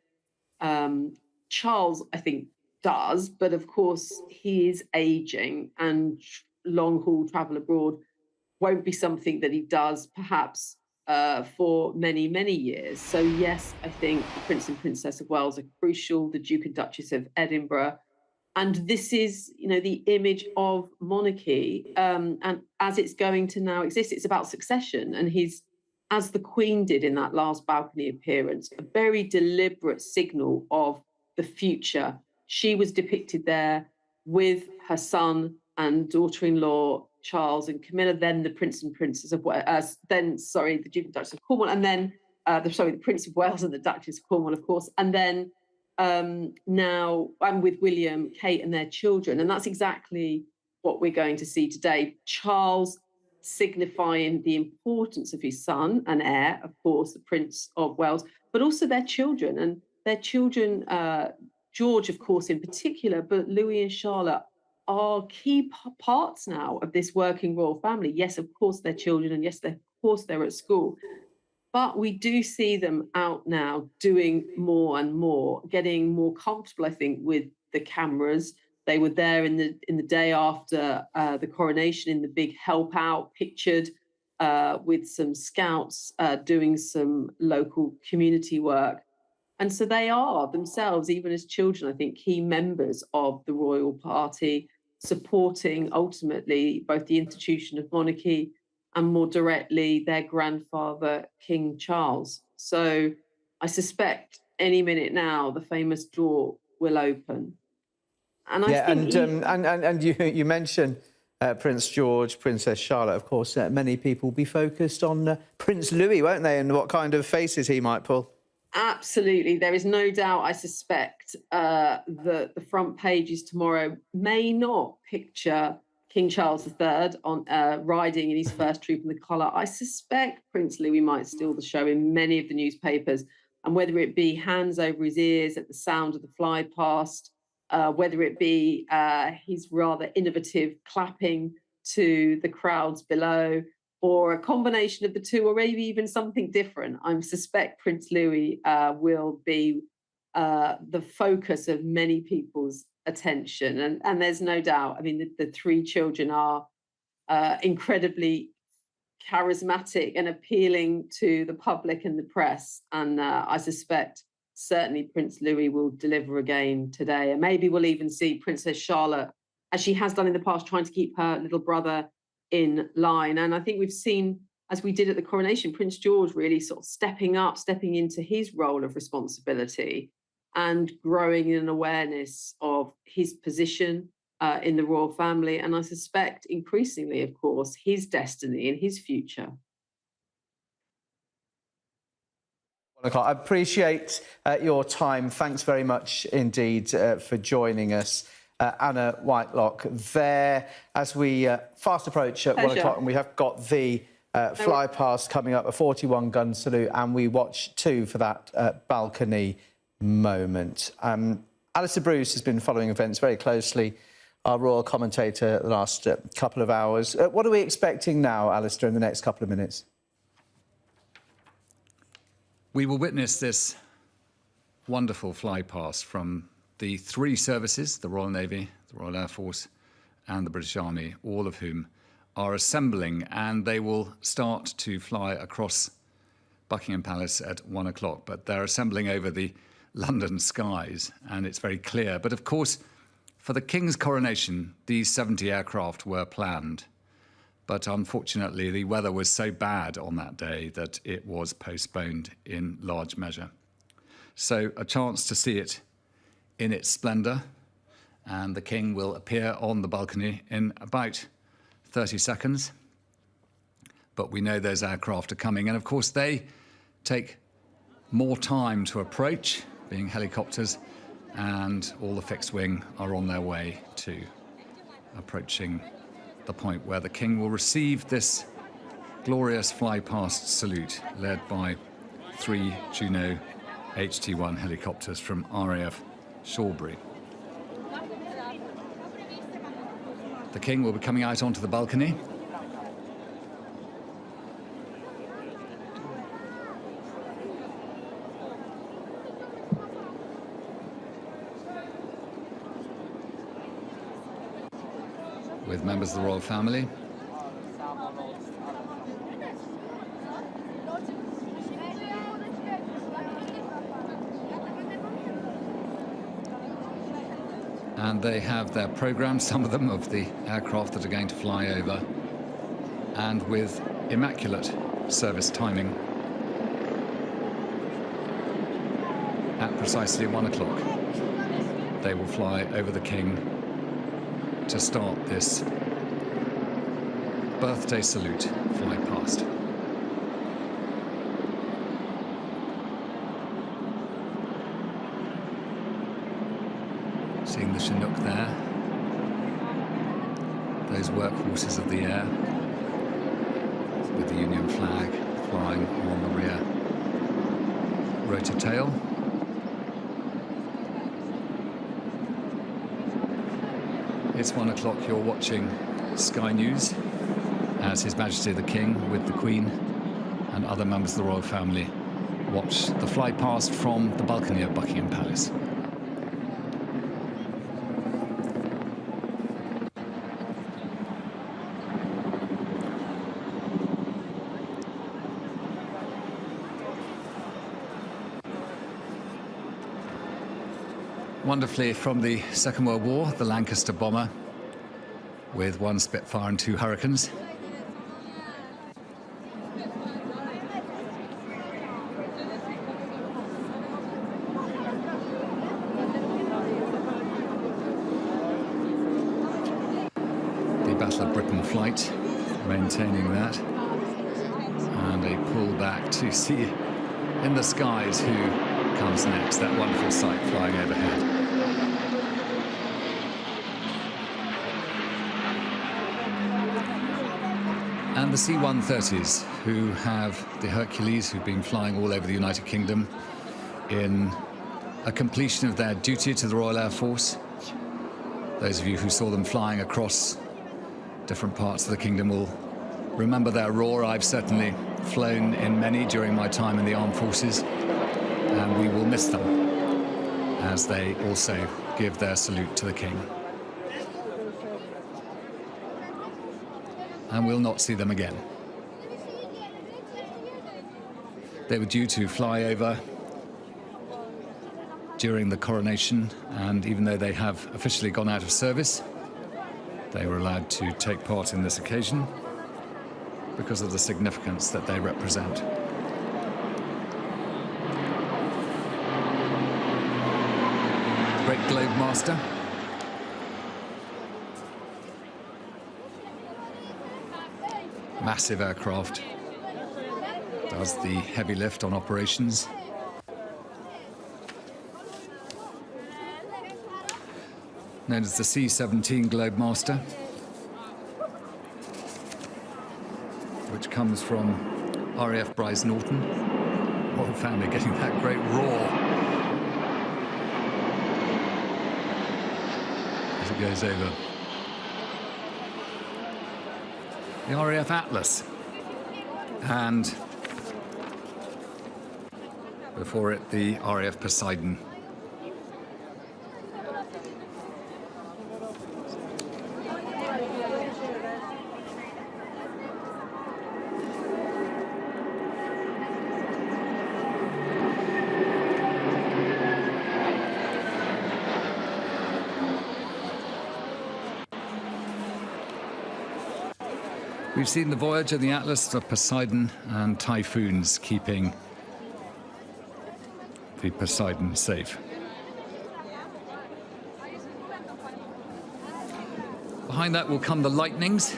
Charles, I think, does, but of course he is aging, and long haul travel abroad won't be something that he does perhaps for many, many years. So yes, I think the Prince and Princess of Wales are crucial, the Duke and Duchess of Edinburgh. And this is, the image of monarchy. And as it's going to now exist, it's about succession. And as the Queen did in that last balcony appearance, a very deliberate signal of the future. She was depicted there with her son and daughter-in-law, Charles and Camilla, then the Prince and Princess of Wales, the Duke and Duchess of Cornwall, and then, the Prince of Wales and the Duchess of Cornwall, of course, and then now I'm with William, Kate, and their children. And that's exactly what we're going to see today. Charles signifying the importance of his son and heir, of course, the Prince of Wales, but also their children. And their children, George, of course, in particular, but Louis and Charlotte are key parts now of this working royal family. Yes, of course, they're children, and yes, of course, they're at school. But we do see them out now doing more and more, getting more comfortable, I think, with the cameras. They were there in the day after the coronation in the big help out, pictured with some scouts doing some local community work. And so they are themselves, even as children, I think, key members of the royal party, supporting ultimately both the institution of monarchy and more directly their grandfather, King Charles. So I suspect any minute now the famous door will open. And I think and you mentioned Prince George, Princess Charlotte. Of course, many people will be focused on Prince Louis, won't they, and what kind of faces he might pull. Absolutely. There is no doubt, I suspect, that the front pages tomorrow may not picture King Charles III on riding in his first troop in the colour. I suspect Prince Louis might steal the show in many of the newspapers, and whether it be hands over his ears at the sound of the Flypast, whether it be his rather innovative clapping to the crowds below, or a combination of the two, or maybe even something different. I suspect Prince Louis will be the focus of many people's attention. And there's no doubt, I mean, the three children are incredibly charismatic and appealing to the public and the press. And I suspect certainly Prince Louis will deliver again today. And maybe we'll even see Princess Charlotte, as she has done in the past, trying to keep her little brother in line. And I think we've seen, as we did at the coronation, Prince George really sort of stepping into his role of responsibility and growing in an awareness of his position in the royal family. And I suspect increasingly, of course, his destiny and his future. I appreciate your time. Thanks very much indeed for joining us. Anna Whitelock there, as we fast approach at 1 o'clock, and we have got the Flypast coming up, a 41-gun salute, and we watch too for that balcony moment. Alistair Bruce has been following events very closely, our royal commentator the last couple of hours. What are we expecting now, Alistair, in the next couple of minutes? We will witness this wonderful flypast from the three services, the Royal Navy, the Royal Air Force and the British Army, all of whom are assembling, and they will start to fly across Buckingham Palace at 1 o'clock. But they're assembling over the London skies, and it's very clear. But of course, for the King's coronation, these 70 aircraft were planned. But unfortunately, the weather was so bad on that day that it was postponed in large measure. So a chance to see it in its splendour, and the King will appear on the balcony in about 30 seconds. But we know those aircraft are coming, and of course they take more time to approach, being helicopters, and all the fixed wing are on their way to approaching the point where the King will receive this glorious fly-past salute led by 3 Juno HT-1 helicopters from RAF Shawbury. The King will be coming out onto the balcony. With members of the royal family. And they have their programme, some of them, of the aircraft that are going to fly over. And with immaculate service timing, at precisely 1 o'clock, they will fly over the King to start this birthday salute fly past. Seeing the Chinook there, those workhorses of the air, with the Union flag flying on the rear rotor tail. It's 1 o'clock, you're watching Sky News as His Majesty the King with the Queen and other members of the royal family watch the fly past from the balcony of Buckingham Palace. Wonderfully from the Second World War, the Lancaster bomber with 1 Spitfire and 2 Hurricanes. The Battle of Britain flight, maintaining that. And a pull back to see in the skies who comes next. That wonderful sight flying overhead. And the C-130s, who have the Hercules, who've been flying all over the United Kingdom in a completion of their duty to the Royal Air Force, Those of you who saw them flying across different parts of the kingdom will remember their roar. I've certainly flown in many during my time in the armed forces, and we will miss them as they also give their salute to the king. And we'll not see them again. They were due to fly over during the coronation, and even though they have officially gone out of service, they were allowed to take part in this occasion because of the significance that they represent. Great Globe Master. Massive aircraft. Does the heavy lift on operations. Known as the C-17 Globe Master, which comes from RAF Bryce Norton. Royal family getting that great roar as it goes over. The RAF Atlas, and before it the RAF Poseidon. We've seen the Voyager, the Atlas, the Poseidon, and Typhoons keeping the Poseidon safe. Behind that will come the Lightnings,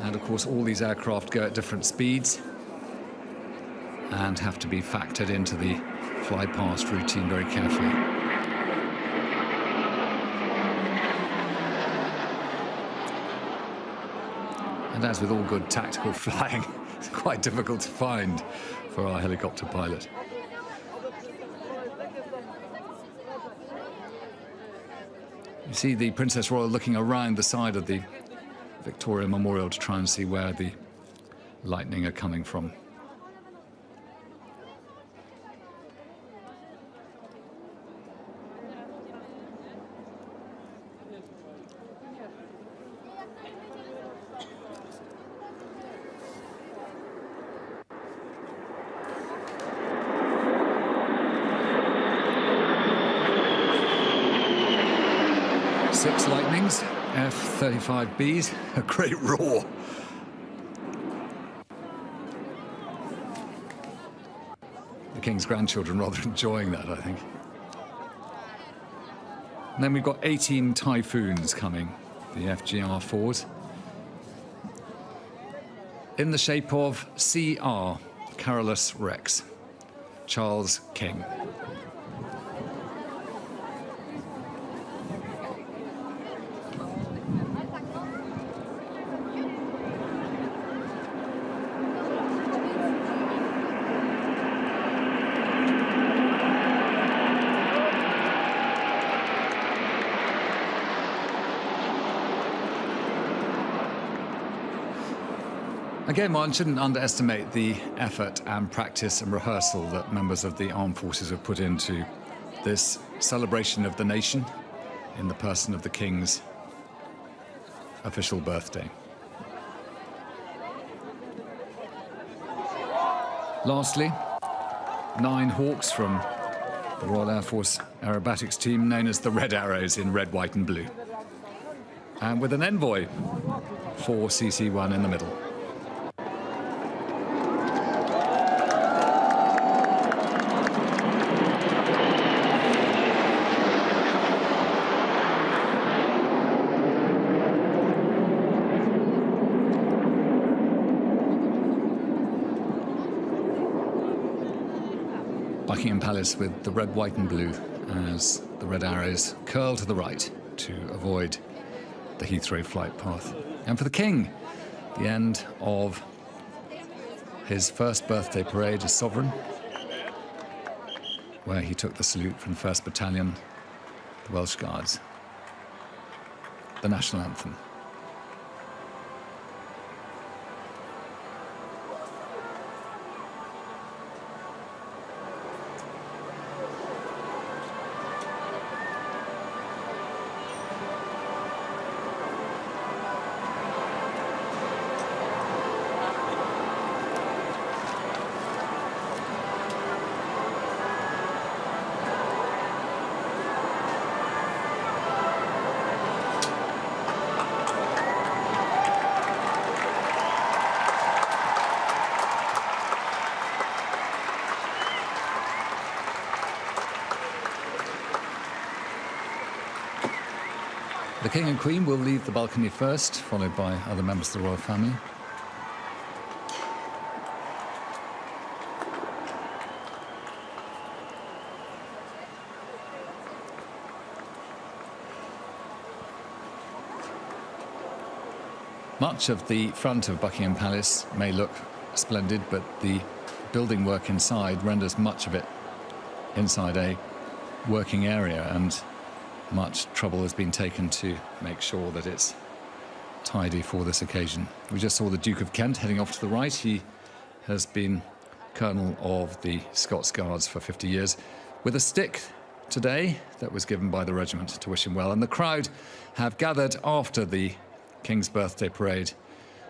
and of course all these aircraft go at different speeds and have to be factored into the fly-past routine very carefully. And as with all good tactical flying, it's quite difficult to find for our helicopter pilot. You see the Princess Royal looking around the side of the Victoria Memorial to try and see where the lightning are coming from. Six Lightnings, F-35Bs, a great roar. The King's grandchildren rather enjoying that, I think. And then we've got 18 Typhoons coming, the FGR-4s, in the shape of CR, Carolus Rex, Charles King. Again, one shouldn't underestimate the effort and practice and rehearsal that members of the armed forces have put into this celebration of the nation in the person of the King's official birthday. Lastly, 9 Hawks from the Royal Air Force aerobatics team known as the Red Arrows in red, white and blue. And with an envoy for CC-1 in the middle. Buckingham Palace with the red, white and blue as the Red Arrows curl to the right to avoid the Heathrow flight path. And for the King, the end of his first birthday parade as sovereign, where he took the salute from the 1st Battalion, the Welsh Guards. the national anthem. The King and Queen will leave the balcony first, followed by other members of the royal family. Much of the front of Buckingham Palace may look splendid, but the building work inside renders much of it inside a working area, and much trouble has been taken to make sure that it's tidy for this occasion. We just saw the Duke of Kent heading off to the right. He has been Colonel of the Scots Guards for 50 years, with a stick today that was given by the regiment to wish him well. And the crowd have gathered after the King's birthday parade,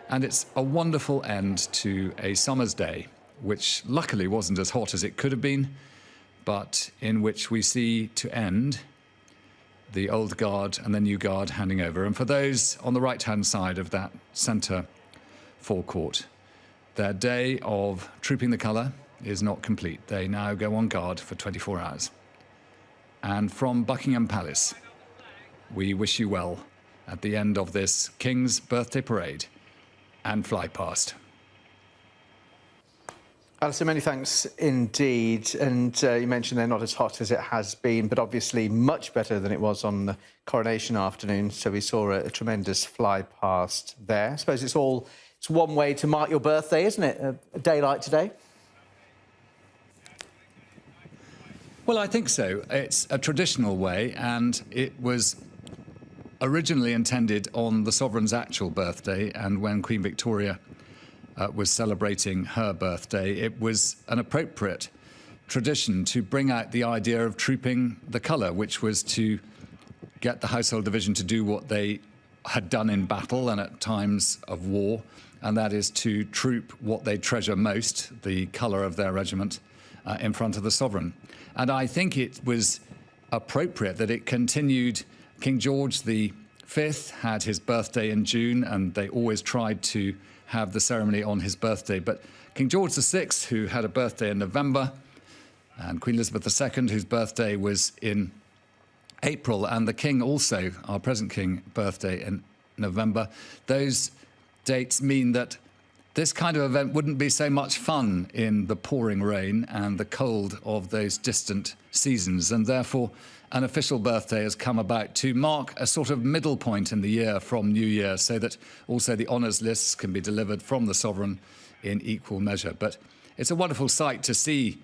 and it's a wonderful end to a summer's day, which luckily wasn't as hot as it could have been, but in which we see to end the old guard and the new guard handing over. And for those on the right-hand side of that centre forecourt, their day of trooping the colour is not complete. They now go on guard for 24 hours. And from Buckingham Palace, we wish you well at the end of this King's birthday parade and Flypast. Alison, many thanks indeed. And you mentioned they're not as hot as it has been, but obviously much better than it was on the coronation afternoon. So we saw a tremendous fly past there. I suppose it's one way to mark your birthday, isn't it? A day like today. Well, I think so. It's a traditional way, and it was originally intended on the sovereign's actual birthday, and when Queen Victoria was celebrating her birthday, it was an appropriate tradition to bring out the idea of trooping the colour, which was to get the household division to do what they had done in battle and at times of war, and that is to troop what they treasure most, the colour of their regiment, in front of the sovereign. And I think it was appropriate that it continued. King George V had his birthday in June, and they always tried to have the ceremony on his birthday. But King George VI, who had a birthday in November, and Queen Elizabeth II, whose birthday was in April, and the King also, our present King, birthday in November, those dates mean that this kind of event wouldn't be so much fun in the pouring rain and the cold of those distant seasons, and therefore an official birthday has come about to mark a sort of middle point in the year from New Year, so that also the honours lists can be delivered from the sovereign in equal measure. But it's a wonderful sight to see